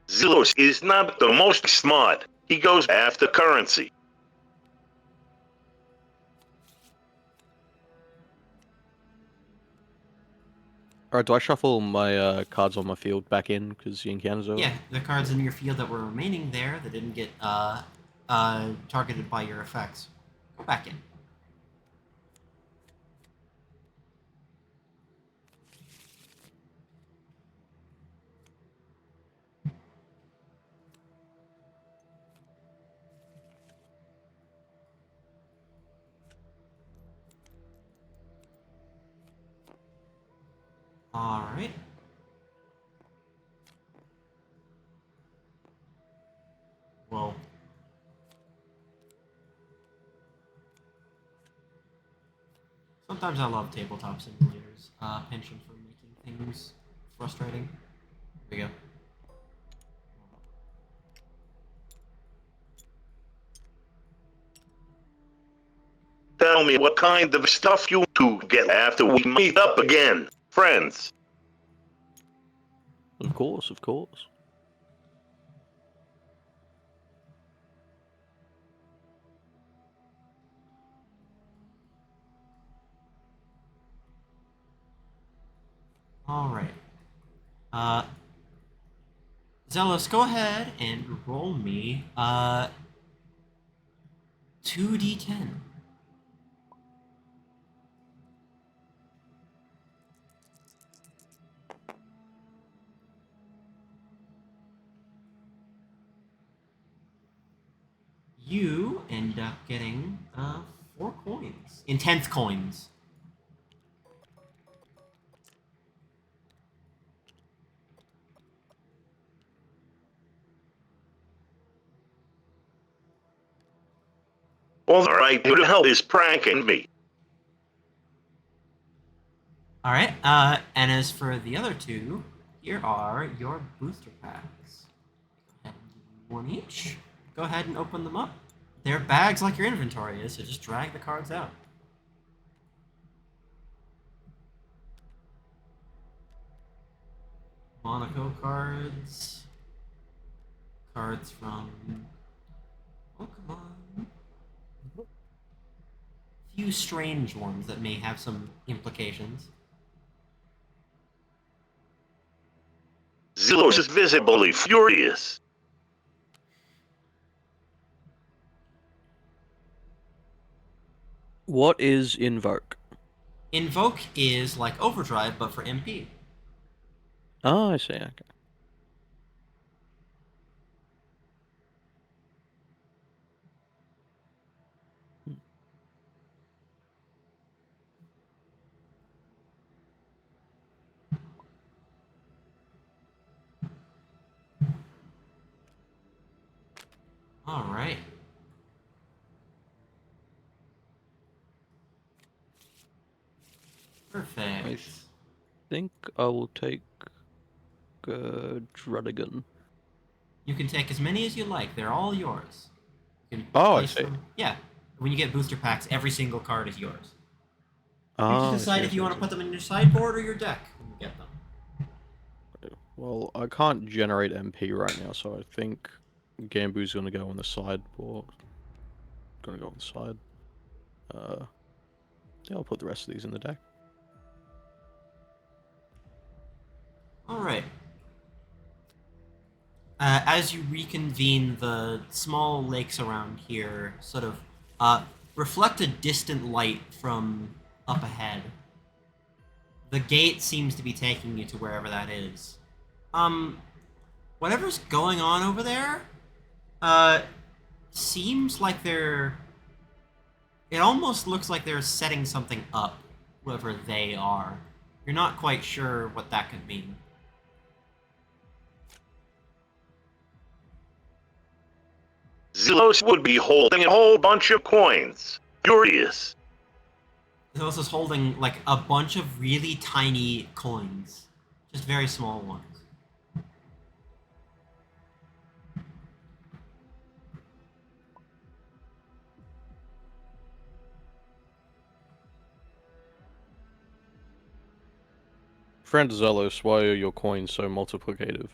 Zilus is not the most smart. He goes after currency. Alright, do I shuffle my cards on my field back in because the encounter's over? Yeah, the cards in your field that were remaining there that didn't get targeted by your effects. Go back in. Alright. Well. Sometimes I love tabletop simulators. Penchant for making things frustrating. There we go. Tell me what kind of stuff you two get after we meet up again, friends. Of course, of course. Alright. Zealous, go ahead and roll me 2d10. You end up getting 4 coins. In 10th coins. Alright, who the hell is pranking me? Alright, and as for the other 2, here are your booster packs. Go ahead and give you 1 each. Go ahead and open them up. They're bags like your inventory is, so just drag the cards out. Monaco cards. Cards from... Oh, come on. Few strange ones that may have some implications. Zillos is visibly furious. What is Invoke? Invoke is like Overdrive, but for MP. Oh, I see, okay. Alright. Perfect. I think I will take Drudigan. You can take as many as you like. They're all yours. You can Oh, I place see. them. Yeah. When you get booster packs, every single card is yours. You Ah, can I decide see, if you I want to see. put them in your sideboard or your deck when you get them. Well, I can't generate MP right now, so I think Gambu's gonna go on the sideboard. Gonna go on the side. Yeah, I'll put the rest of these in the deck. Alright. As you reconvene, the small lakes around here sort of reflect a distant light from up ahead. The gate seems to be taking you to wherever that is. Whatever's going on over there, seems like they're... It almost looks like they're setting something up, whoever they are. You're not quite sure what that could mean. Zillos would be holding a whole bunch of coins. Furious. This is holding like a bunch of really tiny coins. Just very small ones. Friend Zealous, why are your coins so multiplicative?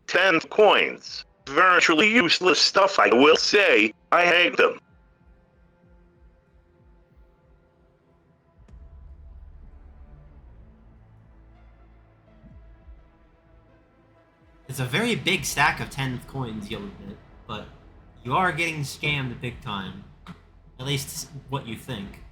10 coins. Virtually useless stuff, I will say. I hate them. It's a very big stack of 10 coins, you'll admit, but you are getting scammed big time. At least what you think.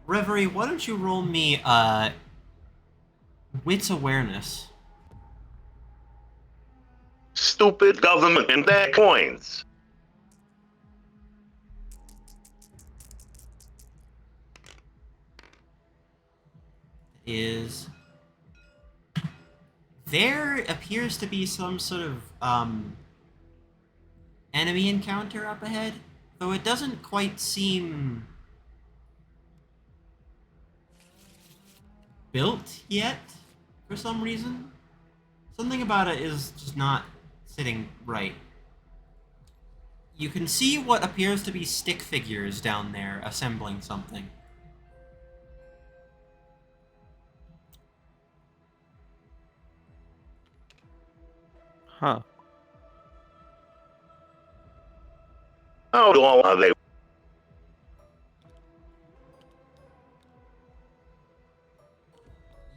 Reverie, why don't you roll me, Wits Awareness? Stupid government and their coins. is there appears to be some sort of enemy encounter up ahead, though it doesn't quite seem built yet for some reason. Something about it is just not sitting right. You can see what appears to be stick figures down there assembling something. Huh. How tall are they?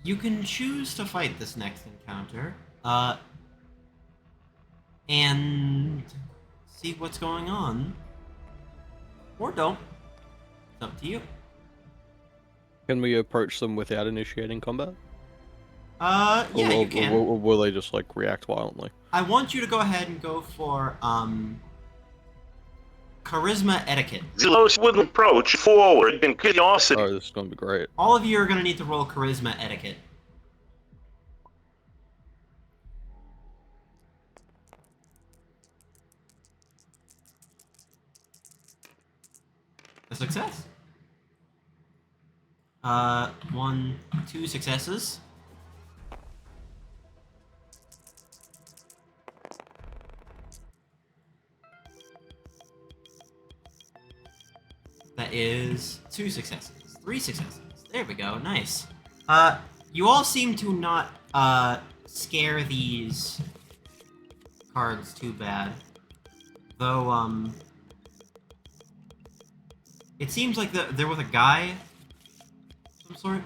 You can choose to fight this next encounter, and see what's going on, or don't. It's up to you. Can we approach them without initiating combat? Yeah, or, you can. Or will they just, like, react violently? I want you to go ahead and go for, charisma etiquette. Zelos would approach forward in curiosity. Oh, this is gonna be great. All of you are going to need to roll charisma etiquette. A success. 1, 2 successes. That is 2 successes. 3 successes. There we go. Nice. You all seem to not, scare these cards too bad. Though, it seems like there was a guy of some sort.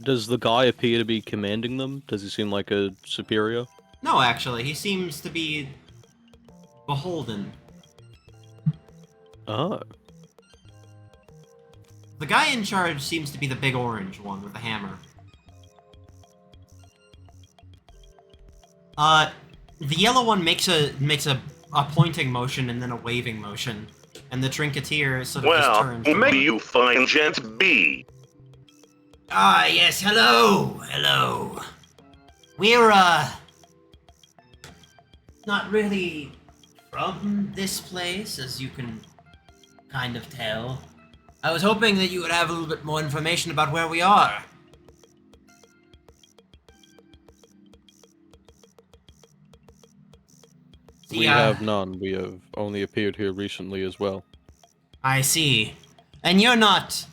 Does the guy appear to be commanding them? Does he seem like a superior? No, actually, he seems to be beholden. Oh. The guy in charge seems to be the big orange one with the hammer. The yellow one makes a pointing motion and then a waving motion, and the trinketeer sort of just Well, turns. maybe you find Gent B. Ah, yes, hello, hello. We're, not really from this place, as you can kind of tell. I was hoping that you would have a little bit more information about where we are. We have none. We have only appeared here recently as well. I see. And you're not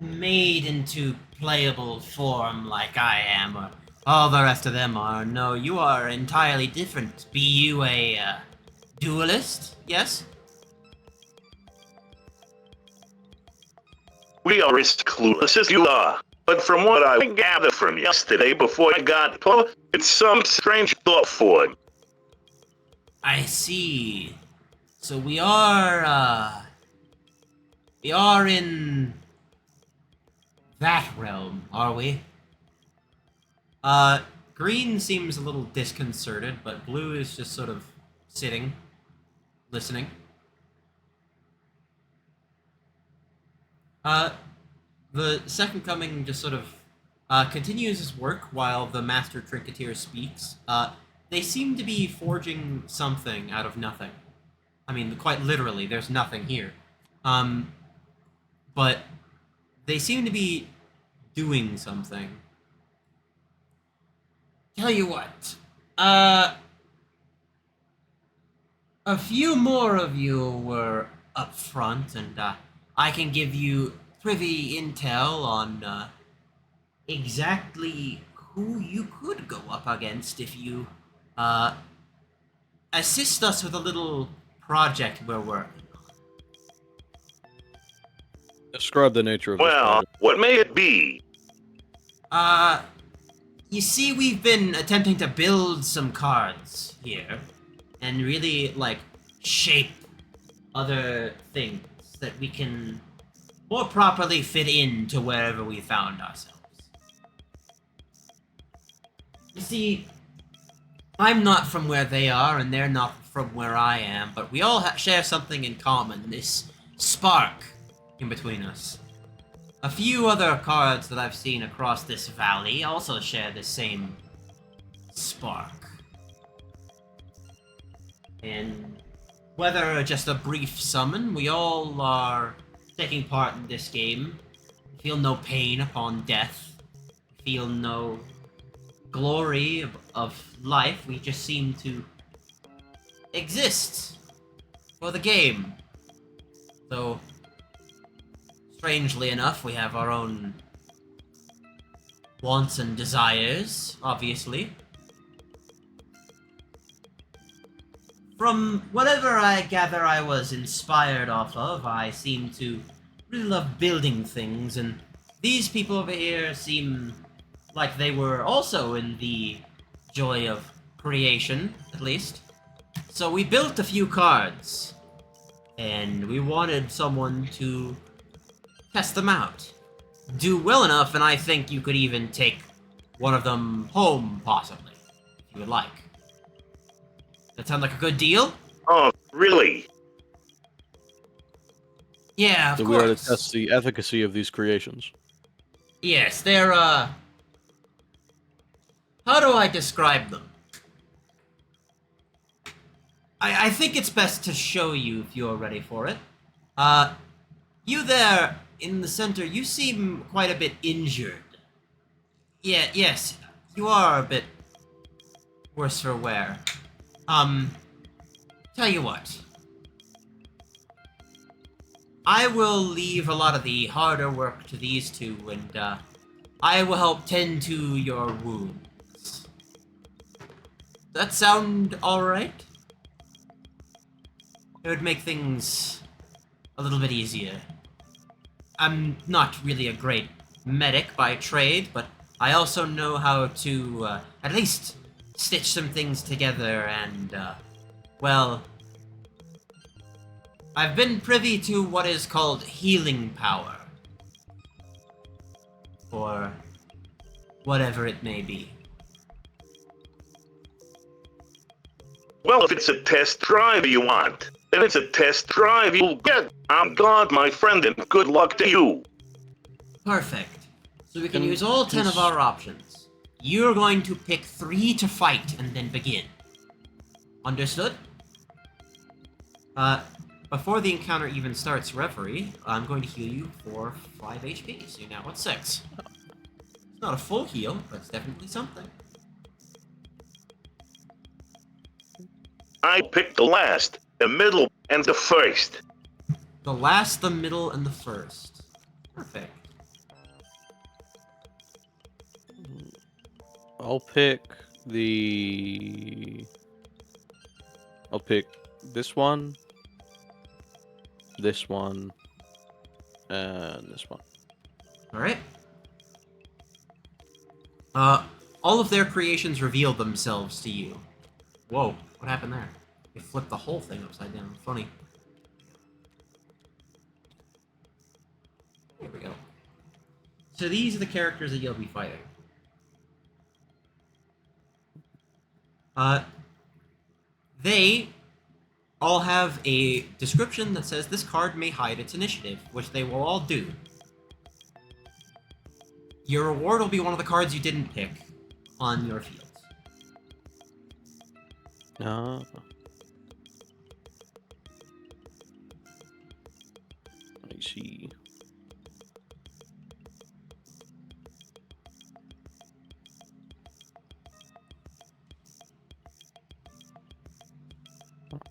made into playable form like I am, or all the rest of them are. No, you are entirely different. Be you a duelist? Yes? We are as clueless as you are. But from what I gathered from yesterday before I got pulled, it's some strange thought form. I see. So we are in that realm, are we? Green seems a little disconcerted, but Blue is just sort of sitting, listening. The Second Coming just sort of continues his work while the Master Trinketeer speaks. They seem to be forging something out of nothing. I mean, quite literally, there's nothing here. But they seem to be doing something. Tell you what, a few more of you were up front, and I can give you privy intel on exactly who you could go up against if you assist us with a little project we're working on. Describe the nature of this Well, project. what may it be? You see, we've been attempting to build some cards here, and really, like, shape other things that we can more properly fit into wherever we found ourselves. You see, I'm not from where they are, and they're not from where I am, but we all share something in common, this spark in between us. A few other cards that I've seen across this valley also share the same spark. And whether just a brief summon, we all are taking part in this game. Feel no pain upon death. Feel no glory of life. We just seem to exist for the game. So, strangely enough, we have our own wants and desires, obviously. From whatever I gather I was inspired off of, I seem to really love building things, and these people over here seem like they were also in the joy of creation, at least. So we built a few cards, and we wanted someone to test them out. Do well enough, and I think you could even take one of them home, possibly, if you would like. That sound like a good deal? Oh, really? Yeah, of So course. we are to test the efficacy of these creations. Yes, they're, how do I describe them? I think it's best to show you if you're ready for it. You there, in the center, you seem quite a bit injured. Yeah, yes, you are a bit worse for wear. Tell you what. I will leave a lot of the harder work to these two, and, I will help tend to your wounds. That sound alright? It would make things a little bit easier. I'm not really a great medic by trade, but I also know how to, at least stitch some things together and, well, I've been privy to what is called healing power. Or whatever it may be. Well, if it's a test drive you want, then it's a test drive you'll get. I'm God, my friend, and good luck to you. Perfect. So we can And use all 10 of just- our options. You're going to pick 3 to fight and then begin. Understood? Before the encounter even starts, referee, I'm going to heal you for 5 HP, so you're now at 6. It's not a full heal, but it's definitely something. I picked the last, the middle, and the first. The last, the middle, and the first. Perfect. I'll pick this one, and this one. Alright. All of their creations reveal themselves to you. Whoa, what happened there? You flipped the whole thing upside down. Funny. There we go. So these are the characters that you'll be fighting. They all have a description that says this card may hide its initiative, which they will all do. Your reward will be one of the cards you didn't pick on your field. I see.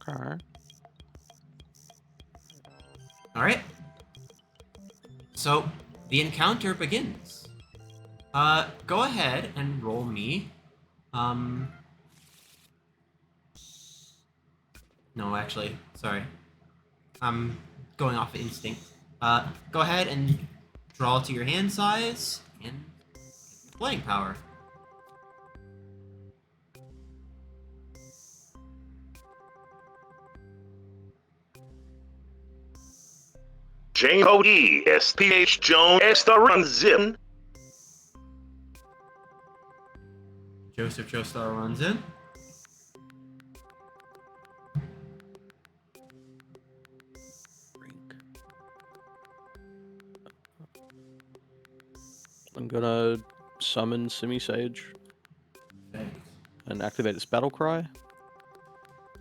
Okay. Alright. So, the encounter begins. Go ahead and roll me. No, actually, sorry. I'm going off of instinct. Go ahead and draw to your hand size and playing power. J-O-E-S-P-H Joan Estaranzin. Joseph Joestar runs in. I'm gonna summon Simi Sage Okay. and activate its battle cry.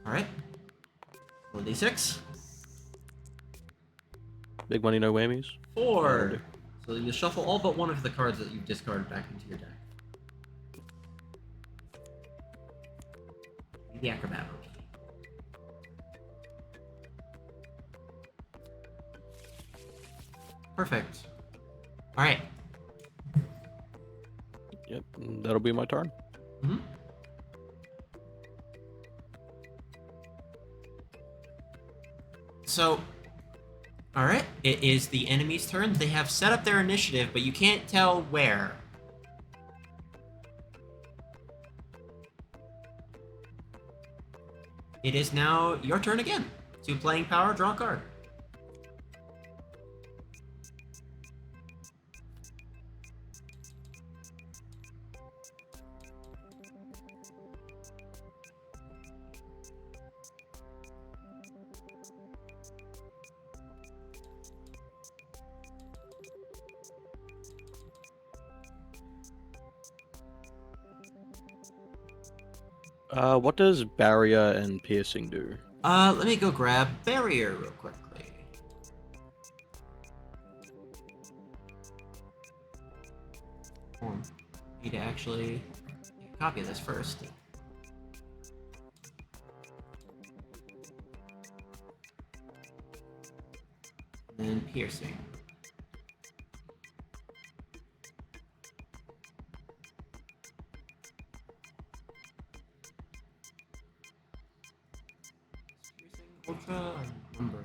Alright. Roll d6. Big money, no whammies. 4. So you shuffle all but one of the cards that you've discarded back into your deck. The acrobat rookie. Perfect. Alright. Yep, that'll be my turn. Mm-hmm. So, alright, it is the enemy's turn. They have set up their initiative, but you can't tell where. It is now your turn again. 2 playing power, draw a card. What does barrier and piercing do? Let me go grab barrier real quickly. Need to actually copy this first. And then piercing. Piercing ultra number.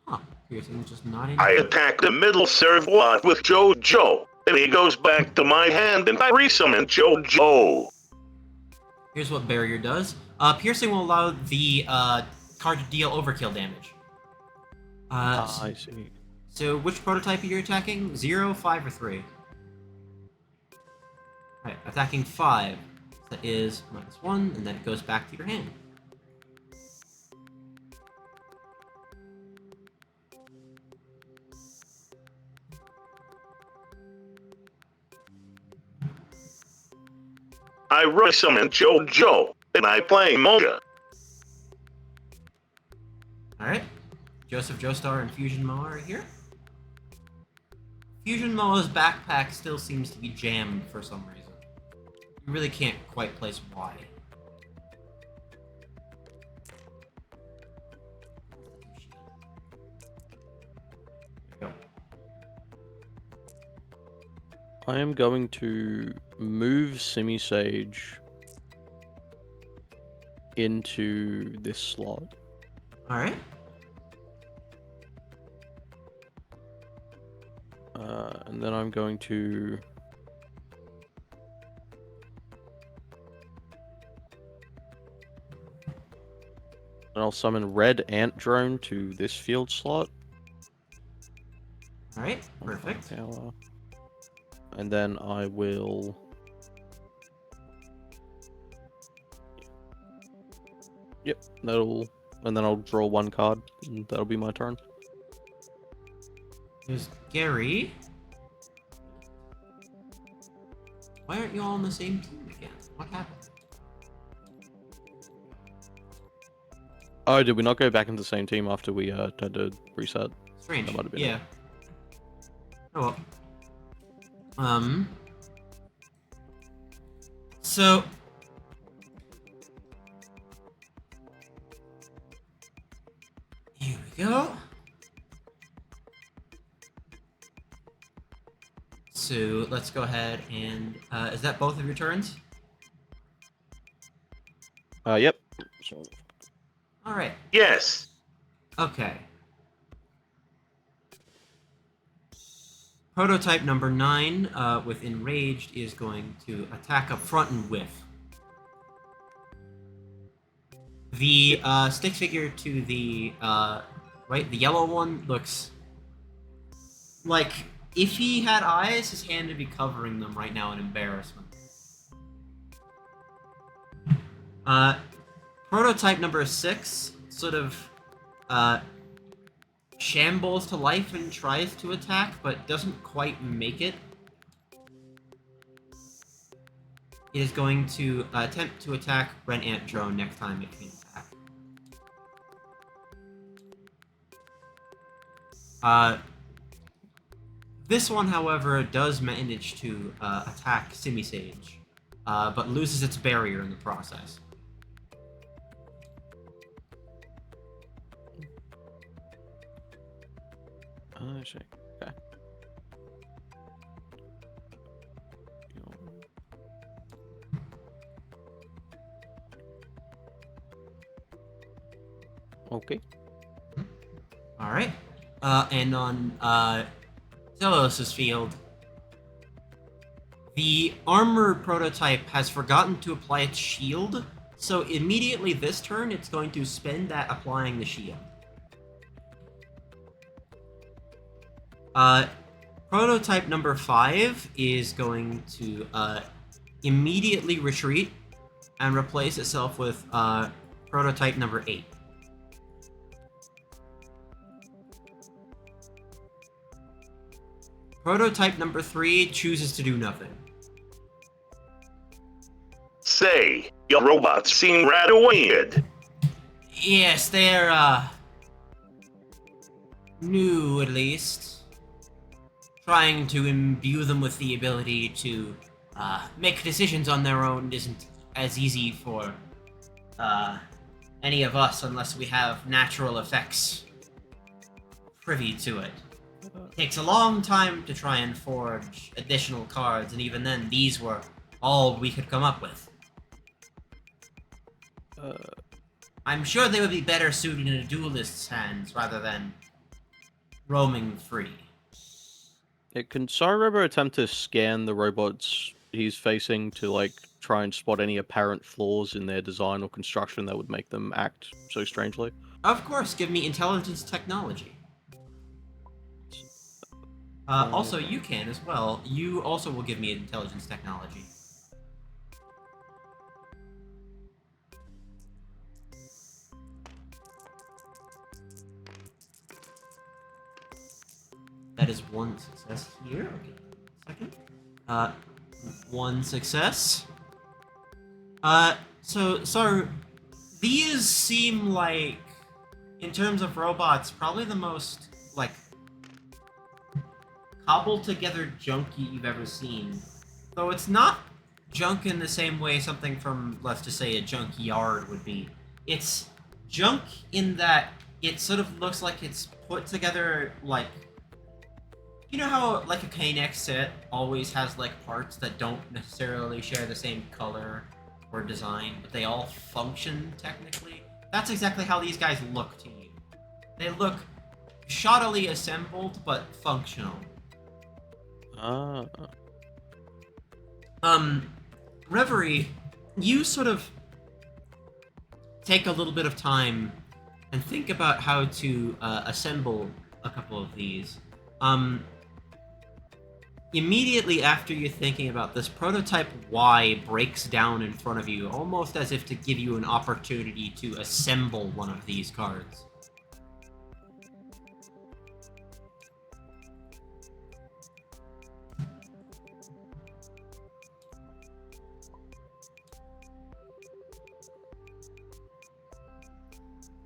Huh. Piercing just not in. I attack the middle servwat with Jojo, and he goes back to my hand, and I resummon Jojo. Here's what barrier does. Piercing will allow the card to deal overkill damage. I see. So which prototype are you attacking? 0, 5, or 3? Alright, attacking 5. That is -1, and then it goes back to your hand. I resummon Jojo, and I play Moja. Alright. Joseph Joestar and Fusion Moa are here. Fusion Moa's backpack still seems to be jammed for some reason. You really can't quite place why. There you go. I am going to move Simi Sage into this slot. Alright. And then I'm going to I'll summon Red Ant Drone to this field slot. Alright, perfect. Power. And then I will Yep, and then I'll draw 1 card, and that'll be my turn. There's Gary. Why aren't you all on the same team again? What happened? Oh, did we not go back into the same team after we had to reset? Strange. That might have been yeah. it. Oh well. So here we go. So let's go ahead and is that both of your turns? Yep. So, All right. Yes. Okay. Prototype number 9 with Enraged is going to attack up front and whiff. The stick figure to the right, the yellow one looks like if he had eyes, his hand would be covering them right now in embarrassment. Prototype number 6 sort of uh, shambles to life and tries to attack, but doesn't quite make it. It is going to attempt to attack Ren Ant Drone next time it can attack. This one, however, does manage to attack Simisage, but loses its barrier in the process. Oh, shit. Okay. Okay. Alright. And on Zelos' field, the armor prototype has forgotten to apply its shield, so immediately this turn it's going to spend that applying the shield. Prototype number 5 is going to immediately retreat and replace itself with prototype number 8. Prototype number 3 chooses to do nothing. Say, your robots seem rather weird. Yes, they're new at least. Trying to imbue them with the ability to make decisions on their own isn't as easy for any of us unless we have natural effects privy to it. It takes a long time to try and forge additional cards, and even then, these were all we could come up with. I'm sure they would be better suited in a duelist's hands rather than roaming free. Can Cyrobo attempt to scan the robots he's facing to, like, try and spot any apparent flaws in their design or construction that would make them act so strangely? Of course, give me intelligence technology. Also, you can as well. You also will give me intelligence technology. That is one success here. Okay, second. One success. So these seem like, in terms of robots, probably the most, like, cobbled together junky you've ever seen. Though it's not junk in the same way something from, let's just say, a junkyard would be. It's junk in that it sort of looks like it's put together, like, you know how, like, a Kinex set always has, like, parts that don't necessarily share the same color or design, but they all function, technically? That's exactly how these guys look to you. They look shoddily assembled, but functional. Reverie, you sort of take a little bit of time and think about how to assemble a couple of these. Immediately after you're thinking about this, prototype Y breaks down in front of you, almost as if to give you an opportunity to assemble one of these cards.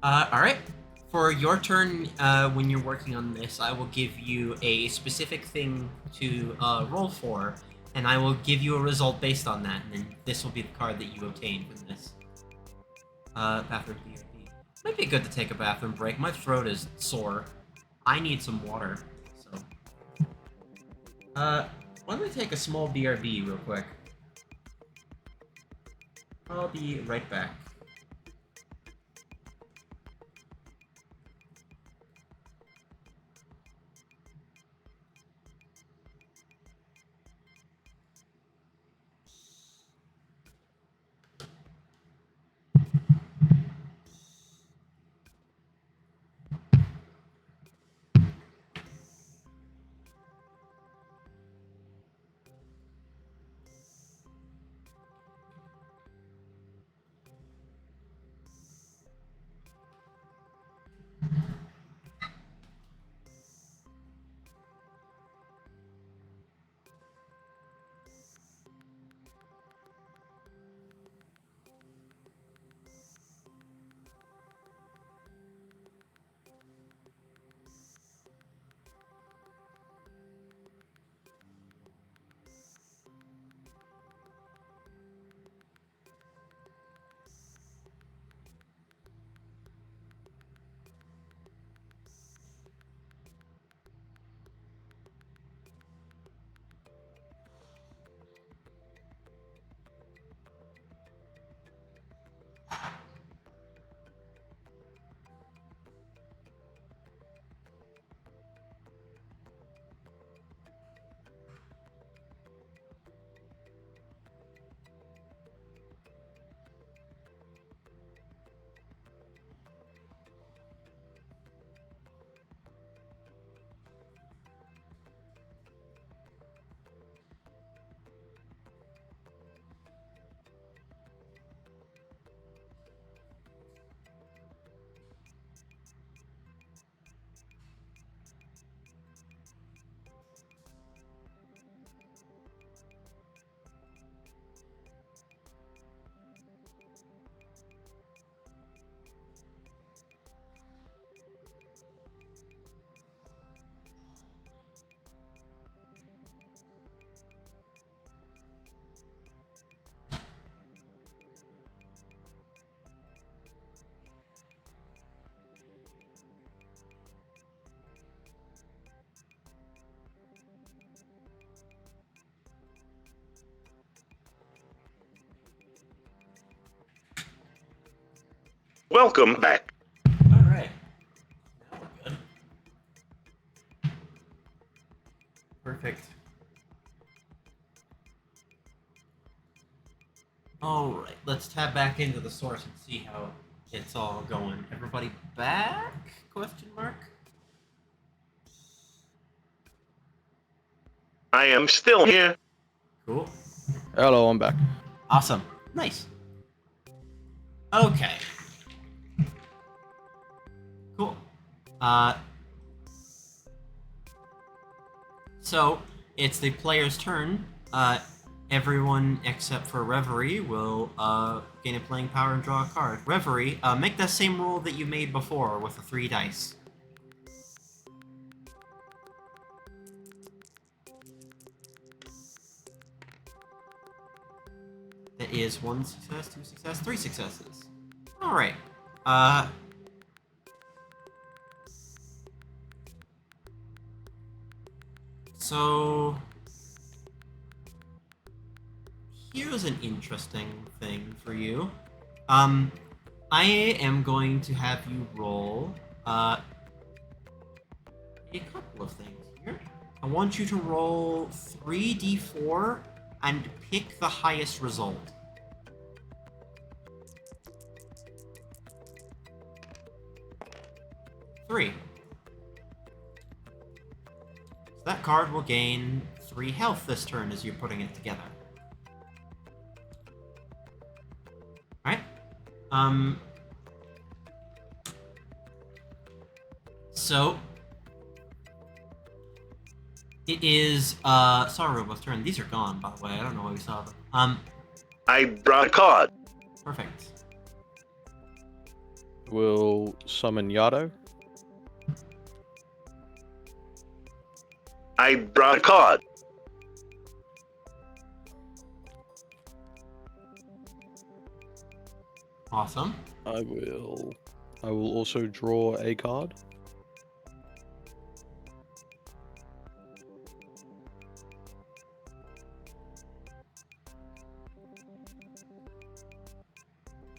Alright. For your turn, when you're working on this, I will give you a specific thing to roll for, and I will give you a result based on that, and then this will be the card that you obtain from this. Bathroom BRB. Might be good to take a bathroom break. My throat is sore. I need some water, so... why don't we take a small BRB real quick? I'll be right back. Welcome back. Alright. Now we're good. Perfect. Alright, let's tab back into the source and see how it's all going. Everybody back? Question mark? I am still here. Cool. Hello, I'm back. Awesome. Nice. Okay. Cool. So, it's the player's turn. Everyone except for Reverie will gain a playing power and draw a card. Reverie, make that same roll that you made before with the 3 dice. That is 1 success, 2 success, 3 successes. Alright. So here's an interesting thing for you. I am going to have you roll a couple of things here. I want you to roll 3d4 and pick the highest result. Three. So that card will gain 3 health this turn as you're putting it together. Alright. So it is Sarubo's turn. These are gone, by the way. I don't know why we saw them. I draw a card. Perfect. We'll summon Yado. I draw a card. Awesome. I will also draw a card.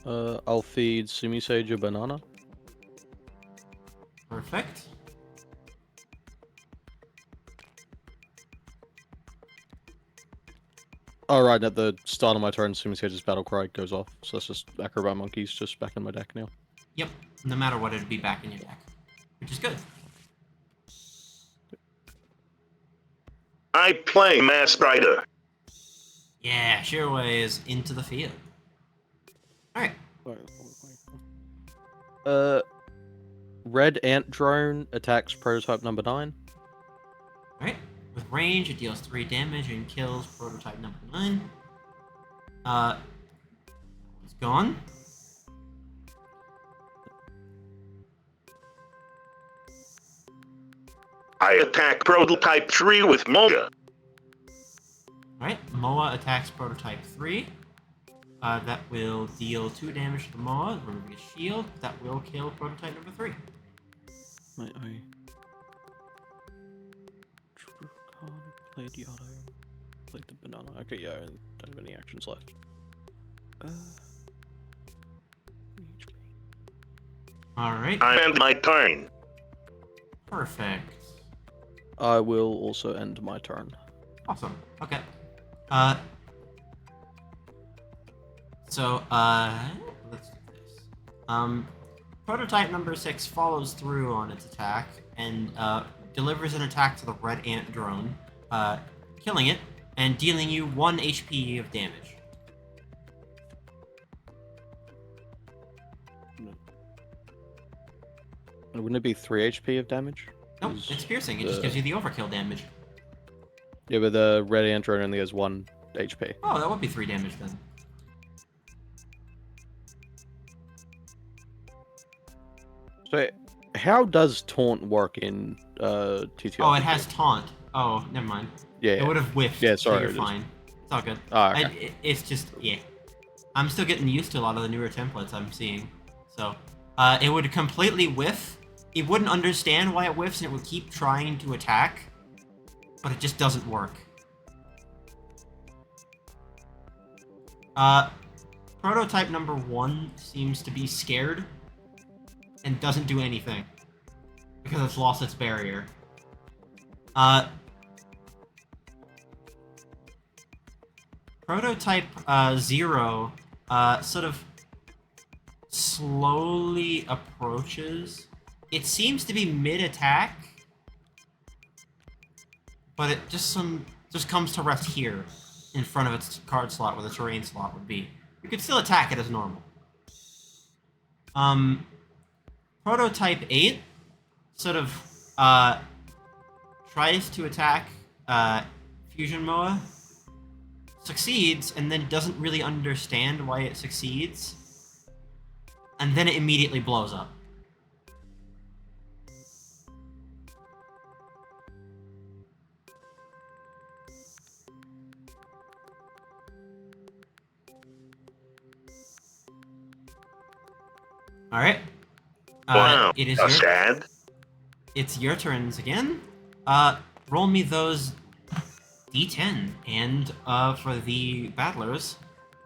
I'll feed Sumisage a banana. Perfect. Alright, at the start of my turn, Sumisage's battle cry goes off. So that's just Acrobat Monkey's just back in my deck now. Yep. No matter what, it'd be back in your deck. Which is good. I play Masked Rider. Yeah, Shirway is into the field. Alright. Red Ant Drone attacks prototype number 9. Alright. With range, it deals 3 damage and kills prototype number 9. It's gone. I attack prototype 3 with Moja. Alright, Moa attacks prototype 3. That will deal 2 damage to the Moa, removing a shield. That will kill prototype number 3. Wait, I drew a card, played Yado, played the banana. Okay, yeah, I don't have any actions left. Alright, I end my turn. perfect. I will also end my turn. Awesome. Okay. So, let's do this. Prototype number 6 follows through on its attack and delivers an attack to the red ant drone, killing it and dealing you 1 HP of damage. Wouldn't it be 3 HP of damage? Nope, it's piercing. It just gives you the overkill damage. Yeah, but the red ant drone only has 1 HP. Oh, that would be 3 damage then. So, how does taunt work in TTR? Oh, it has taunt. Oh, never mind. Yeah, It would have whiffed. Yeah, so sorry, you're it is. fine. It's all good. Ah, okay. It's just, yeah. I'm still getting used to a lot of the newer templates I'm seeing. So, it would completely whiff. It wouldn't understand why it whiffs, and it would keep trying to attack, but it just doesn't work. Prototype number 1 seems to be scared and doesn't do anything because it's lost its barrier. Prototype 0 sort of slowly approaches. It seems to be mid-attack, but it just comes to rest here in front of its card slot where the terrain slot would be. You could still attack it as normal. Prototype 8 sort of tries to attack Fusion Moa, succeeds, and then doesn't really understand why it succeeds, and then it immediately blows up. Alright. Wow, It is that's sad. It's your turns again. Roll me those D10, and for the battlers,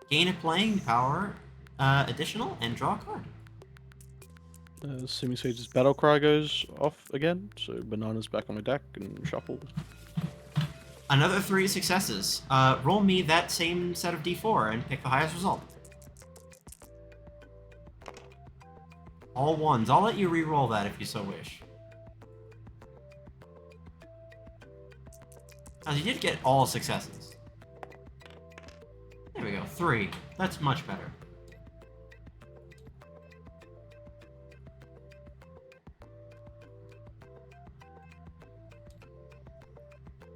gain a playing power additional and draw a card. Assuming Sage's battle cry goes off again, so Banana's back on my deck and shuffle. Another 3 successes. Roll me that same set of D4 and pick the highest result. All ones. I'll let you re-roll that if you so wish. As you did get all successes. There we go. 3. That's much better.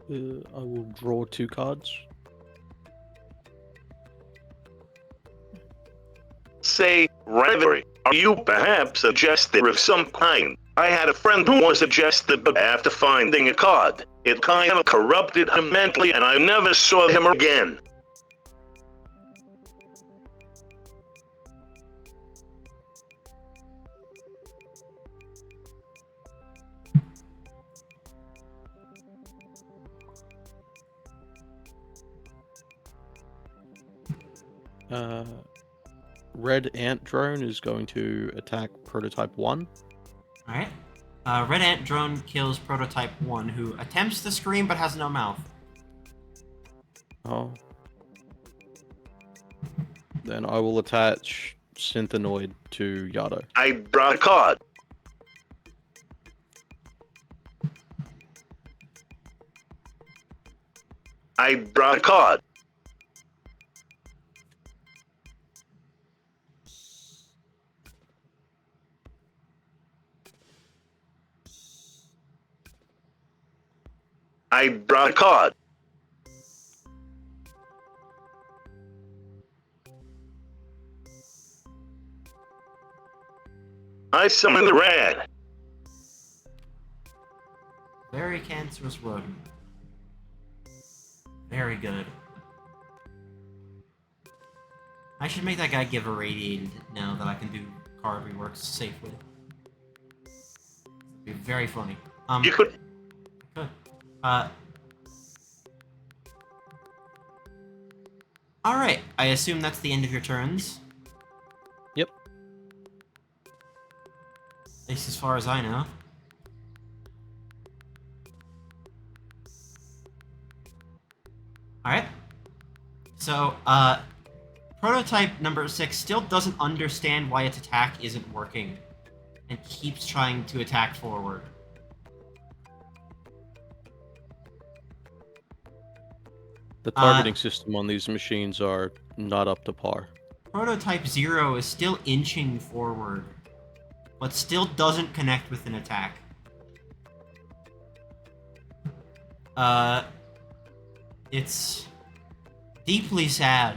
I will draw 2 cards. Say, Reverie, are you perhaps a jester of some kind? I had a friend who was a jester, but after finding a card, it kind of corrupted him mentally and I never saw him again. Red Ant Drone is going to attack Prototype 1. Alright. Red Ant Drone kills Prototype 1, who attempts to scream but has no mouth. Oh. Then I will attach Synthanoid to Yado. I draw a card. I draw a card. I draw a card. I summon the red. Very cancerous rodent. Very good. I should make that guy give irradiated now that I can do card reworks safely. It'd be very funny. You could. Good. Alright, I assume that's the end of your turns. Yep. At least as far as I know. Alright. So, prototype number 6 still doesn't understand why its attack isn't working, and keeps trying to attack forward. The targeting system on these machines are not up to par. Prototype 0 is still inching forward, but still doesn't connect with an attack. It's deeply sad.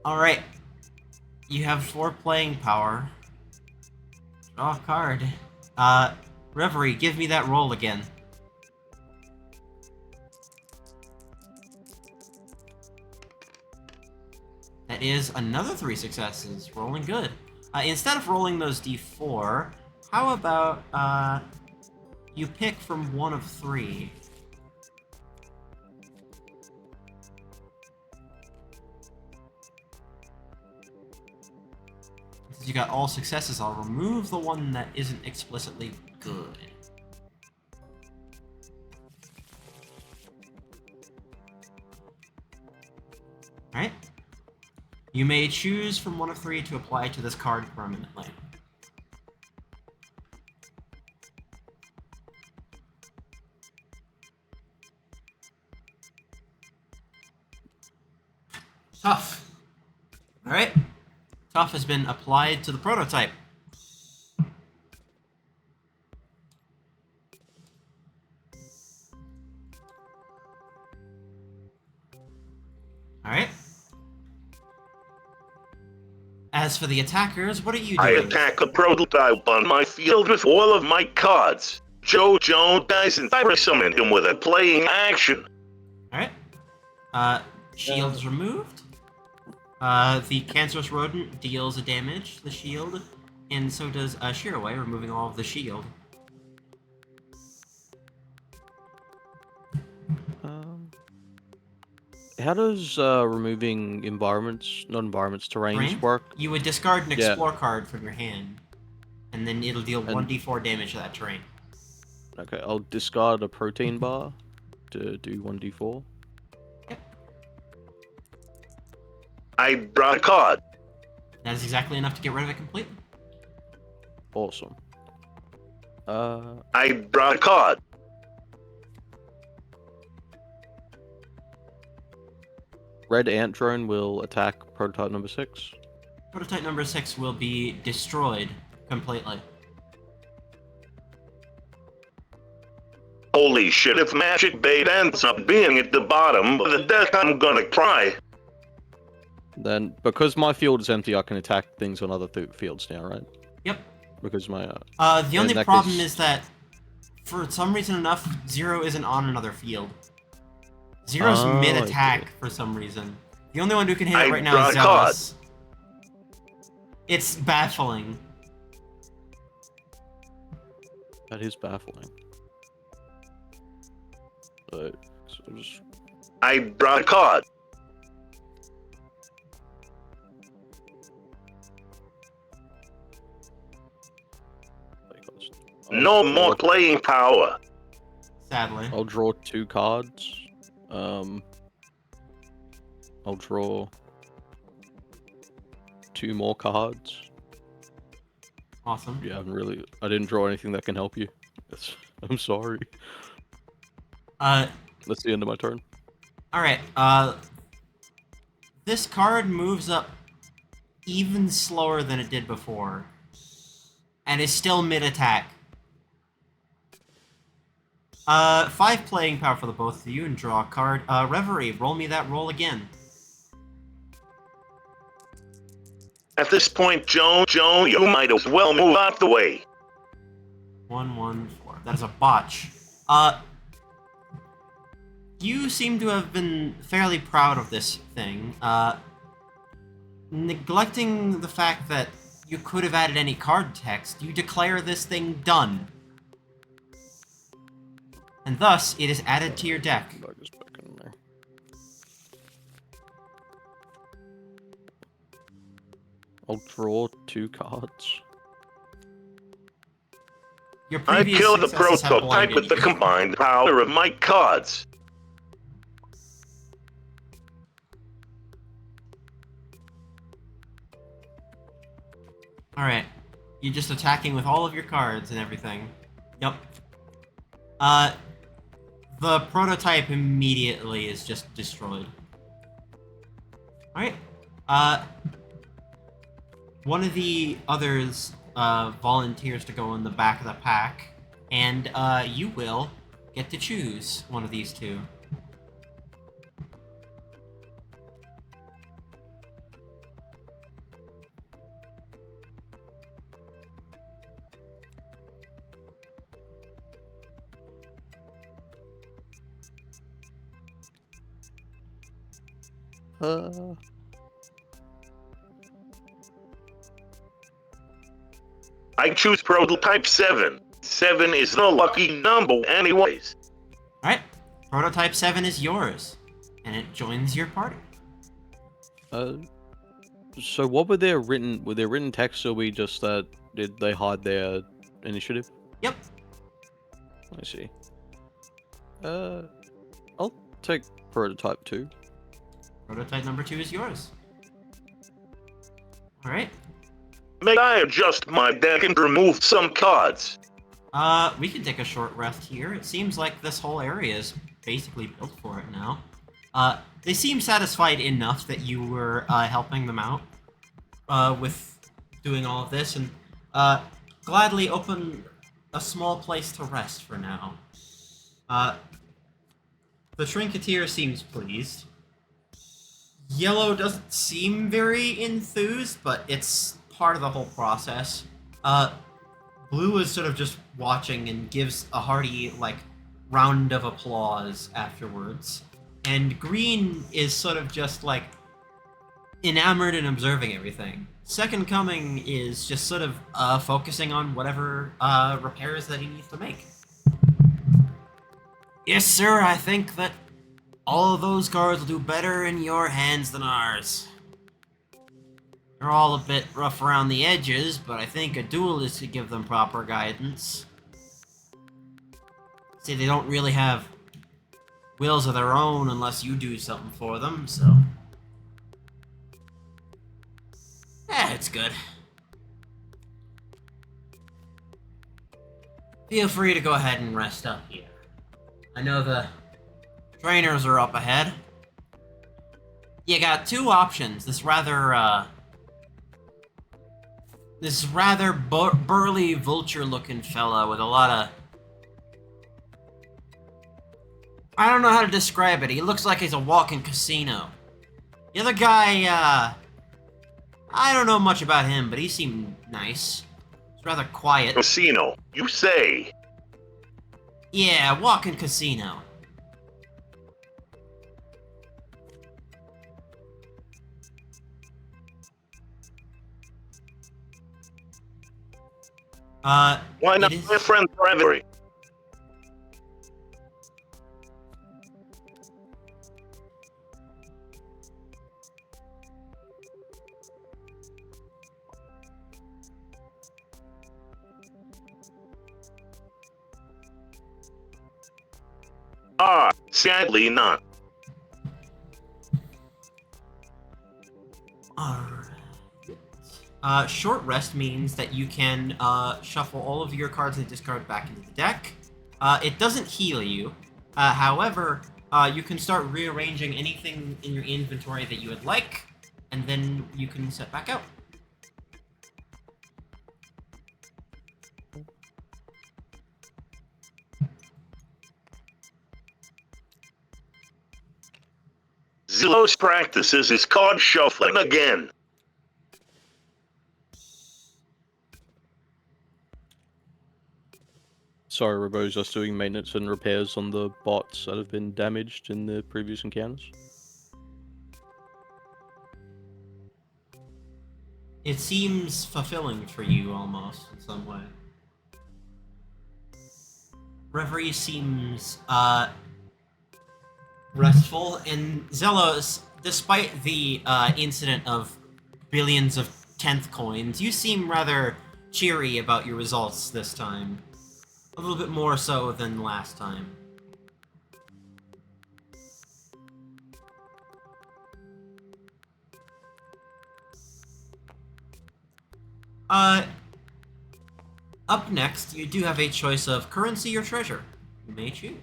Alright. You have 4 playing power. Draw a card. Reverie, give me that roll again. That is another 3 successes. Rolling good. Instead of rolling those d4, how about, you pick from one of 3. Since you got all successes, I'll remove the one that isn't explicitly good. Alright. You may choose from one of three to apply to this card permanently. Tough. Alright. Tough has been applied to the prototype. Alright. As for the attackers, what are you I doing? attack a prototype on my field with all of my cards. Joe dies and I summon him with a playing action. Alright. Shield is removed. The cancerous rodent deals a damage to the shield, and so does Shiraway, removing all of the shield. How does removing non-environments, terrains Terrain? work? You would discard an Yeah. explore card from your hand, and then it'll deal 1d4 damage to that terrain. Okay, I'll discard a protein bar to do 1d4. I draw a card. That is exactly enough to get rid of it completely. Awesome. I draw a card. Red ant drone will attack prototype number 6. Prototype number 6 will be destroyed completely. Holy shit, if Magic Bait ends up being at the bottom of the deck, I'm gonna cry. Then, because my field is empty, I can attack things on other fields now, right? Yep. Because my The only in that problem case- is that, for some reason enough, Zero isn't on another field. Zero's Oh, mid-attack okay. for some reason. The only one who can hit I it right now draw is a card. Zealous. It's baffling. that is baffling. But so just I draw a card. No more playing power. Sadly. I'll draw 2 cards. I'll draw 2 more cards. Awesome. Yeah, I didn't draw anything that can help you. I'm sorry. That's the end of my turn. Alright, this card moves up even slower than it did before, and is still mid-attack. 5 playing power for the both of you, and draw a card. Reverie, roll me that roll again. At this point, Joe, you might as well move out the way. 1, 1, 4. That is a botch. You seem to have been fairly proud of this thing, neglecting the fact that you could have added any card text. You declare this thing done. And thus, it is added to your deck. Bug is back in there. I'll draw 2 cards. Your I previous killed the successes have prototype blinded with the you. combined power of my cards. Alright. You're just attacking with all of your cards and everything. Yep. The prototype immediately is just destroyed. Alright. One of the others volunteers to go in the back of the pack, and you will get to choose one of these two. I choose prototype 7. 7 is the lucky number anyways. Alright. Prototype 7 is yours, and it joins your party. So what were their written? Were their written texts, or we just that did they hide their initiative? Yep. I see. I'll take prototype 2. Prototype number 2 is yours. Alright. May I adjust my deck and remove some cards? We can take a short rest here. It seems like this whole area is basically built for it now. They seem satisfied enough that you were helping them out with doing all of this, and gladly open a small place to rest for now. The Trinketeer seems pleased. Yellow doesn't seem very enthused, but it's part of the whole process. Blue is sort of just watching and gives a hearty, like, round of applause afterwards. And Green is sort of just, like, enamored and observing everything. Second Coming is just sort of focusing on whatever repairs that he needs to make. Yes, sir, I think that all of those cards will do better in your hands than ours. They're all a bit rough around the edges, but I think a duelist could give them proper guidance. See, they don't really have wills of their own unless you do something for them, so... it's good. Feel free to go ahead and rest up here. I know the trainers are up ahead. You got two options. This rather burly vulture-looking fella with a lot of... I don't know how to describe it. He looks like he's a walking casino. The other guy, I don't know much about him, but he seemed nice. He's rather quiet. Casino, you say? Yeah, walking casino. Why not my friend Reverie? Sadly not. Alright. Short rest means that you can shuffle all of your cards and discard back into the deck. It doesn't heal you. However, you can start rearranging anything in your inventory that you would like, and then you can set back out. Zillos practices his card shuffling again. Sorry, Robo's just doing maintenance and repairs on the bots that have been damaged in the previous encounters. It seems fulfilling for you, almost, in some way. Reverie seems, restful, and Zelos, despite the, incident of billions of 10th coins, you seem rather cheery about your results this time. A little bit more so than last time. Up next, you do have a choice of currency or treasure. You may choose.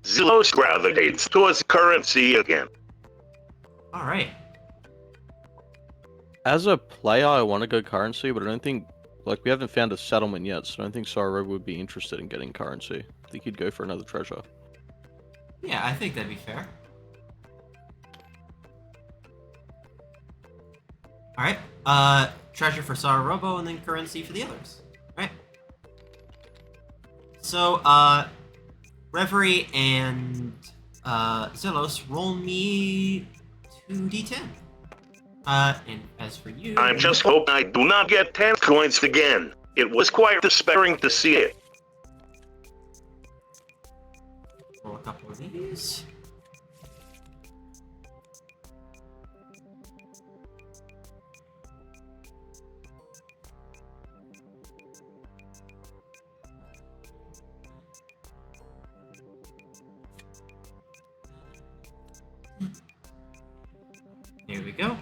Zillos gravitates towards currency again. Alright. As a player, I want to go currency, but I don't think... Like, we haven't found a settlement yet, so I don't think Sorrow would be interested in getting currency. I think he'd go for another treasure. Yeah, I think that'd be fair. Alright, treasure for Sararobo and then currency for the others. Alright. So, Reverie and, Zelos, roll me 2d10. And as for you... I just hope I do not get 10 coins again. It was quite despairing to see it. Roll a couple of these. Here we go.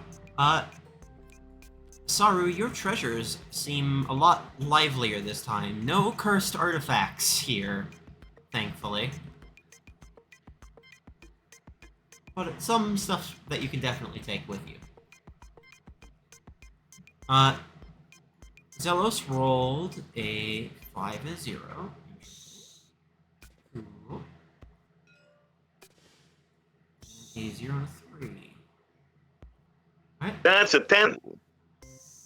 Saru, your treasures seem a lot livelier this time. No cursed artifacts here, thankfully. But some stuff that you can definitely take with you. Zelos rolled a 5 and a 0. Cool. A 0 and a 3. Alright. That's a 10.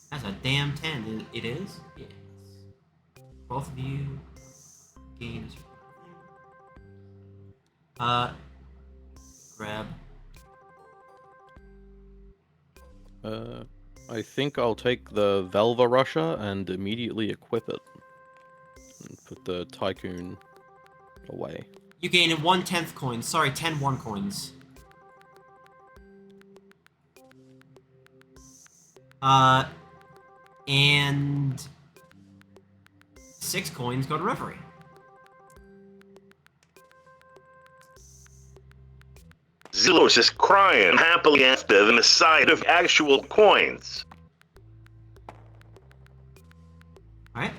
That's a damn 10. It is? Yes. Both of you gain grab. I think I'll take the Velva Russia and immediately equip it. And put the Tycoon away. You gain 1/10 coins. Sorry, 10 1 coins. And 6 coins go to Reverie. Zelos is crying happily after the sight of actual coins. Alright.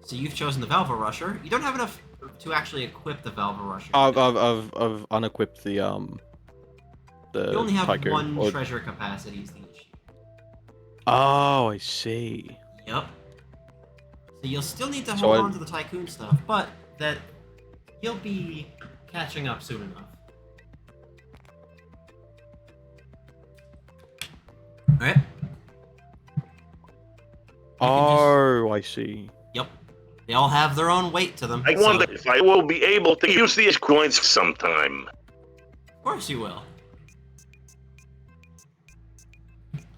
So you've chosen the Velva Rusher. You don't have enough to actually equip the Velva Rusher. I've unequipped the you only have Tycoon, one treasure capacity is the issue. Oh, I see. Yep. So you'll still need to So hold on to the Tycoon stuff, but that you'll be catching up soon enough. Alright. Oh, I see. Yep. They all have their own weight to them. I so- wonder if I will be able to use these coins sometime. Of course you will.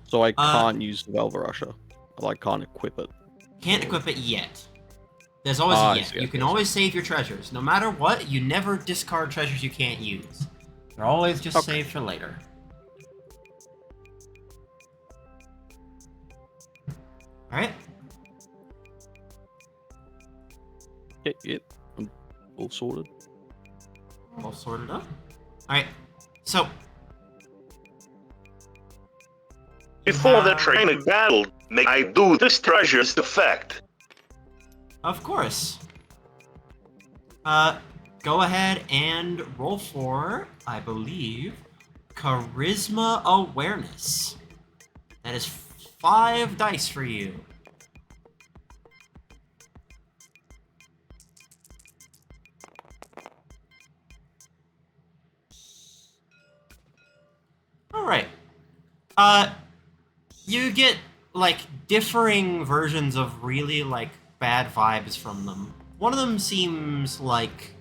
So I can't use the Velva Russia. I can't equip it. Can't equip it yet. There's always I a yet. see, You can always save your treasures. No matter what, you never discard treasures you can't use. They're always just saved for later. Alright. Yep. I'm all sorted. All sorted up. Alright. So. Before the train battled, may I do this treasure's effect? Of course. Go ahead and roll for, I believe, Charisma Awareness. That is 5 dice for you. Alright. You get, differing versions of really, bad vibes from them. One of them seems like...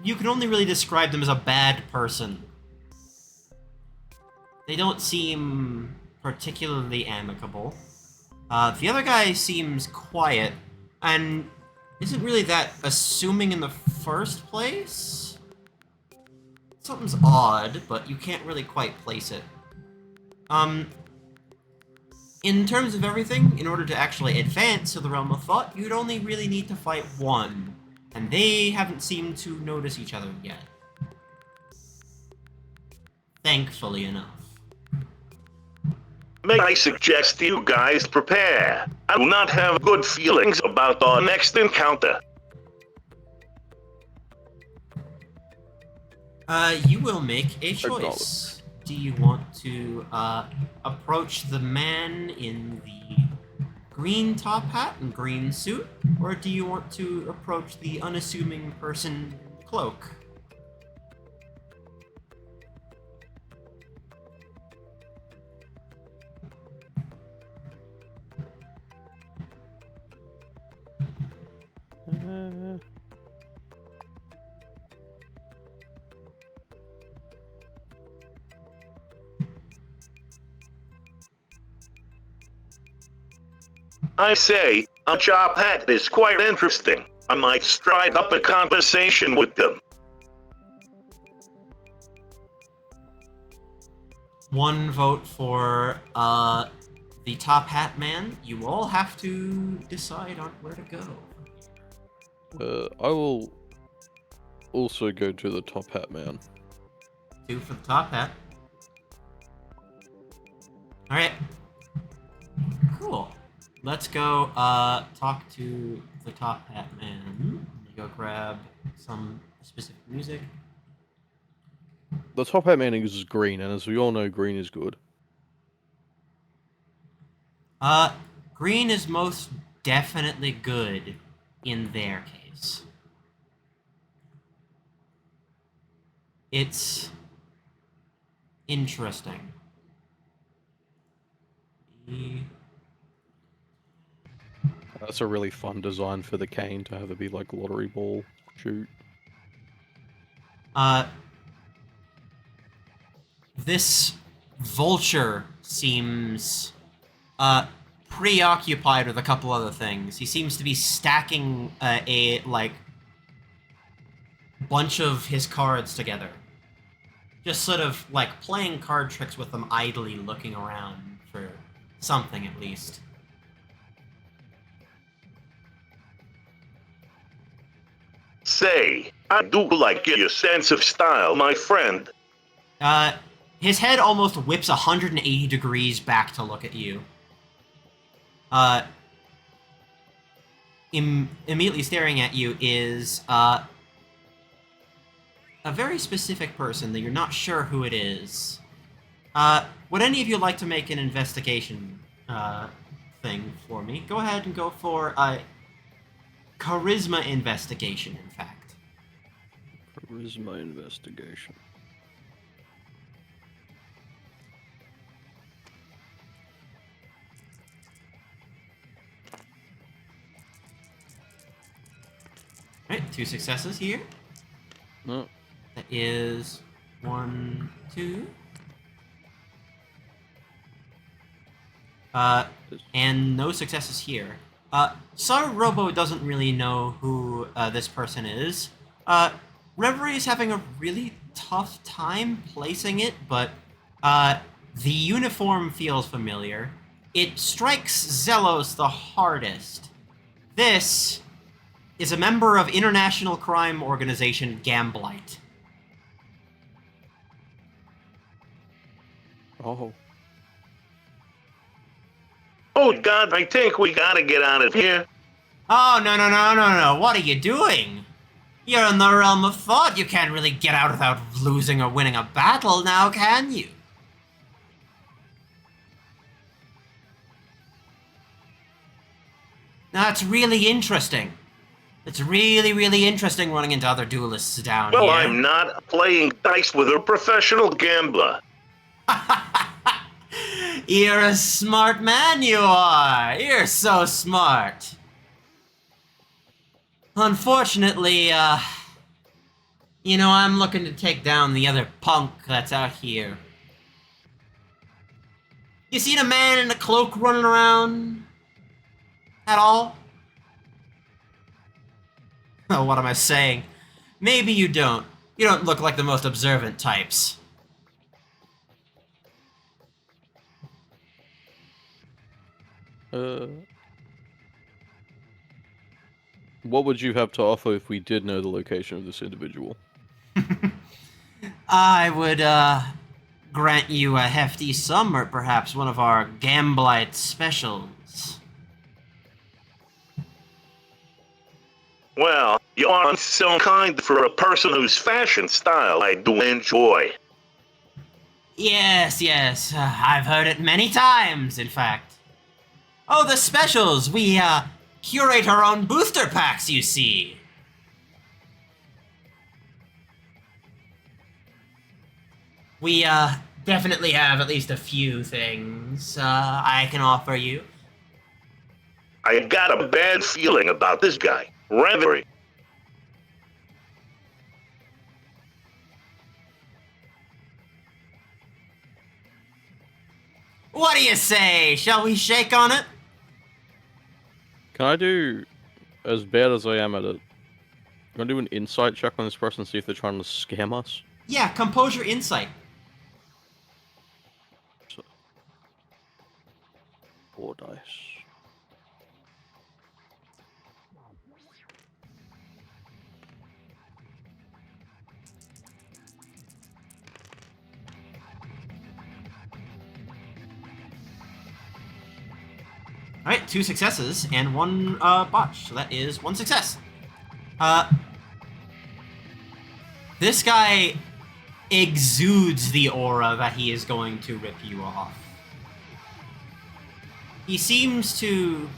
You can only really describe them as a bad person. They don't seem particularly amicable. The other guy seems quiet, and isn't really that assuming in the first place? Something's odd, but you can't really quite place it. In terms of everything, in order to actually advance to the realm of thought, you'd only really need to fight one, and they haven't seemed to notice each other yet. Thankfully enough. May I suggest you guys prepare? I do not have good feelings about our next encounter. You will make a choice. Do you want to approach the man in the green top hat and green suit, or do you want to approach the unassuming person in the cloak? I say, a job hat is quite interesting. I might strike up a conversation with them. One vote for the top hat man. You all have to decide on where to go. I will also go to the top hat man. 2 for the top hat. Alright. Cool. Let's go talk to the top hat man. Let me go grab some specific music. The top hat man is green, and as we all know, green is good. Green is most definitely good in their case. It's interesting. That's a really fun design for the cane to have it be like lottery ball shoot. This vulture seems preoccupied with a couple other things. He seems to be stacking a bunch of his cards together. Just sort of like playing card tricks with them, idly looking around for something at least. Say, I do like your sense of style, my friend. His head almost whips 180 degrees back to look at you. Immediately staring at you is a very specific person that you're not sure who it is. Would any of you like to make an investigation thing for me? Go ahead and go for a charisma investigation, in fact. Charisma investigation. Alright, 2 successes here. No. That is 1, 2. And no successes here. Robo doesn't really know who this person is. Reverie is having a really tough time placing it, but the uniform feels familiar. It strikes Zelos the hardest. This is a member of international crime organization Gamblite. Oh. Oh God, I think we gotta get out of here. Oh, no. What are you doing? You're in the realm of thought. You can't really get out without losing or winning a battle now, can you? Now, it's really interesting. It's really, really interesting running into other duelists down Well, here. I'm not playing dice with a professional gambler. You're a smart man, you are. You're so smart. Unfortunately, I'm looking to take down the other punk that's out here. You seen a man in a cloak running around? At all? Oh, what am I saying? Maybe you don't. You don't look like the most observant types. What would you have to offer if we did know the location of this individual? I would, grant you a hefty sum, or perhaps one of our Gamblite specials. Well, you aren't so kind for a person whose fashion style I do enjoy. Yes, I've heard it many times, in fact. Oh, the specials! We, curate our own booster packs, you see. We, definitely have at least a few things, I can offer you. I got a bad feeling about this guy, Reverie. What do you say? Shall we shake on it? Can I do, as bad as I am at it, can I do an insight check on this person, see if they're trying to scam us? Yeah, composure insight. So, 4 dice. Alright, 2 successes and 1 botch, so that is 1 success. This guy exudes the aura that he is going to rip you off. He seems to,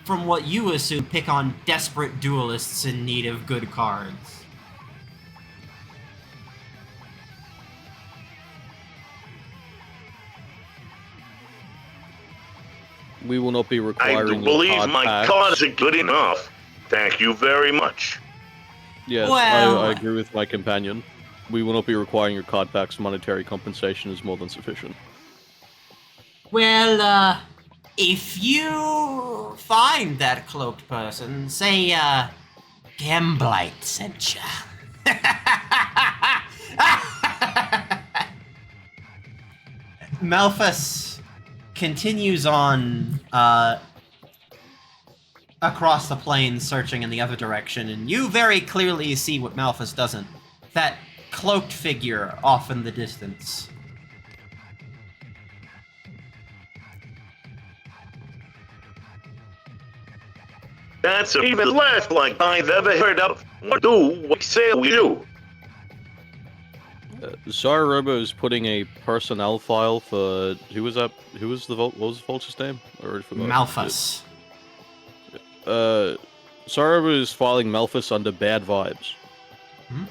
from what you assume, pick on desperate duelists in need of good cards. We will not be I requiring do believe card my packs. cards are good enough. Thank you very much. Yes, Well- I agree with my companion. We will not be requiring your card packs. Monetary compensation is more than sufficient. Well, if you find that cloaked person, say, Gamblight sent ya. Malphus continues on, across the plains, searching in the other direction, and you very clearly see what Malphus doesn't. That cloaked figure off in the distance. That's even less like I've ever heard of. What do we say we do? Zara Robo is putting a personnel file for who was that? Who was the what was the vulture's name? I already forgot. Malphus. Zara Robo is filing Malphus under bad vibes. Hmm?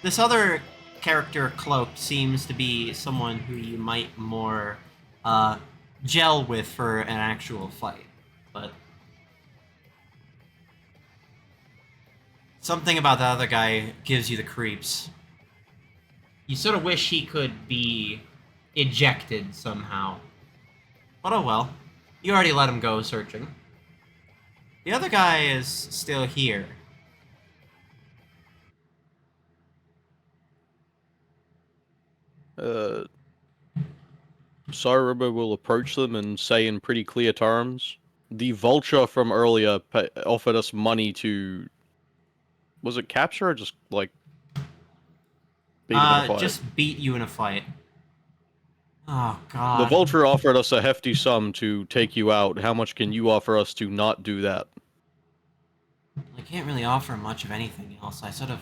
This other character, Cloaked, seems to be someone who you might more gel with for an actual fight, but something about the other guy gives you the creeps. You sort of wish he could be ejected somehow. But oh well. You already let him go searching. The other guy is still here. Zara Robo will approach them and say in pretty clear terms, the vulture from earlier offered us money to... Was it capture or just, like, beat him in a fight? Just beat you in a fight. Oh, God. The vulture offered us a hefty sum to take you out. How much can you offer us to not do that? I can't really offer much of anything else. I sort of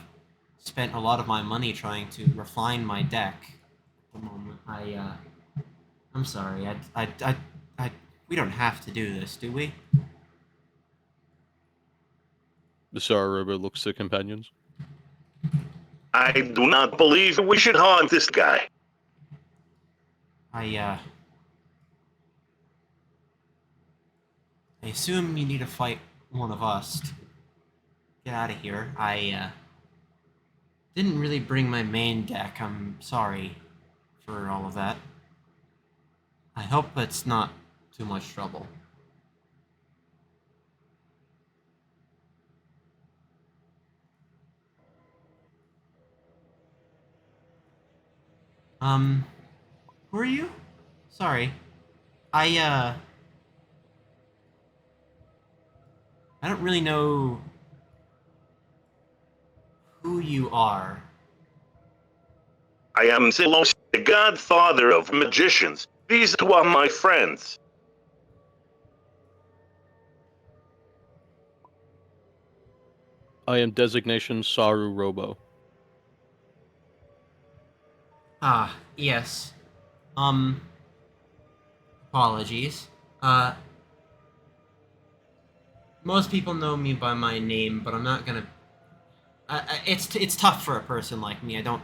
spent a lot of my money trying to refine my deck at the moment. I'm sorry. We don't have to do this, do we? The Zara Robo looks to companions. I do not believe we should haunt this guy. I assume you need to fight one of us to get out of here. I didn't really bring my main deck. I'm sorry for all of that. I hope it's not too much trouble. Who are you? Sorry. I don't really know who you are. I am Zilos, the godfather of magicians. These two are my friends. I am designation Saru Robo. Ah, yes. Apologies. Most people know me by my name, but I'm not gonna... it's tough for a person like me. I don't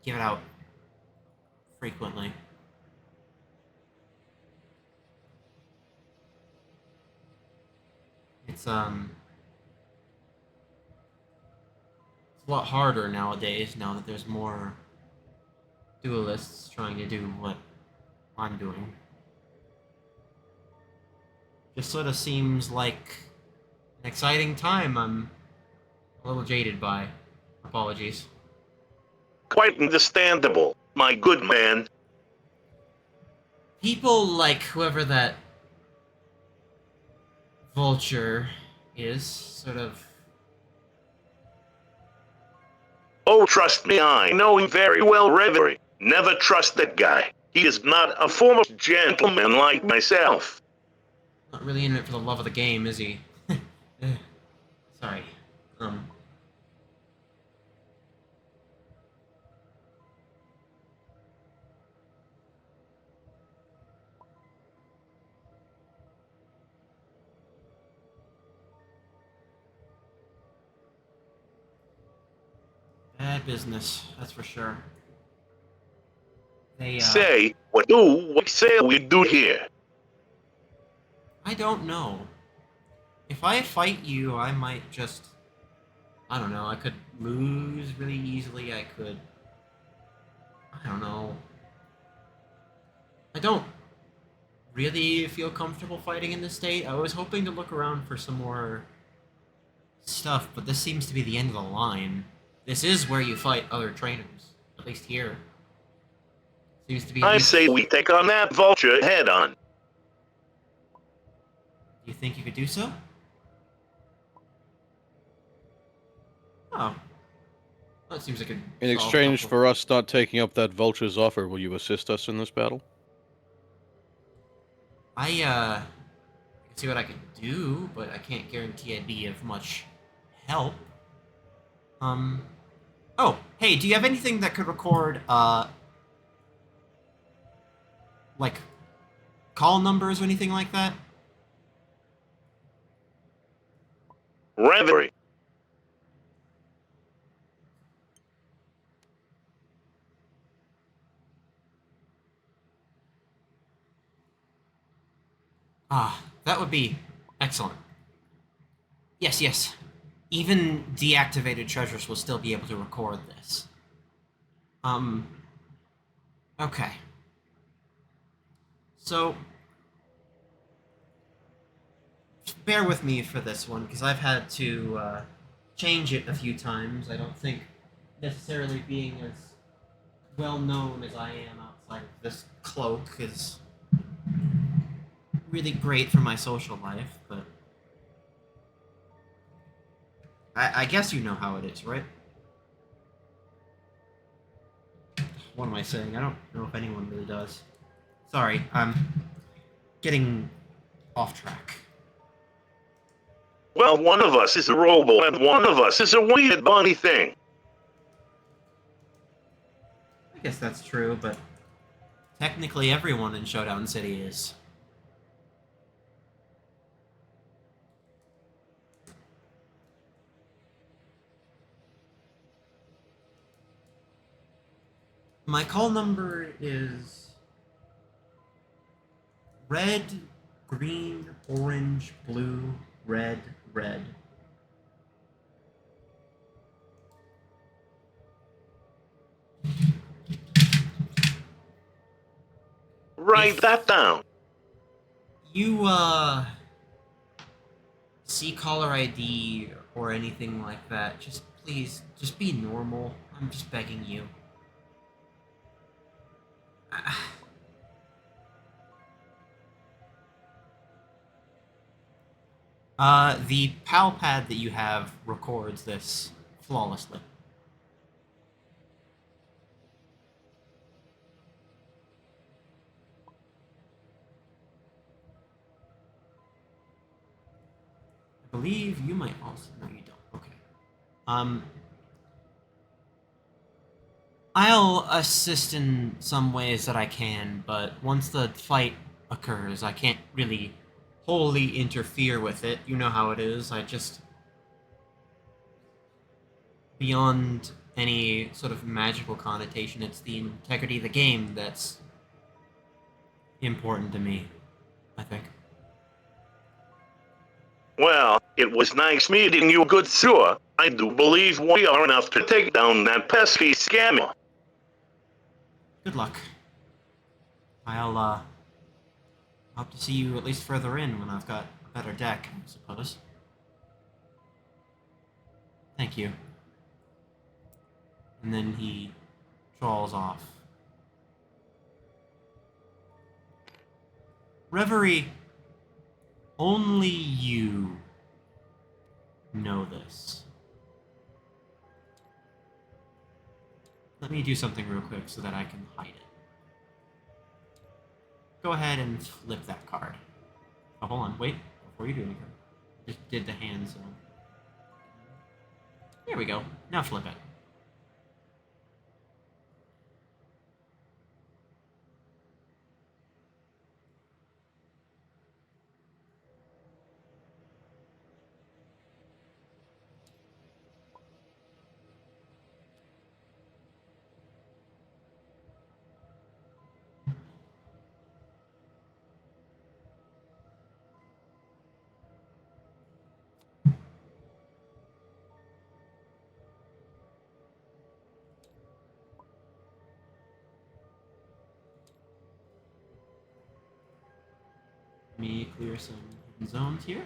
give it out frequently. It's a lot harder nowadays, now that there's more duelists trying to do what I'm doing. Just sort of seems like an exciting time I'm a little jaded by. Apologies. Quite understandable, my good man. People like whoever that vulture is, sort of. Oh, trust me, I know him very well, Reverie. Never trust that guy. He is not a former gentleman like myself. Not really in it for the love of the game, is he? Sorry. Um. Bad business, that's for sure. They, Say, what do we say we do here? I don't know. If I fight you, I might just. I don't know, I could lose really easily, I could. I don't know. I don't really feel comfortable fighting in this state. I was hoping to look around for some more stuff, but this seems to be the end of the line. This is where you fight other trainers, at least here. Seems to be. At I least... say we take on that vulture head on. Do you think you could do so? Oh. That seems like a. In exchange for us not taking up that vulture's offer, will you assist us in this battle? I can see what I could do, but I can't guarantee I'd be of much help. Oh, hey, do you have anything that could record, like, call numbers or anything like that? Reverie. Ah, that would be excellent. Yes, yes. Even deactivated treasures will still be able to record this. Okay. So, bear with me for this one, because I've had to change it a few times. I don't think necessarily being as well known as I am outside of this cloak is really great for my social life, but I guess you know how it is, right? What am I saying? I don't know if anyone really does. Sorry, I'm getting off track. Well, one of us is a robo and one of us is a weird bunny thing. I guess that's true, but technically everyone in Showdown City is. My call number is red, green, orange, blue, red, red. Write that down. You, see caller ID or anything like that, just please, just be normal. I'm just begging you. The PAL pad that you have records this flawlessly. I believe you might also. No, you don't. Okay. I'll assist in some ways that I can, but once the fight occurs, I can't really wholly interfere with it. You know how it is. I just. Beyond any sort of magical connotation, it's the integrity of the game that's important to me, I think. Well, it was nice meeting you, good sir. I do believe we are enough to take down that pesky scammer. Good luck. I'll Hope to see you at least further in when I've got a better deck, I suppose. Thank you. And then he crawls off. Reverie, only you know this. Let me do something real quick so that I can hide it. Go ahead and flip that card. Oh, hold on, wait, before you do anything. Just did the hand zone. There we go. Now flip it. Let me clear some hidden zones here.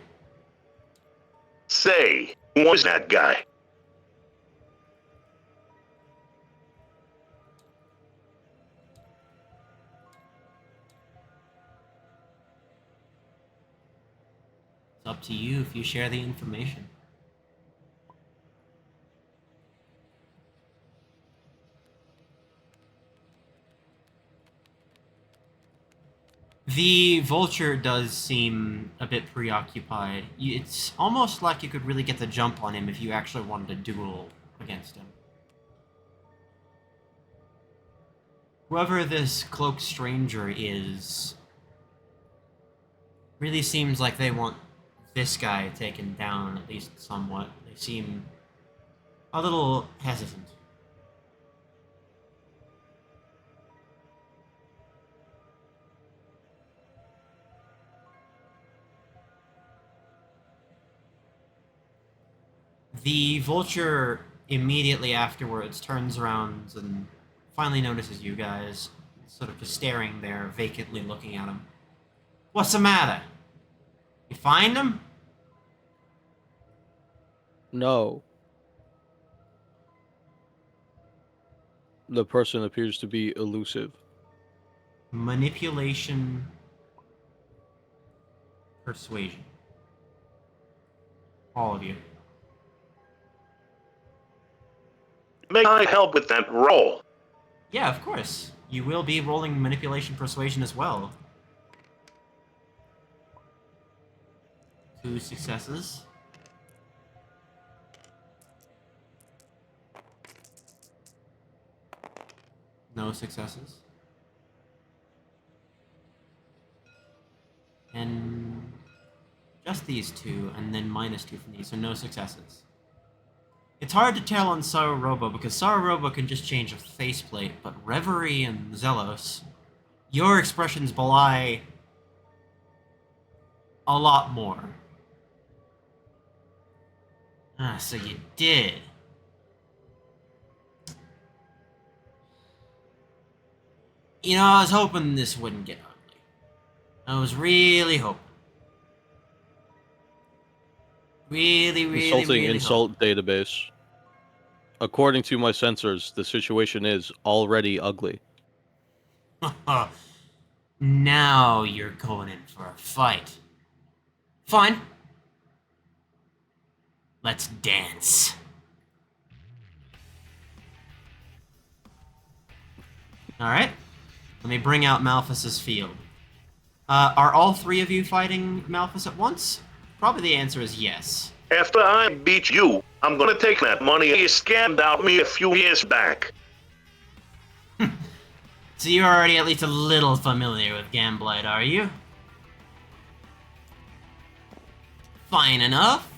Say, who was that guy? It's up to you if you share the information. The vulture does seem a bit preoccupied. It's almost like you could really get the jump on him if you actually wanted a duel against him. Whoever this cloaked stranger is really seems like they want this guy taken down, at least somewhat. They seem a little hesitant. The vulture immediately afterwards turns around and finally notices you guys, sort of just staring there, vacantly looking at him. What's the matter? You find him? No. The person appears to be elusive. Manipulation. Persuasion. All of you. May I help with that roll? Yeah, of course. You will be rolling manipulation persuasion as well. 2 successes. No successes. And just these 2, and then -2 from these, so no successes. It's hard to tell on Sarurobo because Sarurobo can just change a faceplate, but Reverie and Zelos, your expressions belie a lot more. Ah, so you did. You know, I was hoping this wouldn't get ugly. I was really hoping. Really Insulting hoping. insult database. According to my sensors, the situation is already ugly. Now you're going in for a fight. Fine. Let's dance. Alright. Let me bring out Malphas's field. Are all 3 of you fighting Malphas at once? Probably the answer is yes. After I beat you, I'm gonna take that money you scammed out me a few years back. So you're already at least a little familiar with Gamblight, are you? Fine enough.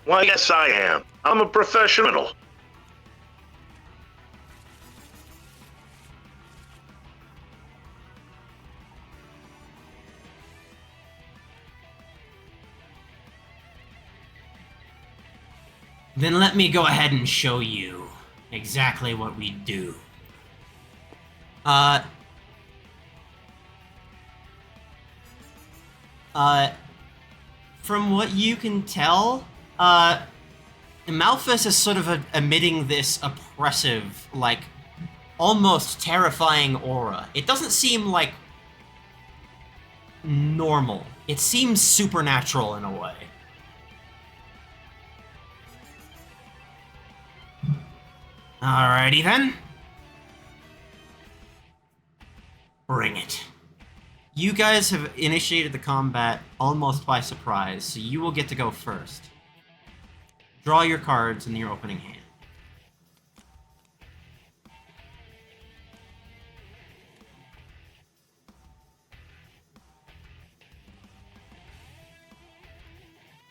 Why, yes, I am. I'm a professional. Then let me go ahead and show you exactly what we do. Uh, from what you can tell, Malphus is sort of emitting this oppressive, like, almost terrifying aura. It doesn't seem like normal. It seems supernatural in a way. Alrighty then. Bring it. You guys have initiated the combat almost by surprise, so you will get to go first. Draw your cards in your opening hand.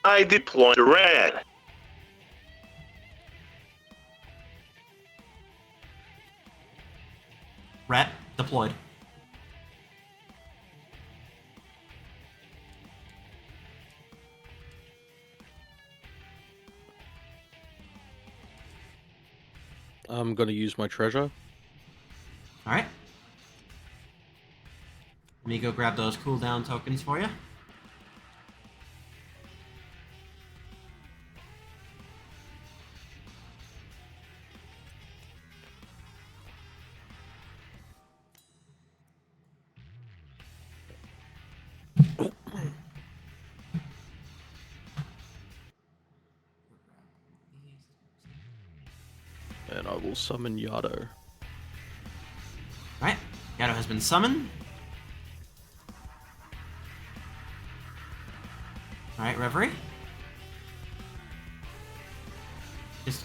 I deploy the red. Rat deployed. I'm gonna use my treasure. Alright. Let me go grab those cooldown tokens for you. And I will summon Yado. Alright. Yado has been summoned. Alright, Reverie.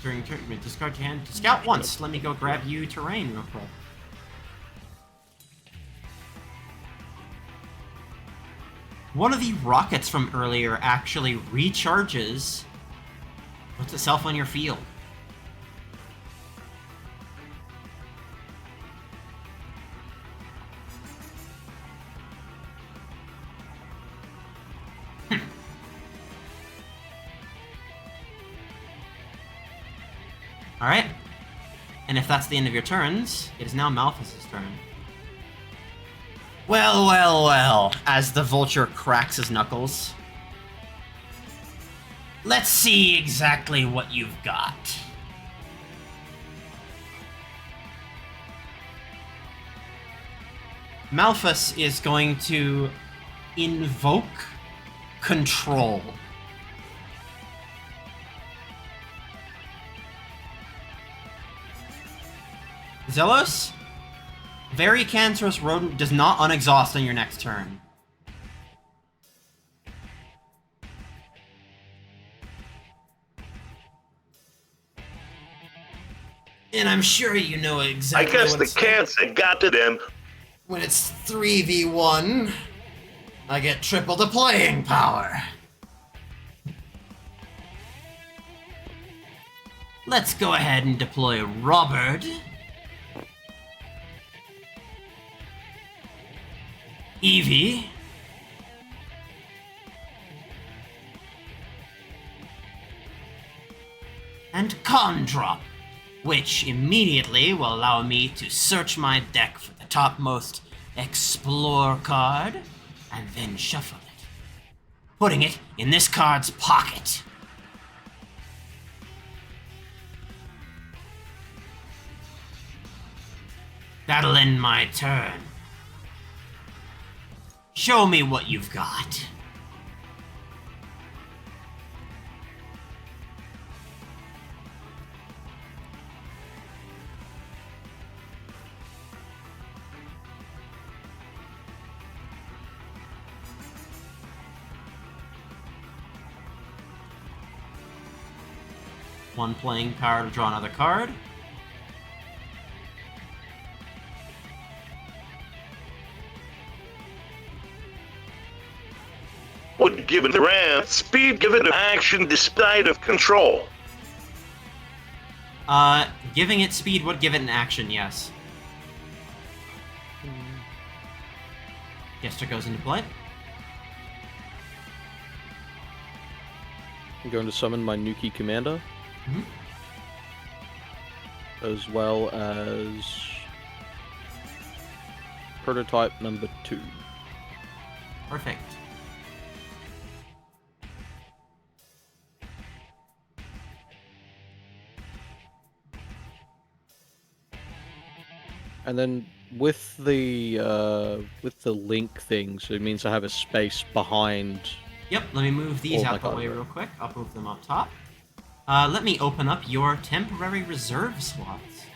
During turn, discard your hand. Scout once. Let me go grab you terrain real quick. One of the rockets from earlier actually recharges, puts itself on your field. Alright. And if that's the end of your turns, it is now Malphus's turn. Well, well, well, as the vulture cracks his knuckles. Let's see exactly what you've got. Malphus is going to invoke control. Zelos, very cancerous rodent does not unexhaust on your next turn. And I'm sure you know exactly I guess what the it's cancer got to them. when it's 3v1, I get triple the playing power. Let's go ahead and deploy Robert. Evie. And Condrop, which immediately will allow me to search my deck for the topmost Explore card, and then shuffle it, putting it in this card's pocket. That'll end my turn. Show me what you've got. One playing power to draw another card. Would give it ramp speed, give it action despite of control. Giving it speed would give it an action, yes. Gesture goes into play. I'm going to summon my Nuki commander. Mm-hmm. As well as prototype number 2. Perfect. And then with the link thing, so it means I have a space behind. Yep, let me move these Oh my out the God, way right. real quick. I'll move them up top. Let me open up your temporary reserve slots.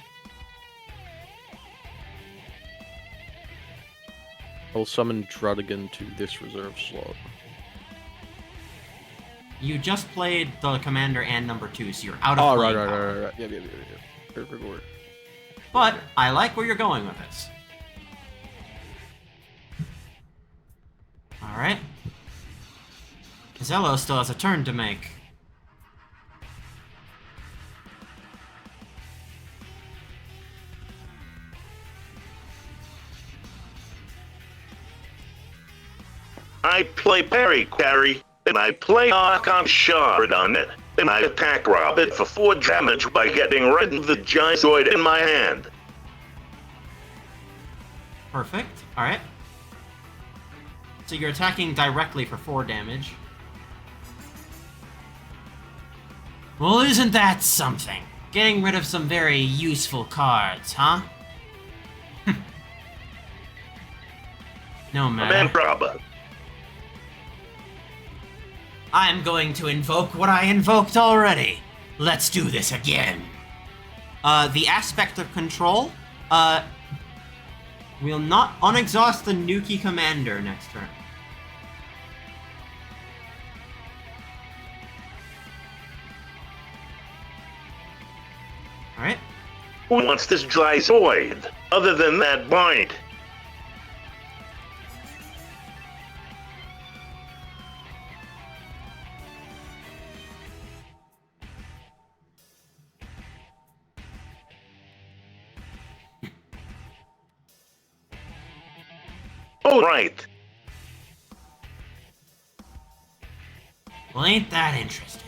I'll summon Drudigan to this reserve slot. You just played the commander and number 2, so you're out of Oh, playing right. power. Yeah. Perfect. But I like where you're going with this. Alright. Zello still has a turn to make. I play Parry Carry, then I play Archon Shard on it. Then I attack Robert for 4 damage by getting rid of the Gizoid in my hand. Perfect. Alright. So you're attacking directly for 4 damage. Well, isn't that something? Getting rid of some very useful cards, huh? No matter. Man, Robert. I'm going to invoke what I invoked already. Let's do this again. The aspect of control, will not unexhaust the Nuki commander next turn. Alright. Who wants this Gizoid? Other than that bind. Oh, right. Well, ain't that interesting?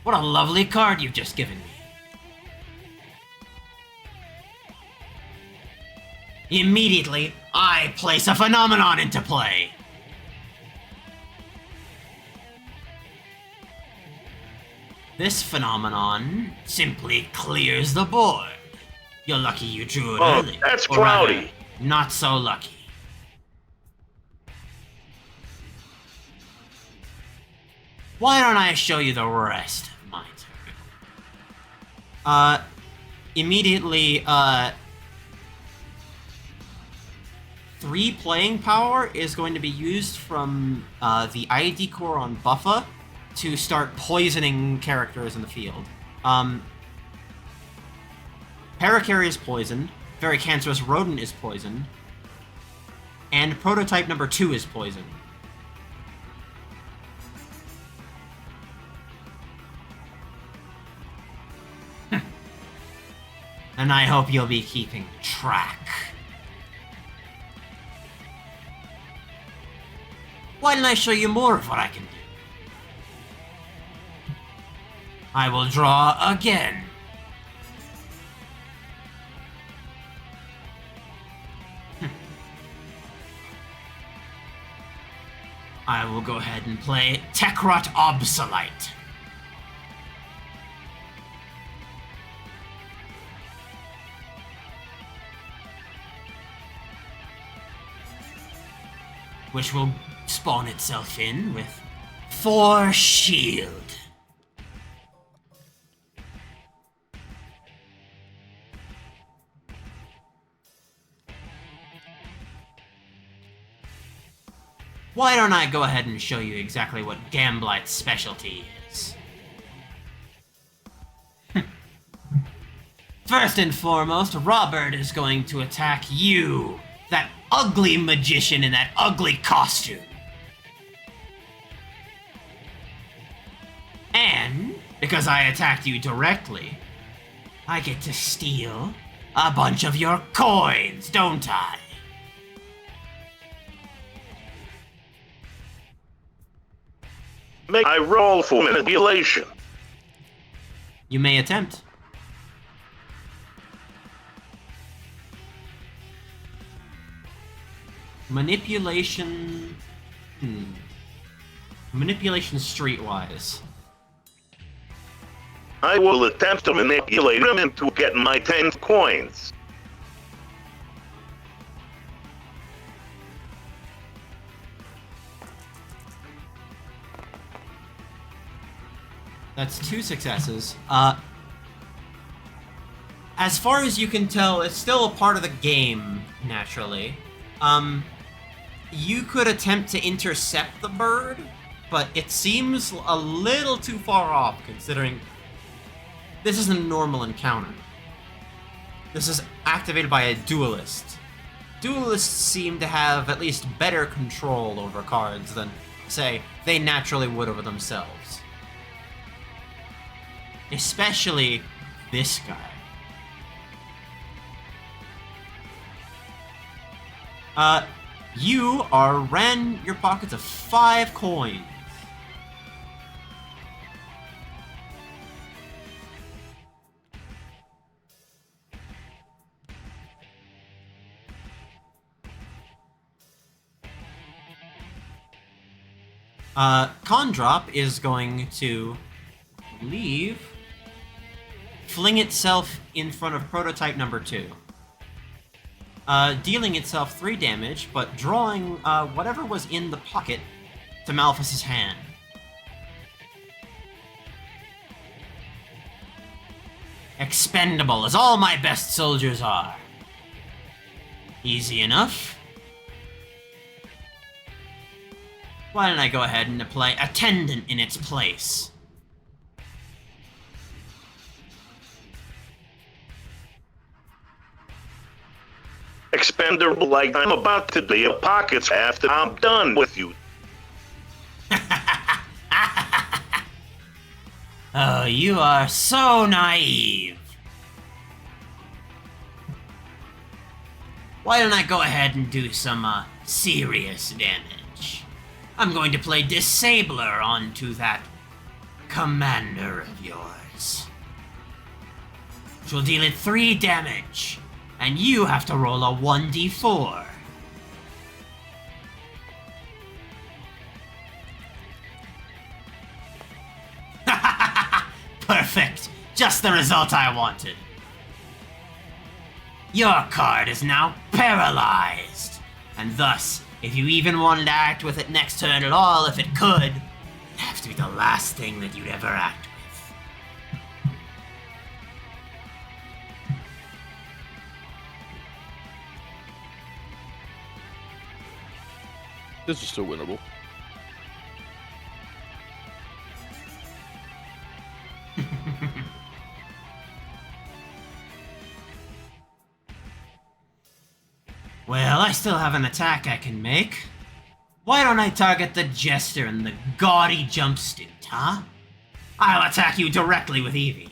What a lovely card you've just given me. Immediately, I place a phenomenon into play. This phenomenon simply clears the board. You're lucky you drew it Oh, early. that's or rather, cloudy. not so lucky. Why don't I show you the rest of my turn? Immediately, 3 playing power is going to be used from the ID core on Buffa to start poisoning characters in the field. Parakarry is poisoned, Very Cancerous Rodent is poisoned, and Prototype number 2 is poisoned. And I hope you'll be keeping track. Why don't I show you more of what I can do? I will draw again. I will go ahead and play Tekrot Obsolite. Which will spawn itself in with 4 shield. Why don't I go ahead and show you exactly what Gamblite's specialty is? First and foremost, Robert is going to attack you, that ugly magician in that ugly costume. And, because I attacked you directly, I get to steal a bunch of your coins, don't I? Make I roll for manipulation. You may attempt. Manipulation... Manipulation streetwise. I will attempt to manipulate him into getting my 10 coins. That's 2 successes. As far as you can tell, it's still a part of the game, naturally. You could attempt to intercept the bird, but it seems a little too far off, considering this isn't a normal encounter. This is activated by a duelist. Duelists seem to have at least better control over cards than, say, they naturally would over themselves. Especially this guy. You ran your pockets of 5 coins. Condrop is going to leave, fling itself in front of prototype number 2. Dealing itself 3 damage, but drawing whatever was in the pocket to Malphas's hand. Expendable, as all my best soldiers are. Easy enough. Why don't I go ahead and apply Attendant in its place? Expendable like I'm about to be your pockets after I'm done with you. Oh, you are so naive. Why don't I go ahead and do some, serious damage? I'm going to play Disabler onto that commander of yours. Which will deal it 3 damage, and you have to roll a 1d4. Perfect! Just the result I wanted. Your card is now paralyzed, and thus, if you even wanted to act with it next turn at all, if it could, it'd have to be the last thing that you'd ever act with. This is still winnable. Well, I still have an attack I can make. Why don't I target the Jester in the gaudy jumpsuit, huh? I'll attack you directly with Eevee.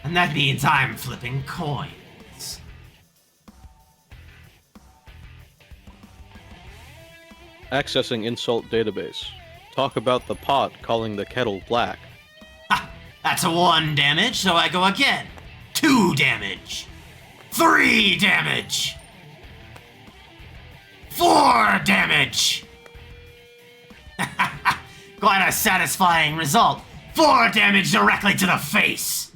And that means I'm flipping coins. Accessing insult database. Talk about the pot calling the kettle black. Ha! That's a 1 damage, so I go again. 2 damage. 3 damage. 4 damage! Quite a satisfying result. 4 damage directly to the face!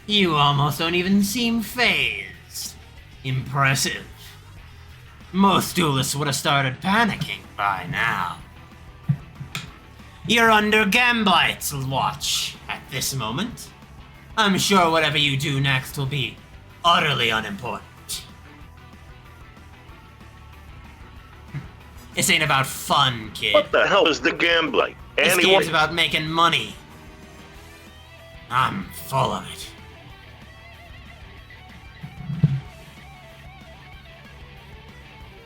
You almost don't even seem phased. Impressive. Most duelists would have started panicking by now. You're under Gambite's watch at this moment. I'm sure whatever you do next will be utterly unimportant. This ain't about fun, kid. What the hell is the gambling? This Anyway, game's about making money. I'm full of it.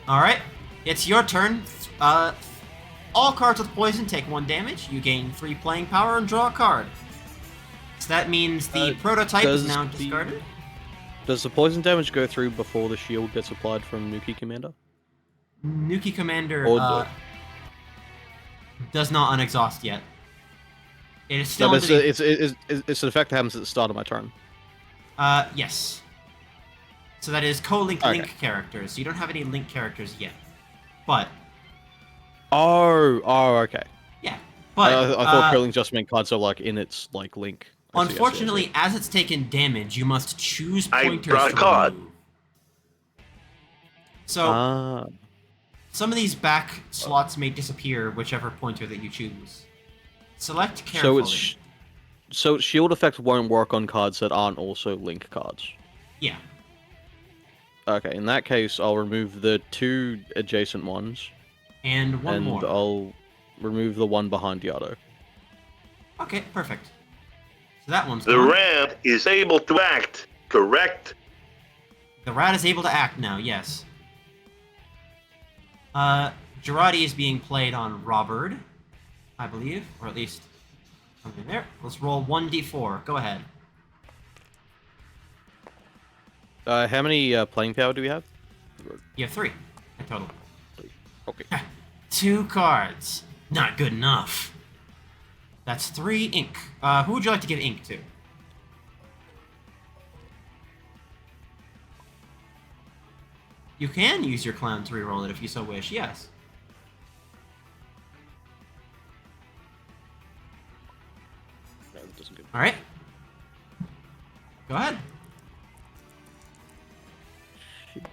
Alright, it's your turn. All cards with poison take 1 damage. You gain 3 playing power and draw a card. So that means the prototype is now discarded. Does the poison damage go through before the shield gets applied from Nuki Commander? Nuki Commander, Or Does not unexhaust yet. It is still No, but under the... it's an effect that happens at the start of my turn. Yes. So that is co-linked Okay. link characters. So you don't have any link characters yet. But, Oh, okay. yeah. But, I thought curling just meant cards are like in its like link. I see, I see, I see. unfortunately, as it's taken damage, you must choose I pointers brought a to card. remove. So, some of these back slots may disappear, whichever pointer that you choose. Select carefully. So shield effect won't work on cards that aren't also link cards. Yeah. Okay, in that case, I'll remove the 2 adjacent ones, And one and more. I'll remove the one behind Yado. Okay, perfect. So that one's The gone. rat is able to act, correct? The rat is able to act now, yes. Girardi is being played on Robert, I believe, or at least something there. Let's roll 1d4. Go ahead. How many playing power do we have? You have 3 in total. Okay. 2 cards. Not good enough. That's 3 ink. Who would you like to give ink to? You can use your clown to reroll it if you so wish, yes. No, that doesn't go. Alright. Go ahead. Shoot.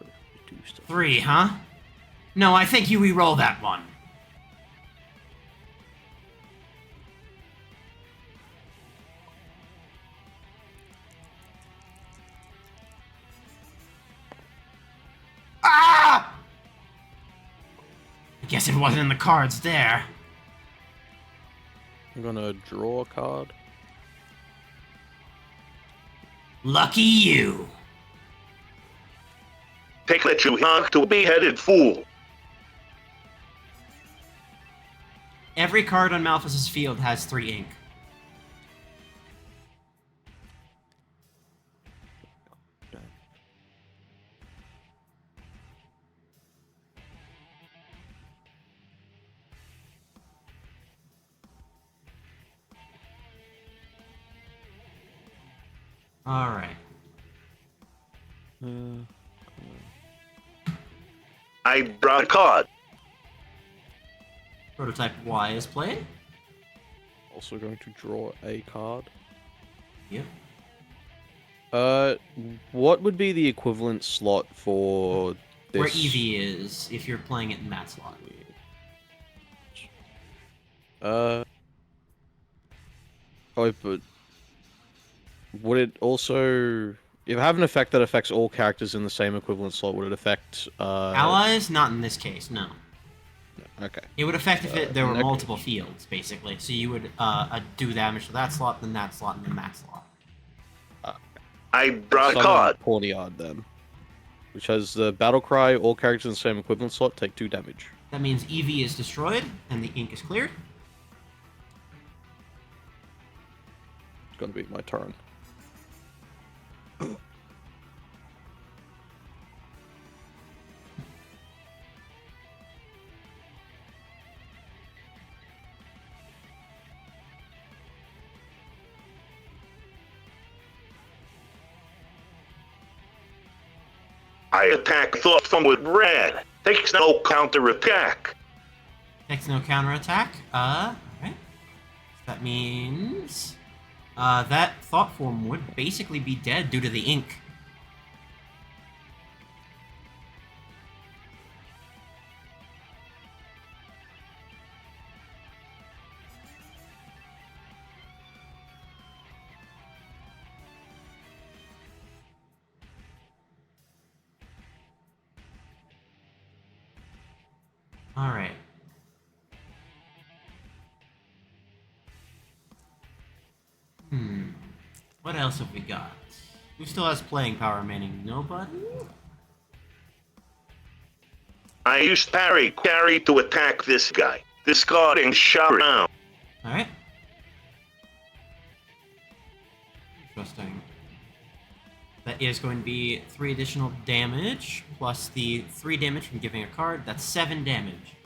So, do stuff. 3, huh? No, I think you re-roll that one. Ah! I guess it wasn't in the cards there. I'm gonna draw a card. Lucky you. Take that you honk to a beheaded fool. Every card on Malphas's field has 3 ink. Alright. I brought a card. Prototype Y is played. Also going to draw a card. Yep. What would be the equivalent slot for this? Where Eevee is, if you're playing it in that slot. Oh, but would it also, if I have an effect that affects all characters in the same equivalent slot, would it affect Allies? Not in this case, no. Okay. It would affect if there were in that multiple fields, basically. So you would do damage to that slot, then that slot, and then that slot. I brought a Summon card. Pawniard then, which has the battle cry. All characters in the same equivalent slot take 2 damage. That means Eevee is destroyed, and the ink is cleared. It's gonna be my turn. I attack Thoughtful with red. Takes no counterattack. Takes no counterattack. Alright. That means that thought form would basically be dead due to the ink. Alright. What else have we got? Who still has playing power remaining? Nobody? I used carry to attack this guy. Discarding shot round. Alright. Interesting. That is going to be 3 additional damage, plus the 3 damage from giving a card. That's 7 damage.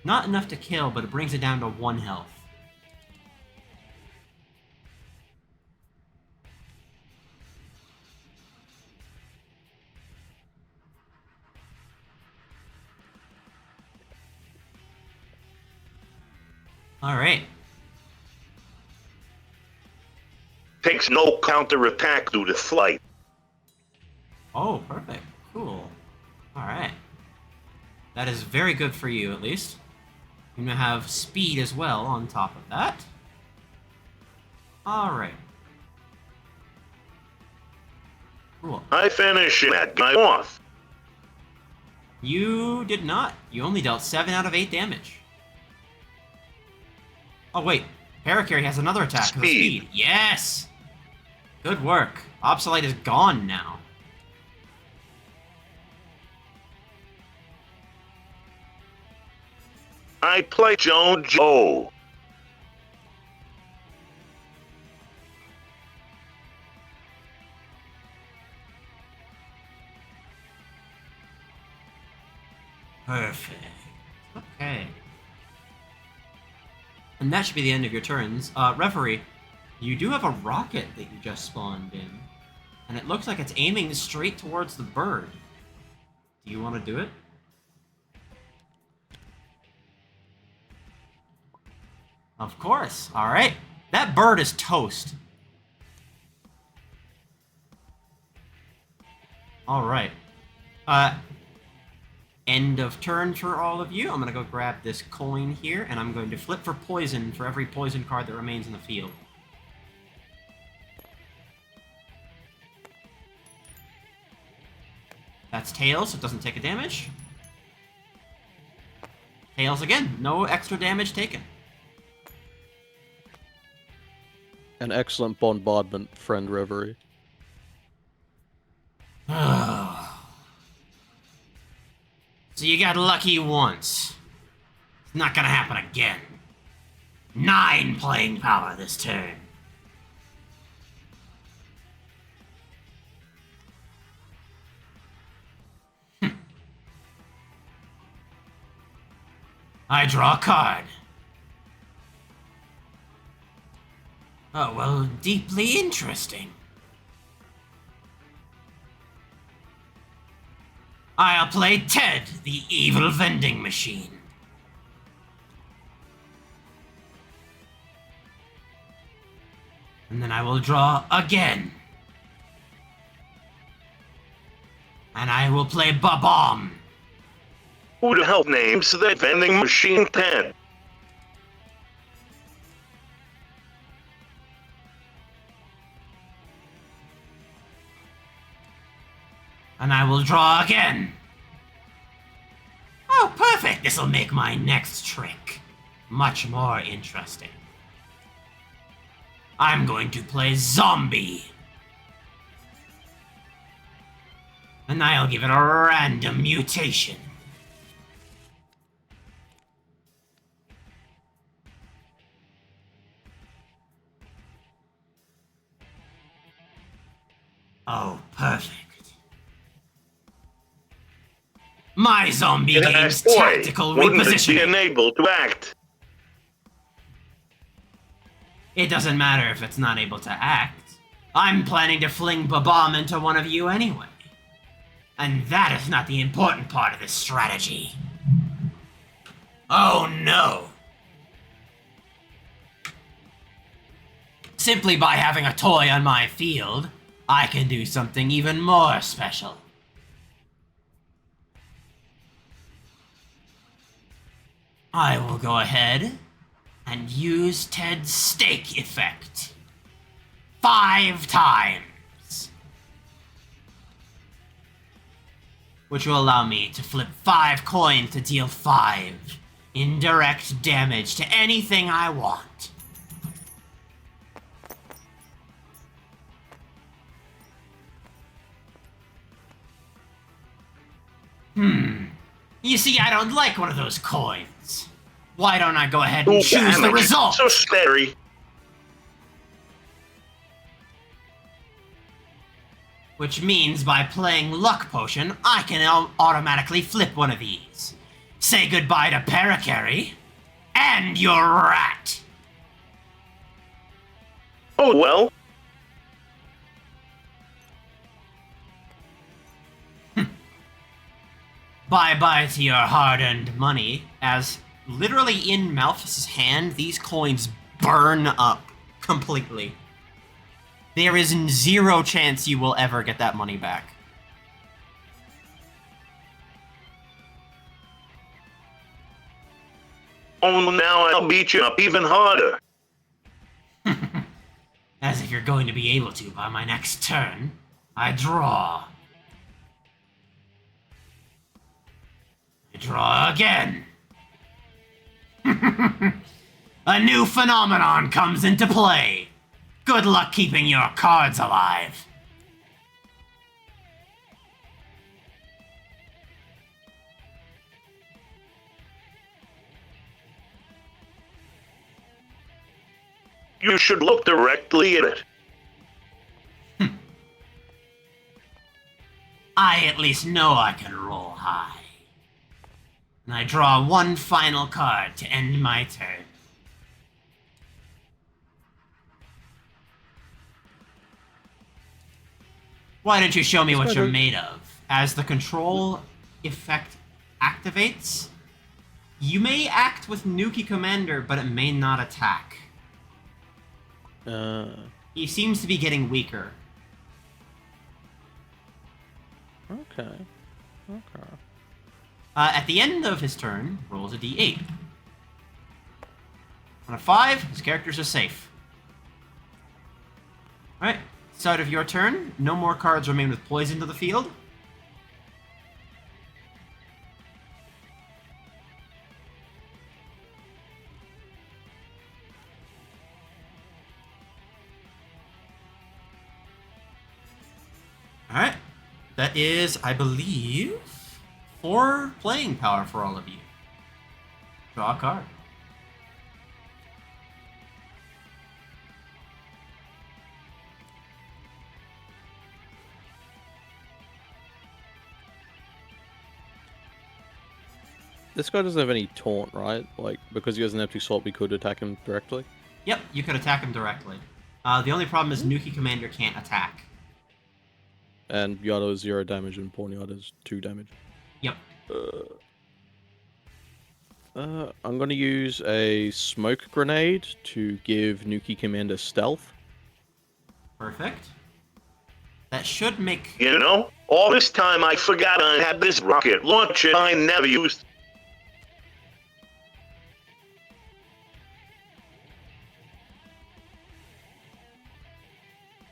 Not enough to kill, but it brings it down to 1 health. Alright. Takes no counterattack due to flight. Oh, perfect. Cool. Alright. That is very good for you, at least. You're gonna have speed as well on top of that. Alright. Cool. I finish that guy off. You did not. You only dealt 7 out of 8 damage. Oh, wait. Parakarry has another attack with speed. Yes! Good work. Obsolete is gone now. I play Joe. Perfect. Okay. And that should be the end of your turns. Referee, you do have a rocket that you just spawned in. And it looks like it's aiming straight towards the bird. Do you want to do it? Of course. Alright. That bird is toast. Alright. End of turn for all of you. I'm going to go grab this coin here, and I'm going to flip for poison for every poison card that remains in the field. That's Tails, so it doesn't take a damage. Tails again, no extra damage taken. An excellent bombardment, friend Reverie. So you got lucky once. It's not gonna happen again. 9 playing power this turn. I draw a card. Oh, well, deeply interesting. I'll play Ted, the evil vending machine. And then I will draw again. And I will play Ba-Bomb. Who the hell names that vending machine Ted? And I will draw again. Oh, perfect! This'll make my next trick much more interesting. I'm going to play Zombie. And I'll give it a random mutation. Oh, perfect. My zombie gains tactical Wouldn't it be repositioning. unable to act? It doesn't matter if it's not able to act. I'm planning to fling Ba-Bomb into one of you anyway. And that is not the important part of this strategy. Oh no! Simply by having a toy on my field, I can do something even more special. I will go ahead and use Ted's stake effect 5 times, which will allow me to flip 5 coins to deal 5 indirect damage to anything I want. You see, I don't like one of those coins. Why don't I go ahead and choose the result? So scary. Which means by playing Luck Potion, I can automatically flip one of these. Say goodbye to Parakarry and your rat. Oh, well. Bye-bye to your hard-earned money, as literally in Malphus's hand, these coins burn up completely. There is zero chance you will ever get that money back. Oh, now I'll beat you up even harder. As if you're going to be able to by my next turn. I draw. I draw again. A new phenomenon comes into play. Good luck keeping your cards alive. You should look directly at it. I at least know I can roll high. And I draw one final card to end my turn. Why don't you show me what you're made of? As the control effect activates, you may act with Nuki Commander, but it may not attack. He seems to be getting weaker. Okay. Okay. At the end of his turn, rolls a d8. On a 5, his characters are safe. Alright, start of your turn. No more cards remain with poison to the field. Alright. That is, I believe, 4 playing power for all of you. Draw a card. This guy doesn't have any taunt, right? Like, because he has an empty slot, we could attack him directly? Yep, you could attack him directly. The only problem is Nuki Commander can't attack. And Yado is 0 damage and Pawniard is 2 damage. Yep. I'm gonna use a smoke grenade to give Nuki Commander stealth. Perfect. That should make... You know, all this time I forgot I had this rocket launcher I never used.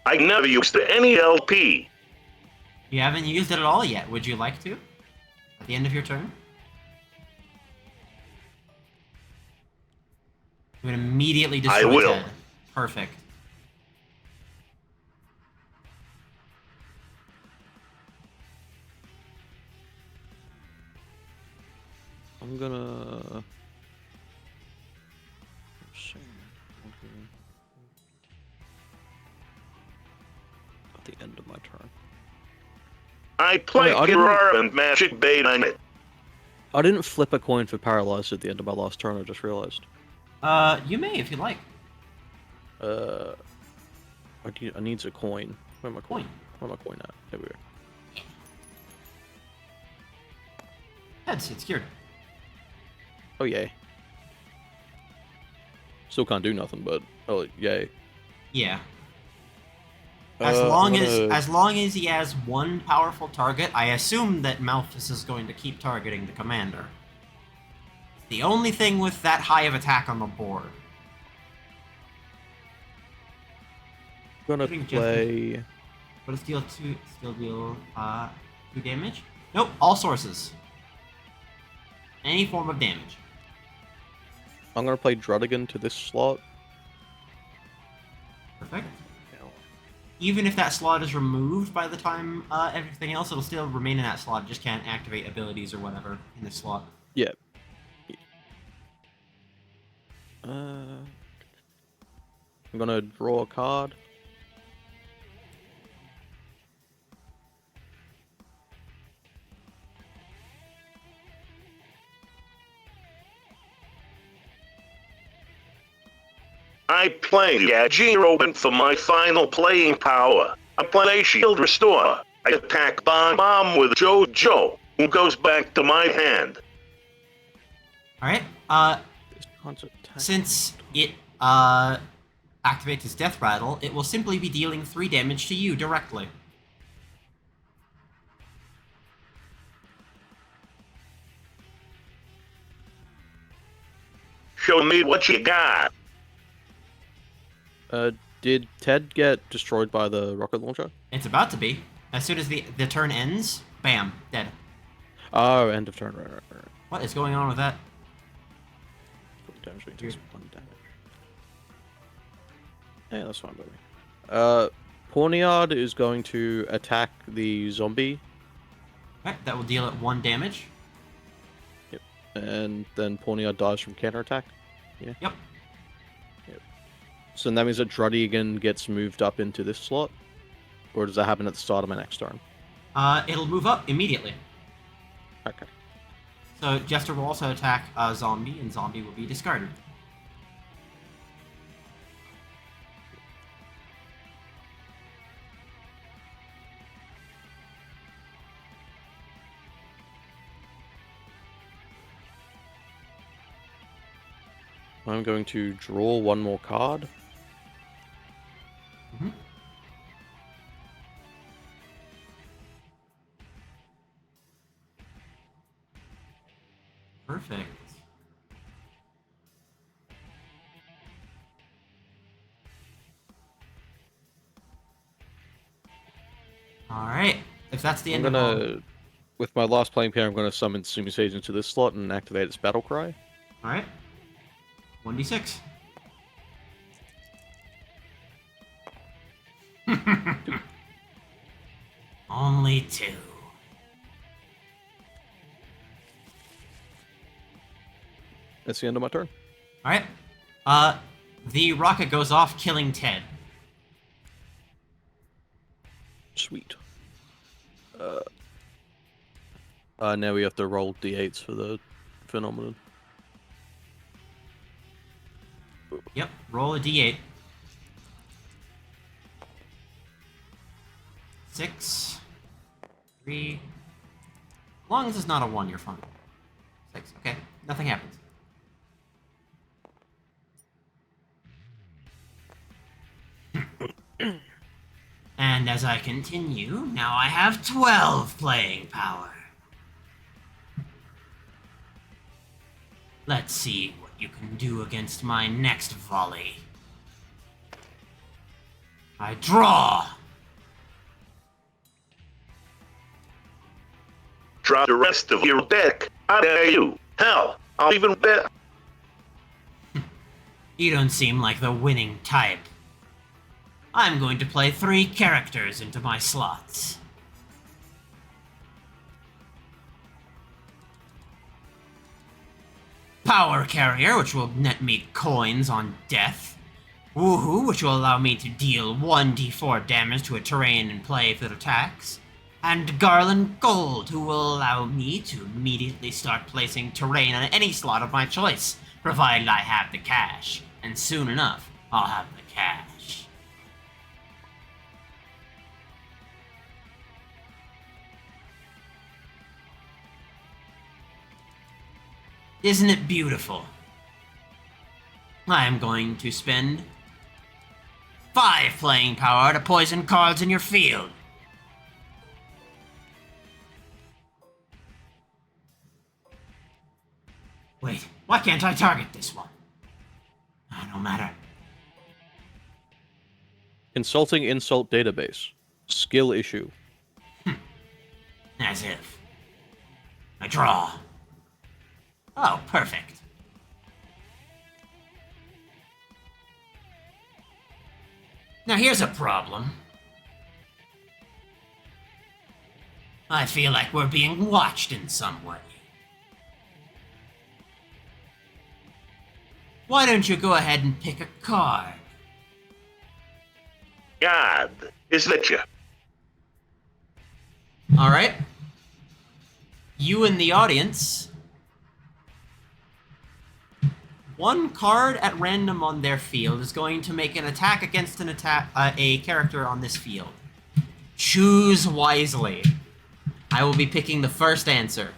I never used any LP. You haven't used it at all yet. Would you like to? At the end of your turn? You would immediately destroy I will. Ted. Perfect. I'm gonna... At the end of my turn. I play I didn't- Kirara and Magic Bait on it. I didn't flip a coin for paralyzed at the end of my last turn, I just realized. You may if you like. I need a coin. Where my coin? Where my coin at? There we go. Heads, it's cured. Oh yay. Still can't do nothing, but oh yay. Yeah. As long gonna- as he has one powerful target, I assume that Malphus is going to keep targeting the commander. It's the only thing with that high of attack on the board. Gonna Putting play. What does deal 2 damage? Nope, all sources. Any form of damage. I'm gonna play Drudigan to this slot. Perfect. Even if that slot is removed by the time everything else, it'll still remain in that slot. It just can't activate abilities or whatever in this slot. Yeah. I'm gonna draw a card. I play Yajiro for my final playing power. I play Shield Restore. I attack Bomb with Jojo, who goes back to my hand. Alright, Can't attack. since it, activates its death rattle, it will simply be dealing 3 damage to you directly. Show me what you got. Did Ted get destroyed by the rocket launcher? It's about to be. As soon as the turn ends, bam, dead. Oh, end of turn. Right. What is going on with that? Put the damage being 1 damage. Yeah, that's fine by me. Pawniard is going to attack the zombie. Alright, that will deal it 1 damage. Yep. And then Pawniard dies from counterattack. Yeah. Yep. So that means that Druddigan gets moved up into this slot? Or does that happen at the start of my next turn? It'll move up immediately. Okay. So Jester will also attack a zombie, and zombie will be discarded. I'm going to draw 1 more card. Mm-hmm. Perfect. Alright, if that's the end of With my last playing pair, I'm going to summon Sumi Sage into this slot and activate its battle cry. Alright. 1d6. Only 2. That's the end of my turn. Alright. The rocket goes off, killing Ted. Sweet. Now we have to roll d8s for the phenomenon. Yep, roll a d8. 6. 3. As long as it's not a 1, you're fine. 6. Okay, nothing happens. And as I continue, now I have 12 playing power. Let's see what you can do against my next volley. I draw! Draw the rest of your deck. How dare you? Hell, I'll even bet. You don't seem like the winning type. I'm going to play 3 characters into my slots. Power Carrier, which will net me coins on death. Woohoo, which will allow me to deal 1d4 damage to a terrain in play if it attacks. And Garland Gold, who will allow me to immediately start placing terrain on any slot of my choice, provided I have the cash. And soon enough, I'll have the cash. Isn't it beautiful? I am going to spend 5 playing power to poison cards in your field. Wait, why can't I target this one? No matter. Consulting insult database. Skill issue. As if. I draw. Oh, perfect. Now here's a problem. I feel like we're being watched in some way. Why don't you go ahead and pick a card? God, is that you? Alright. You in the audience one card at random on their field is going to make an attack against a character on this field. Choose wisely. I will be picking the first answer.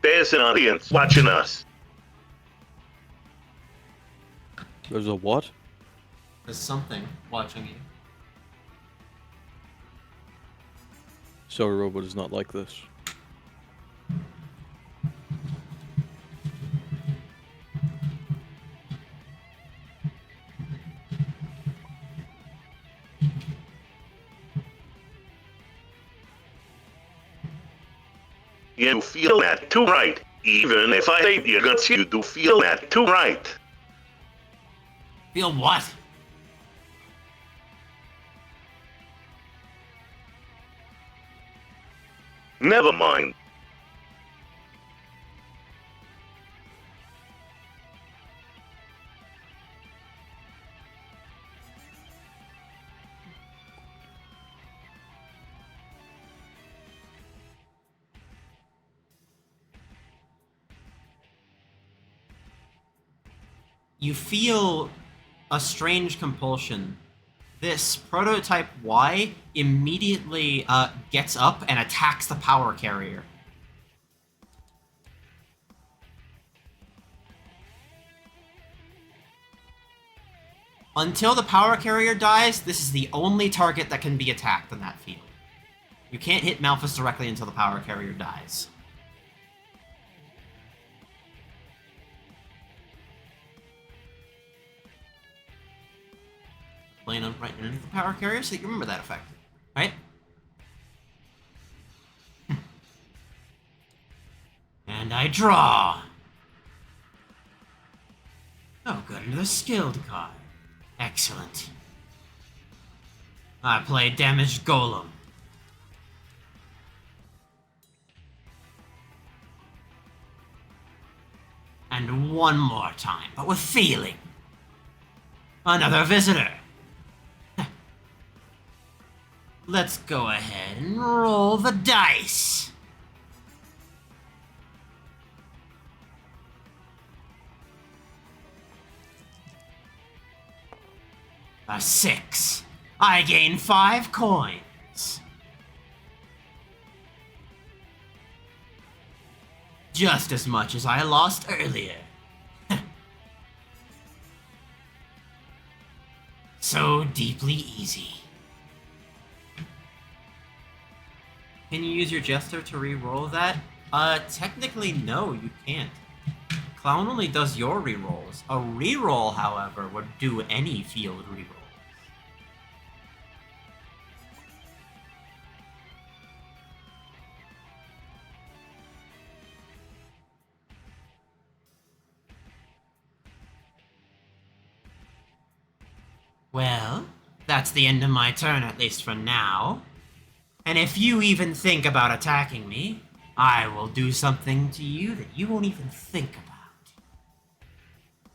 There's an audience watching us. There's a what? There's something watching you. Sorry, Robot is not like this. You feel that too right. Even if I hate your guts, you do feel that too right. Feel what? Never mind. You feel a strange compulsion. This prototype Y immediately gets up and attacks the power carrier. Until the power carrier dies, this is the only target that can be attacked in that field. You can't hit Malphus directly until the power carrier dies. Playing right underneath the power carrier so that you remember that effect, right? And I draw. Oh, good, another skilled card. Excellent. I play Damaged Golem. And one more time, but with feeling. Another visitor. Let's go ahead and roll the dice. A 6. I gain 5 coins. Just as much as I lost earlier. So deeply easy. Can you use your Jester to re-roll that? Technically no, you can't. Clown only does your re-rolls. A re-roll, however, would do any field re-roll. Well, that's the end of my turn, at least for now. And if you even think about attacking me, I will do something to you that you won't even think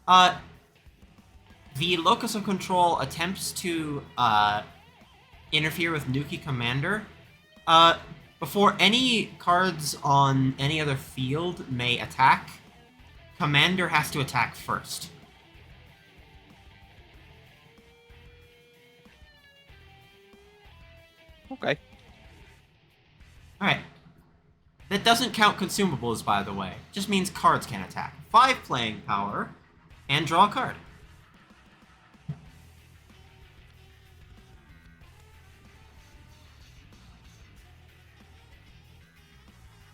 about. The locus of control attempts to, interfere with Nuki Commander. Before any cards on any other field may attack, Commander has to attack first. Okay. Alright. That doesn't count consumables, by the way. Just means cards can attack. 5 playing power, and draw a card.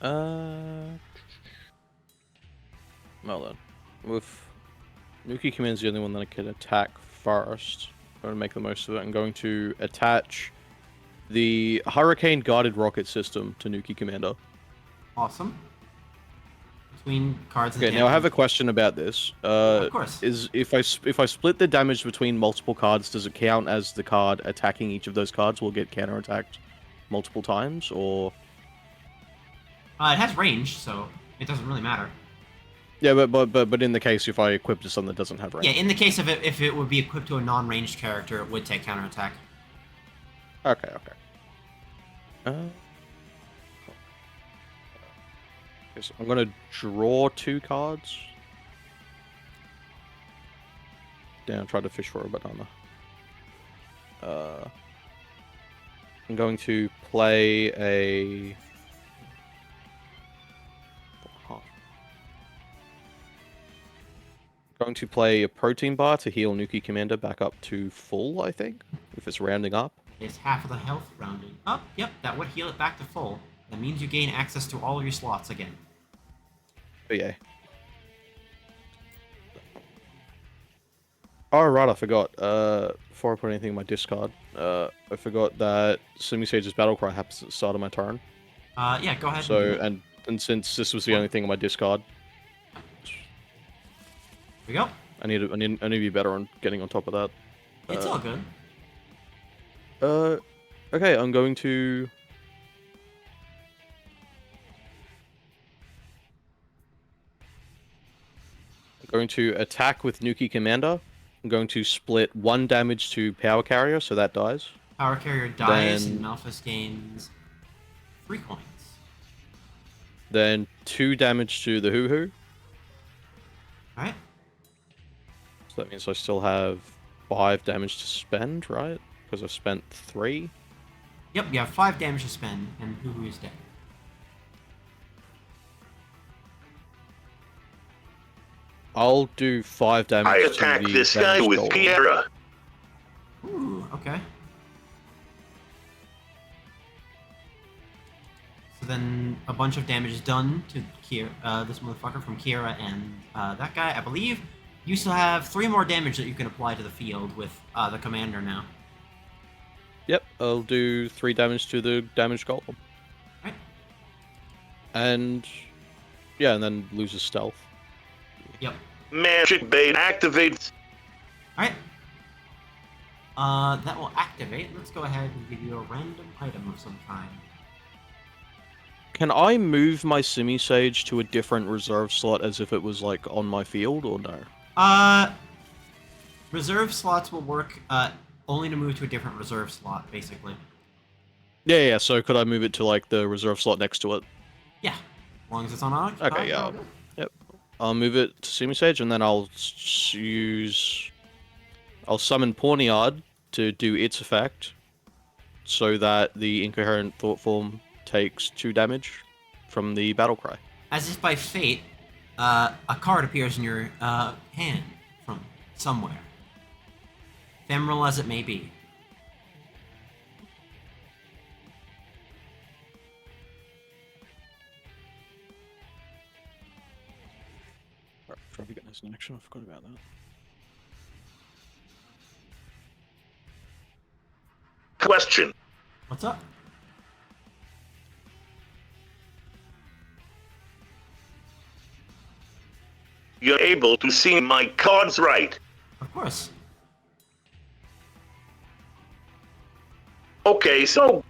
Well then. With Nuki Commander's the only one that I can attack first. I'm going to make the most of it. I'm going to attach the Hurricane Guarded Rocket System to Nuki Commander. Awesome. Between cards and Okay, now I have a question about this. Of course. Is if I split the damage between multiple cards, does it count as the card attacking each of those cards will get counterattacked multiple times, or? It has range, so it doesn't really matter. Yeah, but in the case if I equip to something that doesn't have range. Yeah, in the case of it, if it would be equipped to a non-ranged character, it would take counterattack. Okay. Okay, so I'm gonna draw 2 cards. Damn, I tried to fish for a banana. I'm going to play a... Going to play a protein bar to heal Nuki Commander back up to full, I think, if it's rounding up. It's half of the health rounding up. Yep, that would heal it back to full. That means you gain access to all your slots again. But yeah. Oh, right, I forgot. Before I put anything in my discard, I forgot that Simi Sage's Battlecry happens at the start of my turn. Yeah, go ahead. So, and since this was the only thing in my discard, Here we go. I need to be better on getting on top of that. It's all good. Okay, I'm going to... attack with Nuki Commander. I'm going to split 1 damage to Power Carrier, so that dies. Power Carrier dies, Then- and Malphus gains 3 coins. Then 2 damage to the Hoo-Hoo. Alright. So that means I still have 5 damage to spend, right? Because I've spent 3. Yep, you have 5 damage to spend, and Hoo-Hoo is dead. I'll do 5 damage I to attack the this guy damaged with golem. Kiera. Ooh, okay. So then a bunch of damage is done to Kiera, this motherfucker from Kiera and that guy. I believe you still have 3 more damage that you can apply to the field with the commander now. Yep, I'll do 3 damage to the damaged golem. Right. And yeah, and then loses stealth. Yep. Magic bait activates. Alright. That will activate. Let's go ahead and give you a random item of some kind. Can I move my Simi Sage to a different reserve slot as if it was like on my field, or no? Reserve slots will work only to move to a different reserve slot, basically. Yeah, so could I move it to like the reserve slot next to it? Yeah. As long as it's on auto. Okay, yeah. Yep. I'll move it to Simi Sage, and then I'll summon Pawniard to do its effect, so that the Incoherent Thought Form takes 2 damage from the battle cry. As if by fate, a card appears in your hand from somewhere. Ephemeral as it may be. Try to get this in action. I forgot about that. Question. What's up? You're able to see my cards right. Of course. Okay, so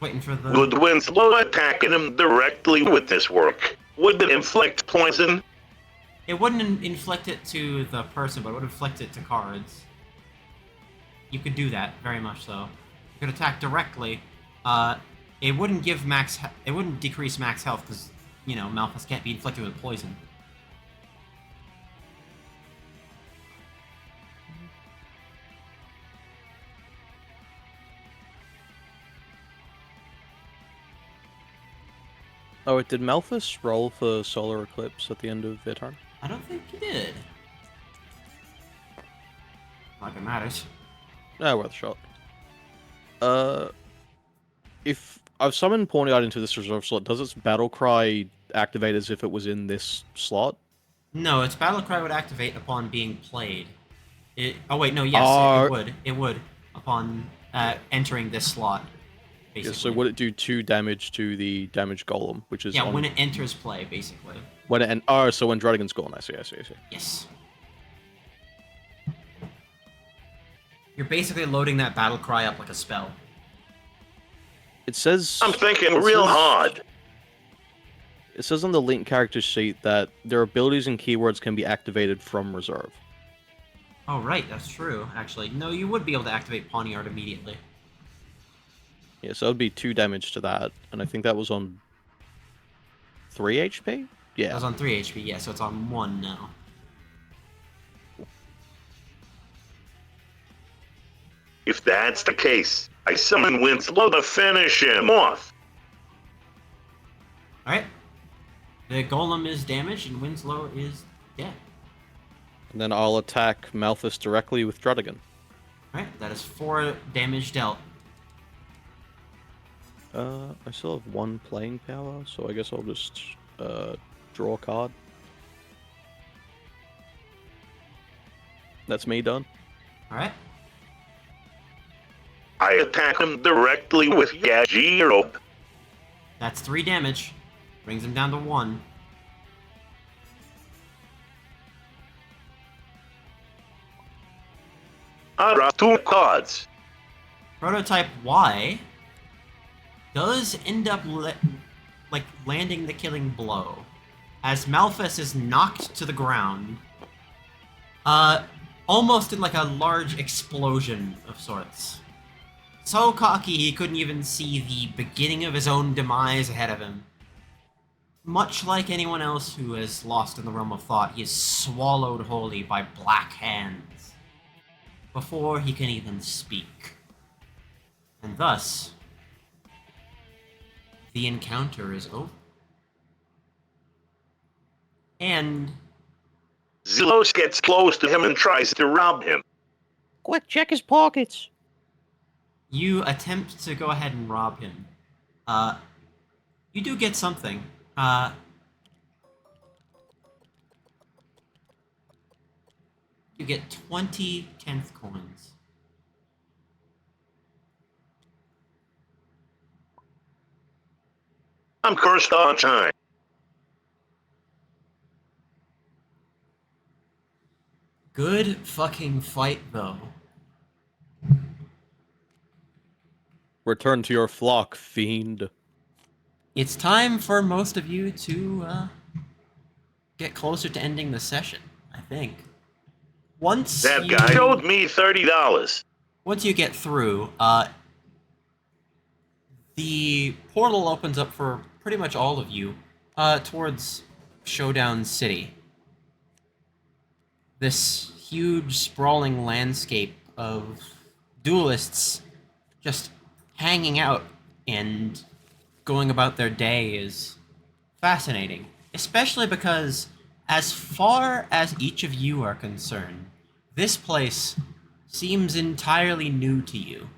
Waiting for the... would Winslow attacking him directly with this work? Would it inflict poison? It wouldn't inflict it to the person, but it would inflict it to cards. You could do that, very much so. You could attack directly. It wouldn't give max... It wouldn't decrease max health, because, you know, Malphus can't be inflicted with poison. Oh, did Malphus roll for Solar Eclipse at the end of their turn? I don't think he did. Not like it matters. No, worth a shot. If I've summoned Pawniard into this reserve slot, does its battle cry activate as if it was in this slot? No, its battle cry would activate upon being played. Oh wait, no, yes, it would. It would upon entering this slot. Basically. Yeah, so would it do 2 damage to the damaged golem, which is when it enters play, basically. When it so when Druddigan's gone, I see. Yes. You're basically loading that battle cry up like a spell. It says I'm thinking real hard. It says on the link character sheet that their abilities and keywords can be activated from reserve. Oh, right, that's true, actually. No, you would be able to activate Pawniard immediately. Yeah, so that would be 2 damage to that, and I think that was on 3 HP? It Yeah. was on 3 HP, yeah, so it's on 1 now. If that's the case, I summon Winslow to finish him off. Alright. The Golem is damaged, and Winslow is dead. And then I'll attack Malthus directly with Drudigan. Alright, that is 4 damage dealt. I still have 1 playing power, so I guess I'll just draw a card. That's me done. Alright. I attack him directly with Yajiro. That's 3 damage. Brings him down to 1. I draw 2 cards. Prototype Y does end up landing the killing blow as Malphus is knocked to the ground, almost in like a large explosion of sorts. So cocky he couldn't even see the beginning of his own demise ahead of him. Much like anyone else who has lost in the realm of thought, he is swallowed wholly by black hands before he can even speak. And thus, the encounter is over. And Zelos gets close to him and tries to rob him. Quick, check his pockets! you attempt to go ahead and rob him. You do get something. You get 20 10th coins. I'm cursed on time. Good fucking fight, though. Return to your flock, fiend. It's time for most of you to get closer to ending the session, I think. Once That guy owed me $30. Once you get through, the portal opens up for pretty much all of you towards Showdown City. This huge, sprawling landscape of duelists just hanging out and going about their day is fascinating, especially because as far as each of you are concerned, this place seems entirely new to you.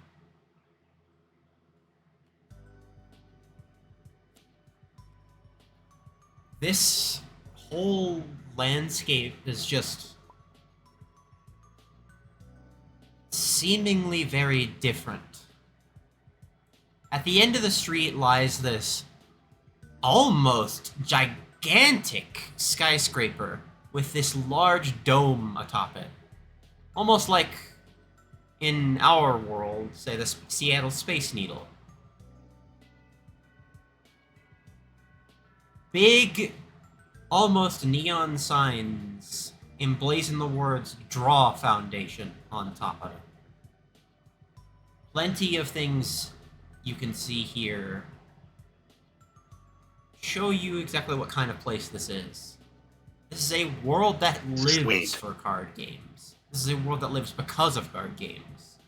This whole landscape is just seemingly very different. At the end of the street lies this almost gigantic skyscraper with this large dome atop it. Almost like in our world, say the Seattle Space Needle. Big, almost neon signs emblazon the words Draw Foundation on top of it. Plenty of things you can see here show you exactly what kind of place this is. This is a world that lives Sweet. for card games. This is a world that lives because of card games.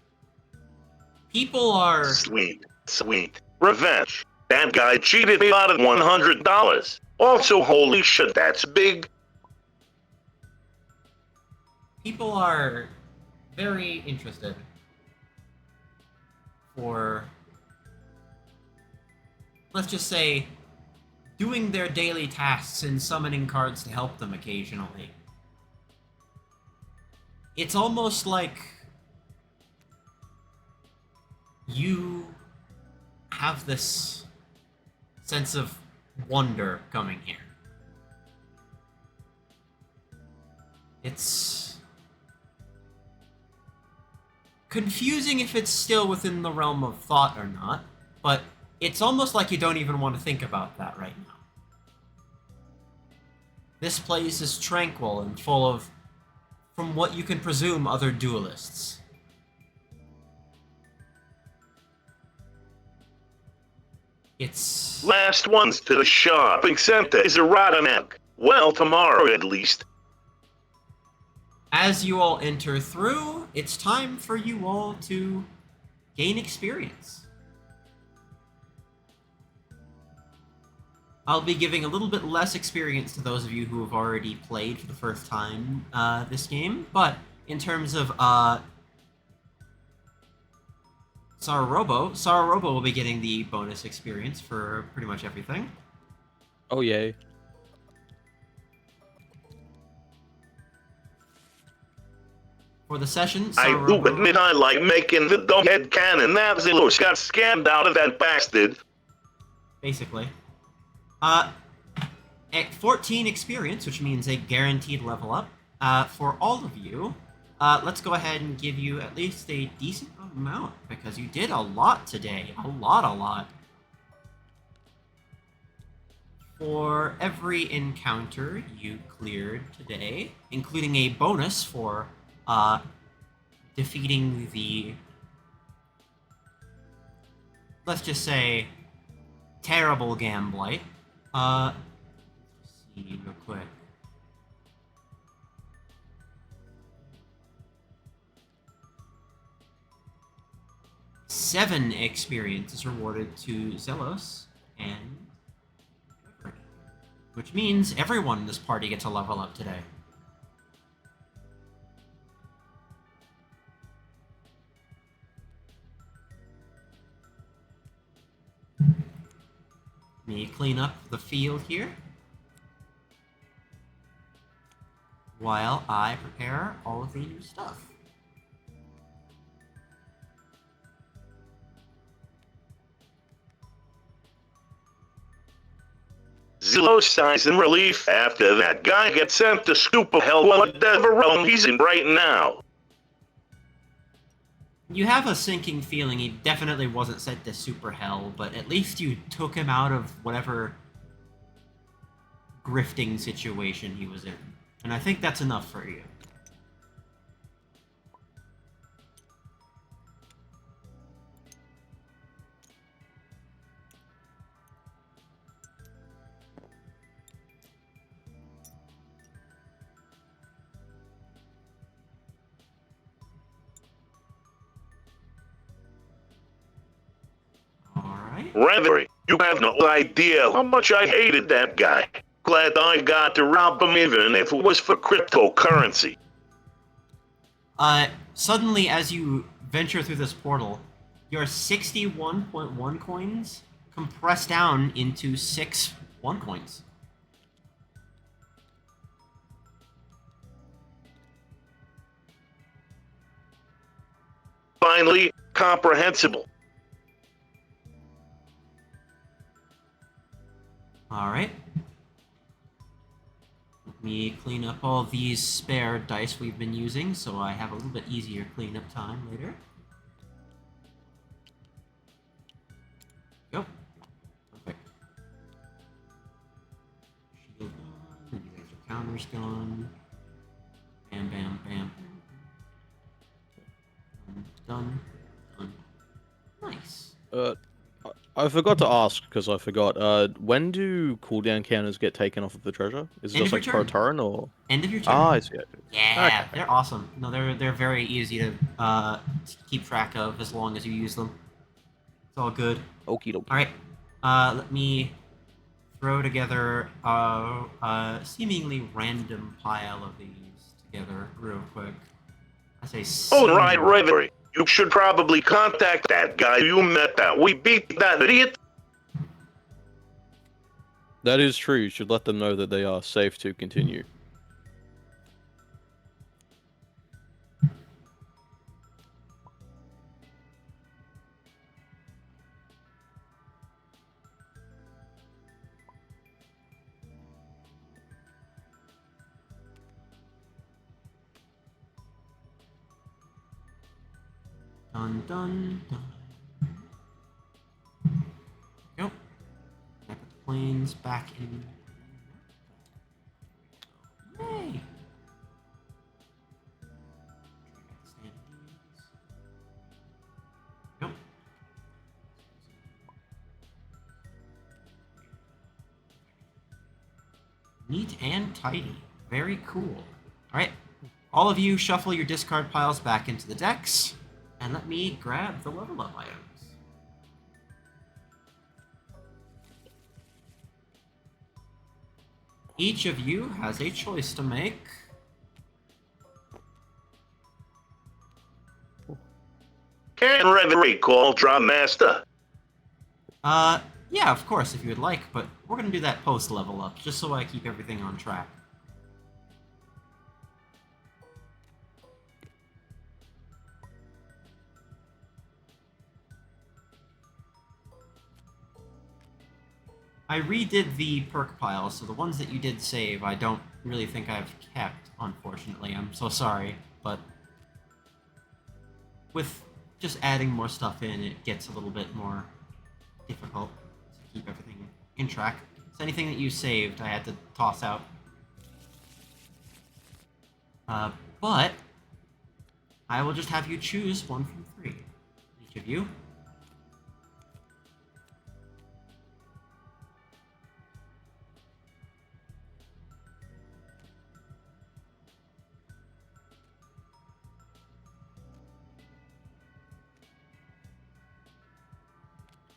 People are... Sweet, sweet. Revenge. That guy cheated me out of $100. Also, holy shit, that's big. People are very interested for, let's just say, doing their daily tasks and summoning cards to help them occasionally. It's almost like you have this sense of wonder coming here. It's confusing if it's still within the realm of thought or not, but it's almost like you don't even want to think about that right now. This place is tranquil and full of, from what you can presume, other duelists. It's... Last ones to the shopping center is a rotten egg. Well, tomorrow at least. As you all enter through, it's time for you all to gain experience. I'll be giving a little bit less experience to those of you who have already played for the first time this game, but in terms of Sararobo will be getting the bonus experience for pretty much everything. Oh, yay. For the session, I do admit I like making the dumb head cannon that Zilos got scammed out of that bastard. Basically. At 14 experience, which means a guaranteed level up, for all of you, let's go ahead and give you at least a decent amount, because you did a lot today. A lot. For every encounter you cleared today, including a bonus for defeating the, let's just say, terrible Gamblight. Let's see real quick. Seven experience is rewarded to Zelos and Trevor, which means everyone in this party gets a level up today. Let me clean up the field here while I prepare all of the new stuff. Zillow sighs in relief after that guy gets sent to scoop of hell whatever realm he's in right now. You have a sinking feeling he definitely wasn't sent to super hell, but at least you took him out of whatever grifting situation he was in. And I think that's enough for you. Reverie, you have no idea how much I hated that guy. Glad I got to rob him even if it was for cryptocurrency. Suddenly as you venture through this portal, your 61.1 coins compress down into 6 1 coins. Finally, comprehensible. Alright. Let me clean up all these spare dice we've been using so I have a little bit easier cleanup time later. Go. Perfect. Shield on, and you guys are counters gone. Bam, bam, bam. Done. Nice. I forgot to ask, because I forgot, when do cooldown counters get taken off of the treasure? Is it End just of like your per turn. turn, or? End of your turn. Ah, I see. Yeah, Okay. they're awesome. No, they're very easy to keep track of as long as you use them. It's all good. Okie dokie. All right. Let me throw together a seemingly random pile of these together real quick. I say. Oh, right, Reverie. You should probably contact that guy you met that we beat that idiot. That is true. You should let them know that they are safe to continue. Dun dun dun. Go. I put the planes back in. Neat and tidy. Very cool. Alright. All of you shuffle your discard piles back into the decks, and let me grab the level up items. Each of you has a choice to make. Can Reverie call Draw Master? Yeah, of course, if you would like, but we're gonna do that post-level up, just so I keep everything on track. I redid the perk pile, so the ones that you did save, I don't really think I've kept, unfortunately. I'm so sorry, but with just adding more stuff in, it gets a little bit more difficult to keep everything in track. So anything that you saved, I had to toss out. But I will just have you choose one from three. Each of you.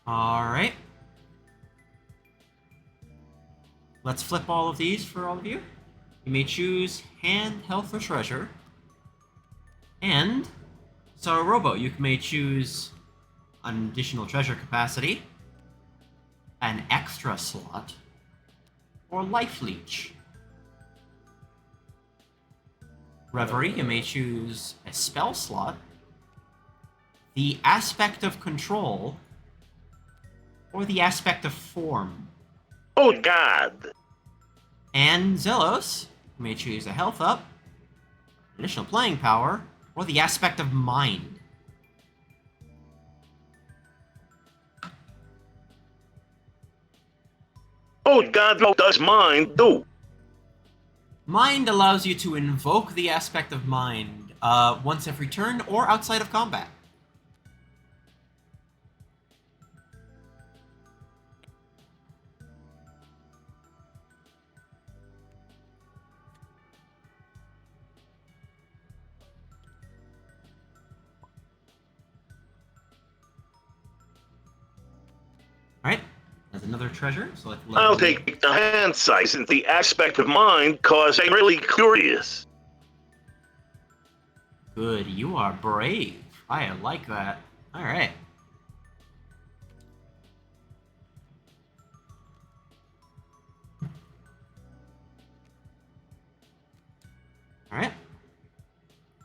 Alright. Let's flip all of these for all of you. You may choose hand, health, or treasure. And, so Robo, you may choose an additional treasure capacity, an extra slot, or life leech. Reverie, you may choose a spell slot, the aspect of control, or the aspect of form. Oh, God. And Zelos, you may choose a health up, additional playing power, or the aspect of mind. Oh, God, what does mine do? Mind allows you to invoke the aspect of mind once every turn or outside of combat. Alright, that's another treasure, so let's I'll take the hand size and the aspect of mine, cause I'm really curious. Good, you are brave. I like that. Alright. Alright.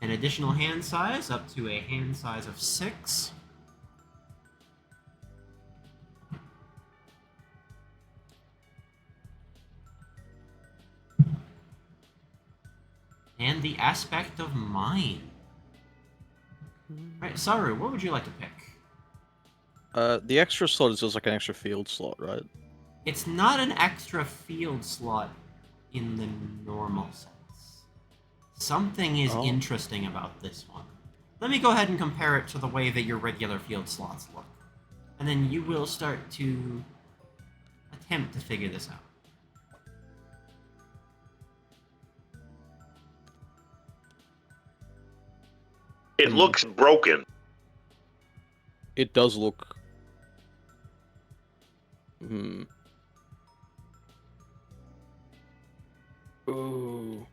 An additional hand size up to a hand size of 6. And the aspect of mind. Alright, Saru, what would you like to pick? The extra slot is just like an extra field slot, right? It's not an extra field slot in the normal sense. Something is interesting about this one. Let me go ahead and compare it to the way that your regular field slots look. And then you will start to attempt to figure this out. It looks broken. It does look... Ooh.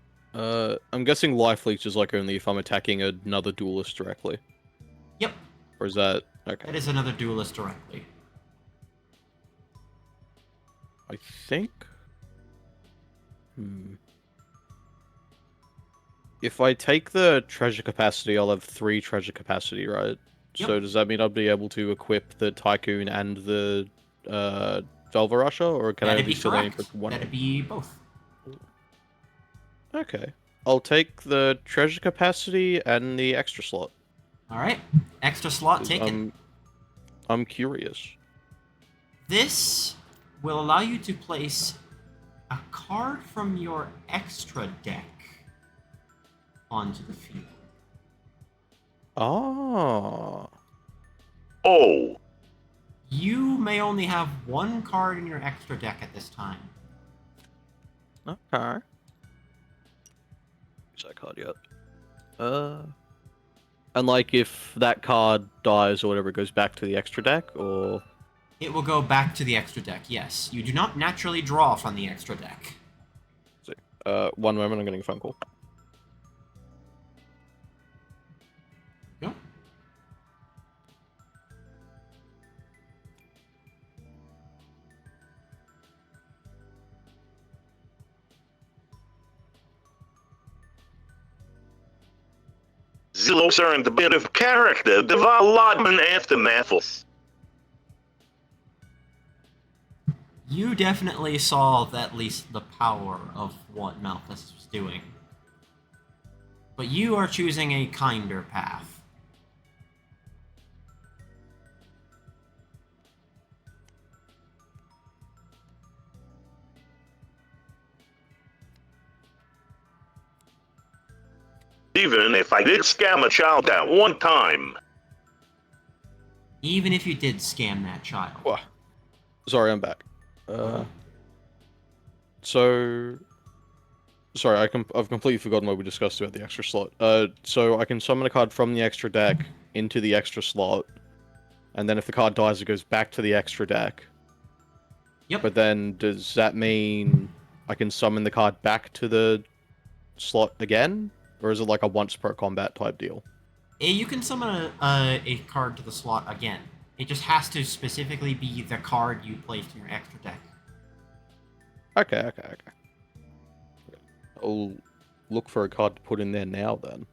I'm guessing life leech is like only if I'm attacking another duelist directly. Yep. Or is that... Okay. That is another duelist directly. I think... If I take the treasure capacity, I'll have 3 treasure capacity, right? Yep. So does that mean I'll be able to equip the Tycoon and the Velvarusha, or can I That'd only be still correct. equip one? That'd be both. Okay. I'll take the treasure capacity and the extra slot. Alright. Extra slot 'Cause taken. I'm curious. This will allow you to place a card from your extra deck onto the field. Ah. Oh, You may only have one card in your extra deck at this time. Okay. Use that card yet? And like if that card dies or whatever, it goes back to the extra deck, or It will go back to the extra deck, yes. You do not naturally draw from the extra deck. one moment, I'm getting a phone call. Go. Zillows earned a bit of character development after Mathis. You definitely saw at least the power of what Malthus was doing. But you are choosing a kinder path. Even if I did scam a child at one time. Even if you did scam that child. What? Sorry, I'm back. So... Sorry, I've completely forgotten what we discussed about the extra slot. So I can summon a card from the extra deck into the extra slot, and then if the card dies, it goes back to the extra deck. Yep. But then, does that mean I can summon the card back to the slot again? Or is it like a once per combat type deal? You can summon a card to the slot again. It just has to specifically be the card you placed in your extra deck. Okay. I'll look for a card to put in there now, then.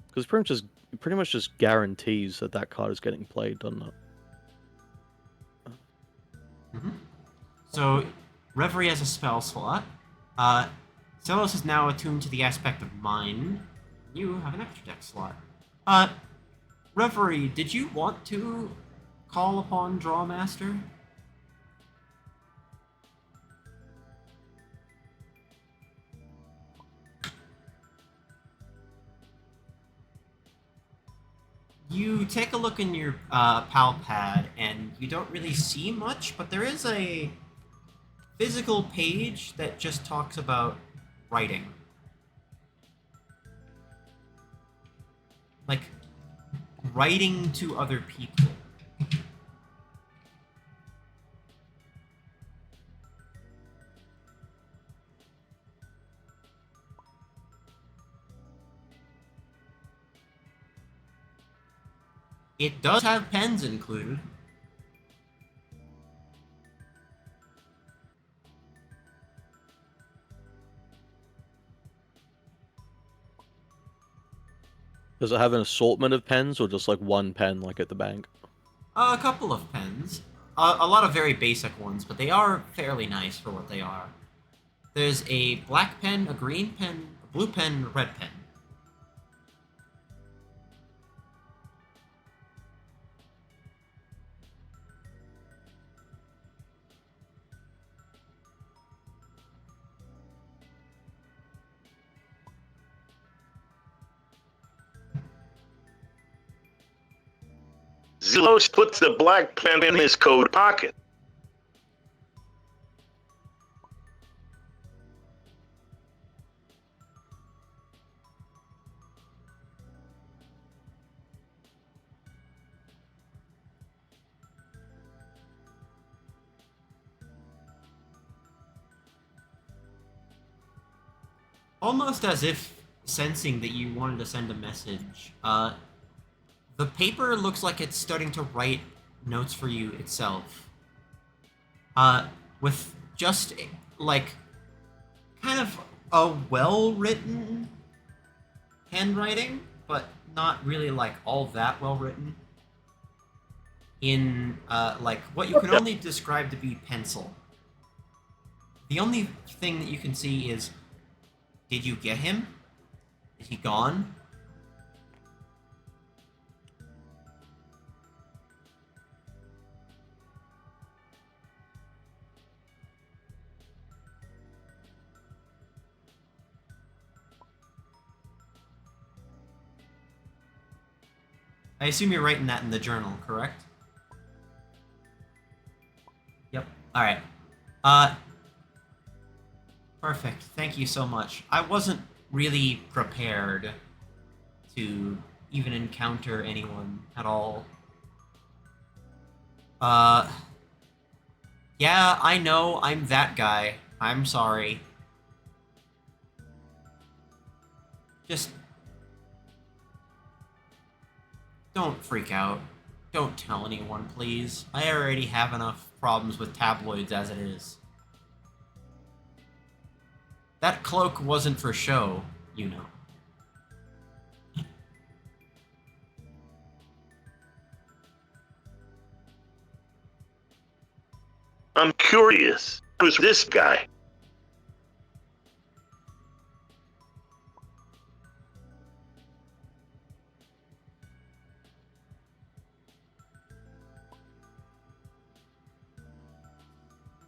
Because pretty much just guarantees that that card is getting played, doesn't it? Mm-hmm. So, Reverie has a spell slot. Celos is now attuned to the aspect of mind. You have an extra deck slot. Reverie, did you want to call upon Drawmaster? You take a look in your PAL pad, and you don't really see much, but there is a physical page that just talks about writing. Like, writing to other people. It does have pens included. Does it have an assortment of pens, or just like one pen, like at the bank? A couple of pens. A lot of very basic ones, but they are fairly nice for what they are. There's a black pen, a green pen, a blue pen, and a red pen. Zillows puts the black pen in his coat pocket. Almost as if sensing that you wanted to send a message, the paper looks like it's starting to write notes for you itself. With just, like, kind of a well-written handwriting, but not really, like, all that well-written. In, like, what you can only describe to be pencil. The only thing that you can see is, did you get him? Is he gone? I assume you're writing that in the journal, correct? Yep. All right. Uh, perfect. Thank you so much. I wasn't really prepared to even encounter anyone at all. Yeah, I know, I'm that guy. I'm sorry. Just don't freak out. Don't tell anyone, please. I already have enough problems with tabloids as it is. That cloak wasn't for show, you know. I'm curious. Who's this guy?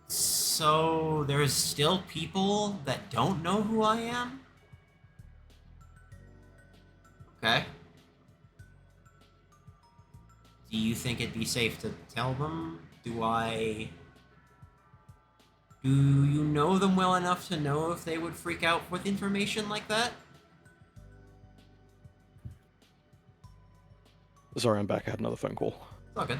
So, there's still people that don't know who I am? Okay. Do you think it'd be safe to tell them? Do you know them well enough to know if they would freak out with information like that? Sorry, I'm back. I had another phone call. It's all good.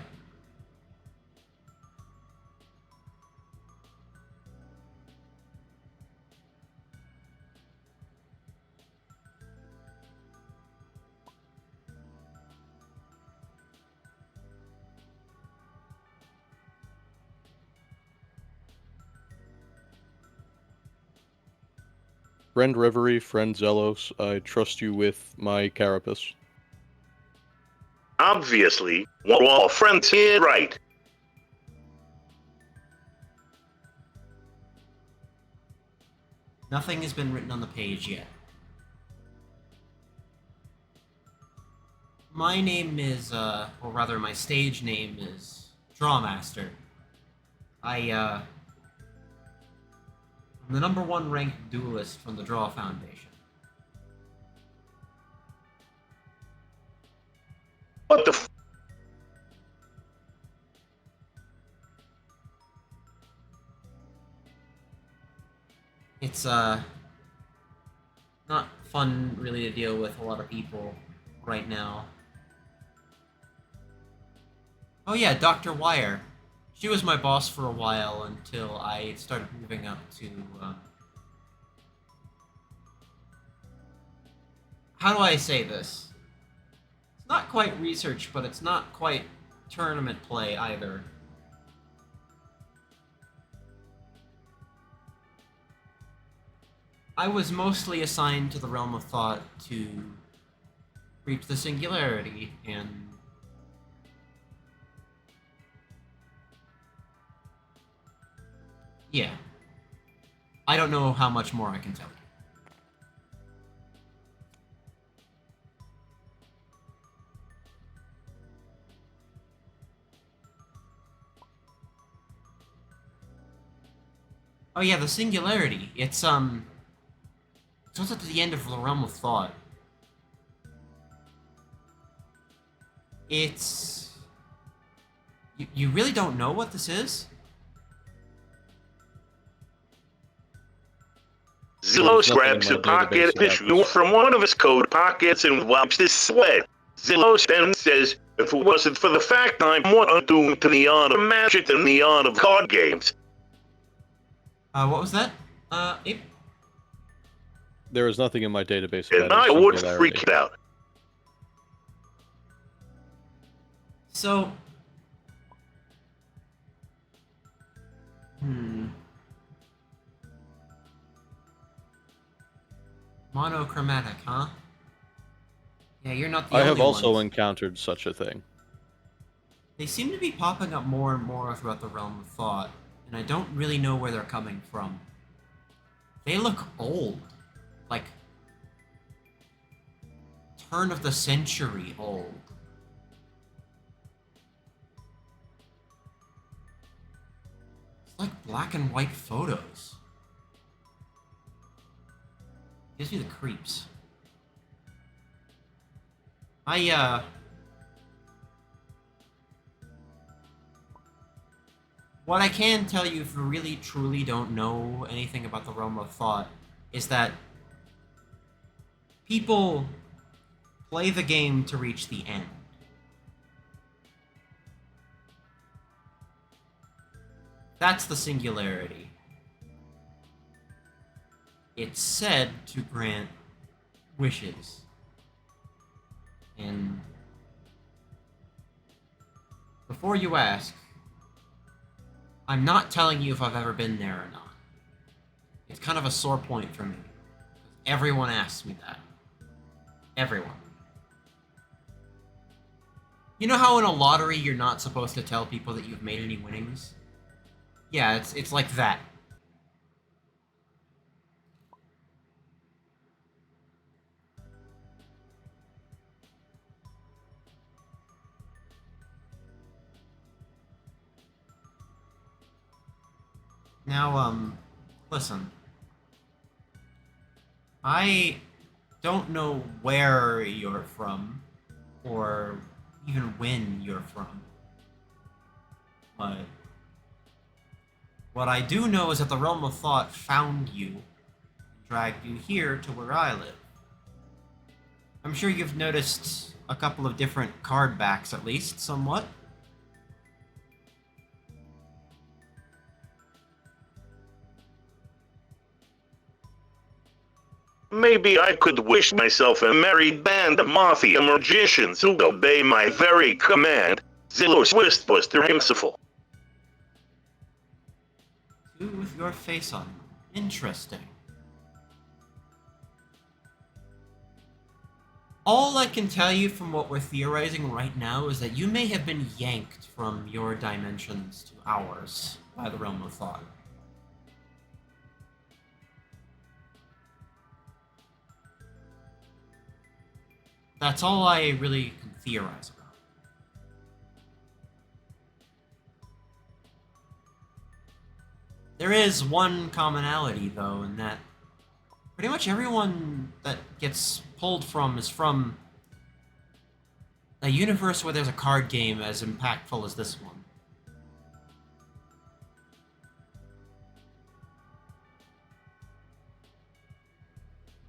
Friend Reverie, friend Zelos, I trust you with my carapace. Obviously, we're all friends here, right? Nothing has been written on the page yet. My name is, or rather my stage name is Drawmaster. I'm the #1 ranked duelist from the Draw Foundation. What the f- It's, not fun really to deal with a lot of people right now. Oh yeah, Dr. Wire. She was my boss for a while until I started moving up to, how do I say this? It's not quite research, but it's not quite tournament play either. I was mostly assigned to the realm of thought to reach the singularity, and yeah. I don't know how much more I can tell you. Oh yeah, the singularity. It's what's at the end of the realm of thought. It's you really don't know what this is? Zillos nothing grabs in a my pocket database about tissue this. from one of his coat pockets and wipes his sweat. Zillos then says, if it wasn't for the fact I'm more attuned to the art of magic than the art of card games. What was that? Ape? There is nothing in my database And about I a would singularity. freak out. So... Monochromatic, huh? Yeah, you're not the I only have also ones. encountered such a thing. They seem to be popping up more and more throughout the realm of thought, and I don't really know where they're coming from. They look old. Like, turn of the century old. It's like black and white photos. Gives me the creeps. What I can tell you, if you really truly don't know anything about the realm of thought, is that people play the game to reach the end. That's the singularity. It's said to grant wishes. And before you ask, I'm not telling you if I've ever been there or not. It's kind of a sore point for me. Everyone asks me that. Everyone. You know how in a lottery you're not supposed to tell people that you've made any winnings? Yeah, it's like that. Now, listen. I don't know where you're from, or even when you're from. But what I do know is that the Realm of Thought found you and dragged you here to where I live. I'm sure you've noticed a couple of different card backs, at least, somewhat. Maybe I could wish myself a merry band of mafia magicians who obey my very command. Zillow Swistbuster himself. Two with your face on. Interesting. All I can tell you from what we're theorizing right now is that you may have been yanked from your dimensions to ours by the Realm of Thought. That's all I really can theorize about. There is one commonality, though, in that pretty much everyone that gets pulled from is from a universe where there's a card game as impactful as this one.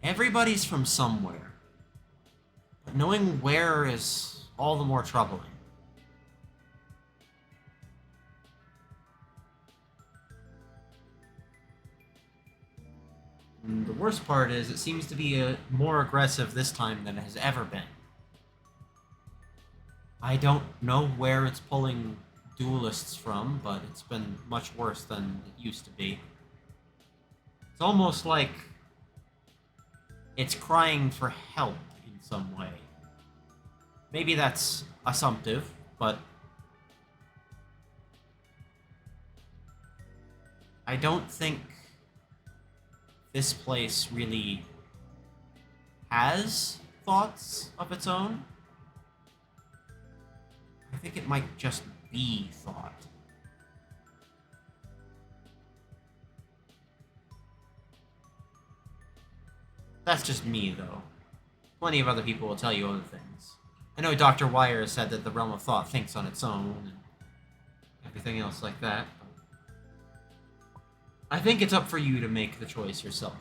Everybody's from somewhere, but knowing where is all the more troubling. And the worst part is, it seems to be more aggressive this time than it has ever been. I don't know where it's pulling duelists from, but it's been much worse than it used to be. It's almost like it's crying for help in some way. Maybe that's assumptive, but I don't think this place really has thoughts of its own. I think it might just be thought. That's just me, though. Plenty of other people will tell you other things. I know Dr. Wire said that the realm of thought thinks on its own, and everything else like that. I think it's up for you to make the choice yourself.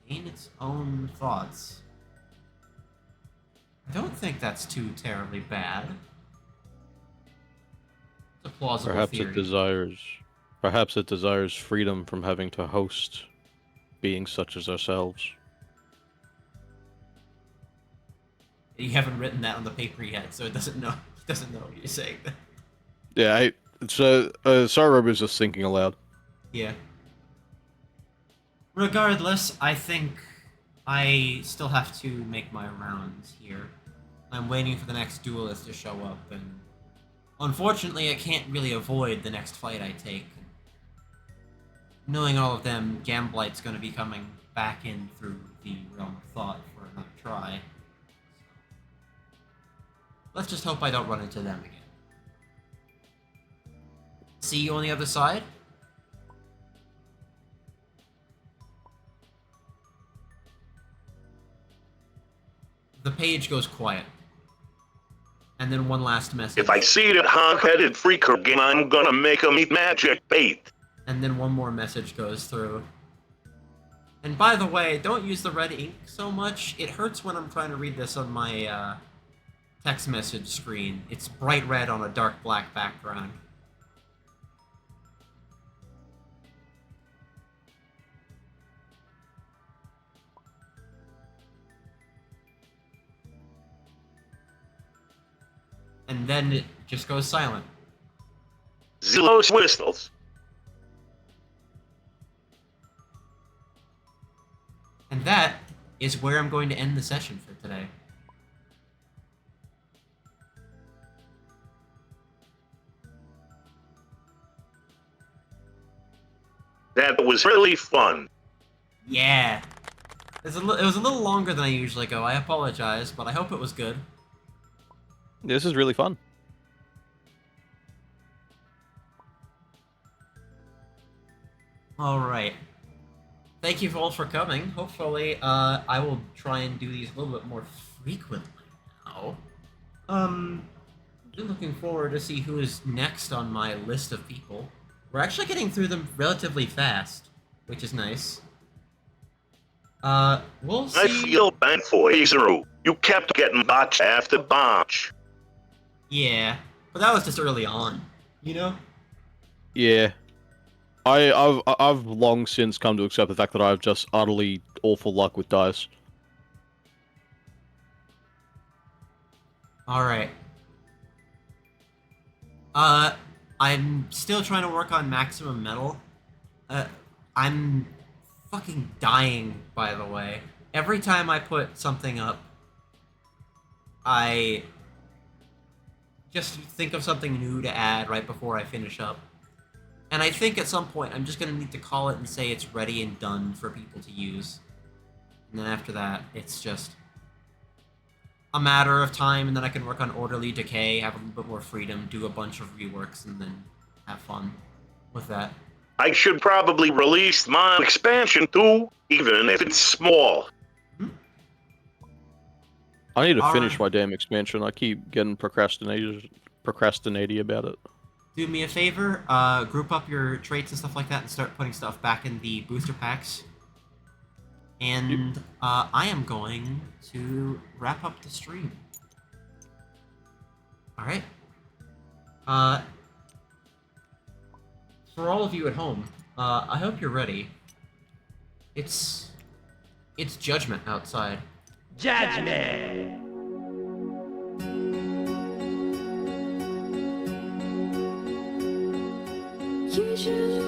Gain its own thoughts. I don't think that's too terribly bad. It's a plausible theory. Perhaps it desires freedom from having to host beings such as ourselves. You haven't written that on the paper yet, so it doesn't know. He doesn't know what you're saying. Yeah, Sorrow was just thinking aloud. Yeah. Regardless, I think I still have to make my rounds here. I'm waiting for the next duelist to show up, and unfortunately I can't really avoid the next fight I take. Knowing all of them, Gamblite's going to be coming back in through the Realm of Thought for another try. Let's just hope I don't run into them again. See you on the other side? The page goes quiet. And then one last message. If I see that hog-headed freak again, I'm gonna make him eat magic bait. And then one more message goes through. And by the way, don't use the red ink so much. It hurts when I'm trying to read this on my text message screen. It's bright red on a dark black background. And then it just goes silent. Zillows whistles. And that is where I'm going to end the session for today. That was really fun. Yeah. It was a little longer than I usually go. I apologize, but I hope it was good. This is really fun. Alright. Thank you all for coming. Hopefully, I will try and do these a little bit more frequently now. I'm looking forward to see who is next on my list of people. We're actually getting through them relatively fast, which is nice. We'll see. I feel bad for Izuru. You kept getting botch after botch. Yeah, but that was just early on, you know? Yeah. I've long since come to accept the fact that I have just utterly awful luck with dice. Alright. I'm still trying to work on maximum metal. I'm fucking dying, by the way. Every time I put something up, I just think of something new to add right before I finish up. And I think at some point I'm just going to need to call it and say it's ready and done for people to use. And then after that, it's just a matter of time, and then I can work on Orderly Decay, have a little bit more freedom, do a bunch of reworks, and then have fun with that. I should probably release my expansion too, even if it's small. I need to finish Alright. my damn expansion. I keep getting procrastinating about it. Do me a favor, group up your traits and stuff like that and start putting stuff back in the booster packs. And I am going to wrap up the stream. Alright. For all of you at home, I hope you're ready. It's judgment outside. Judgment! You should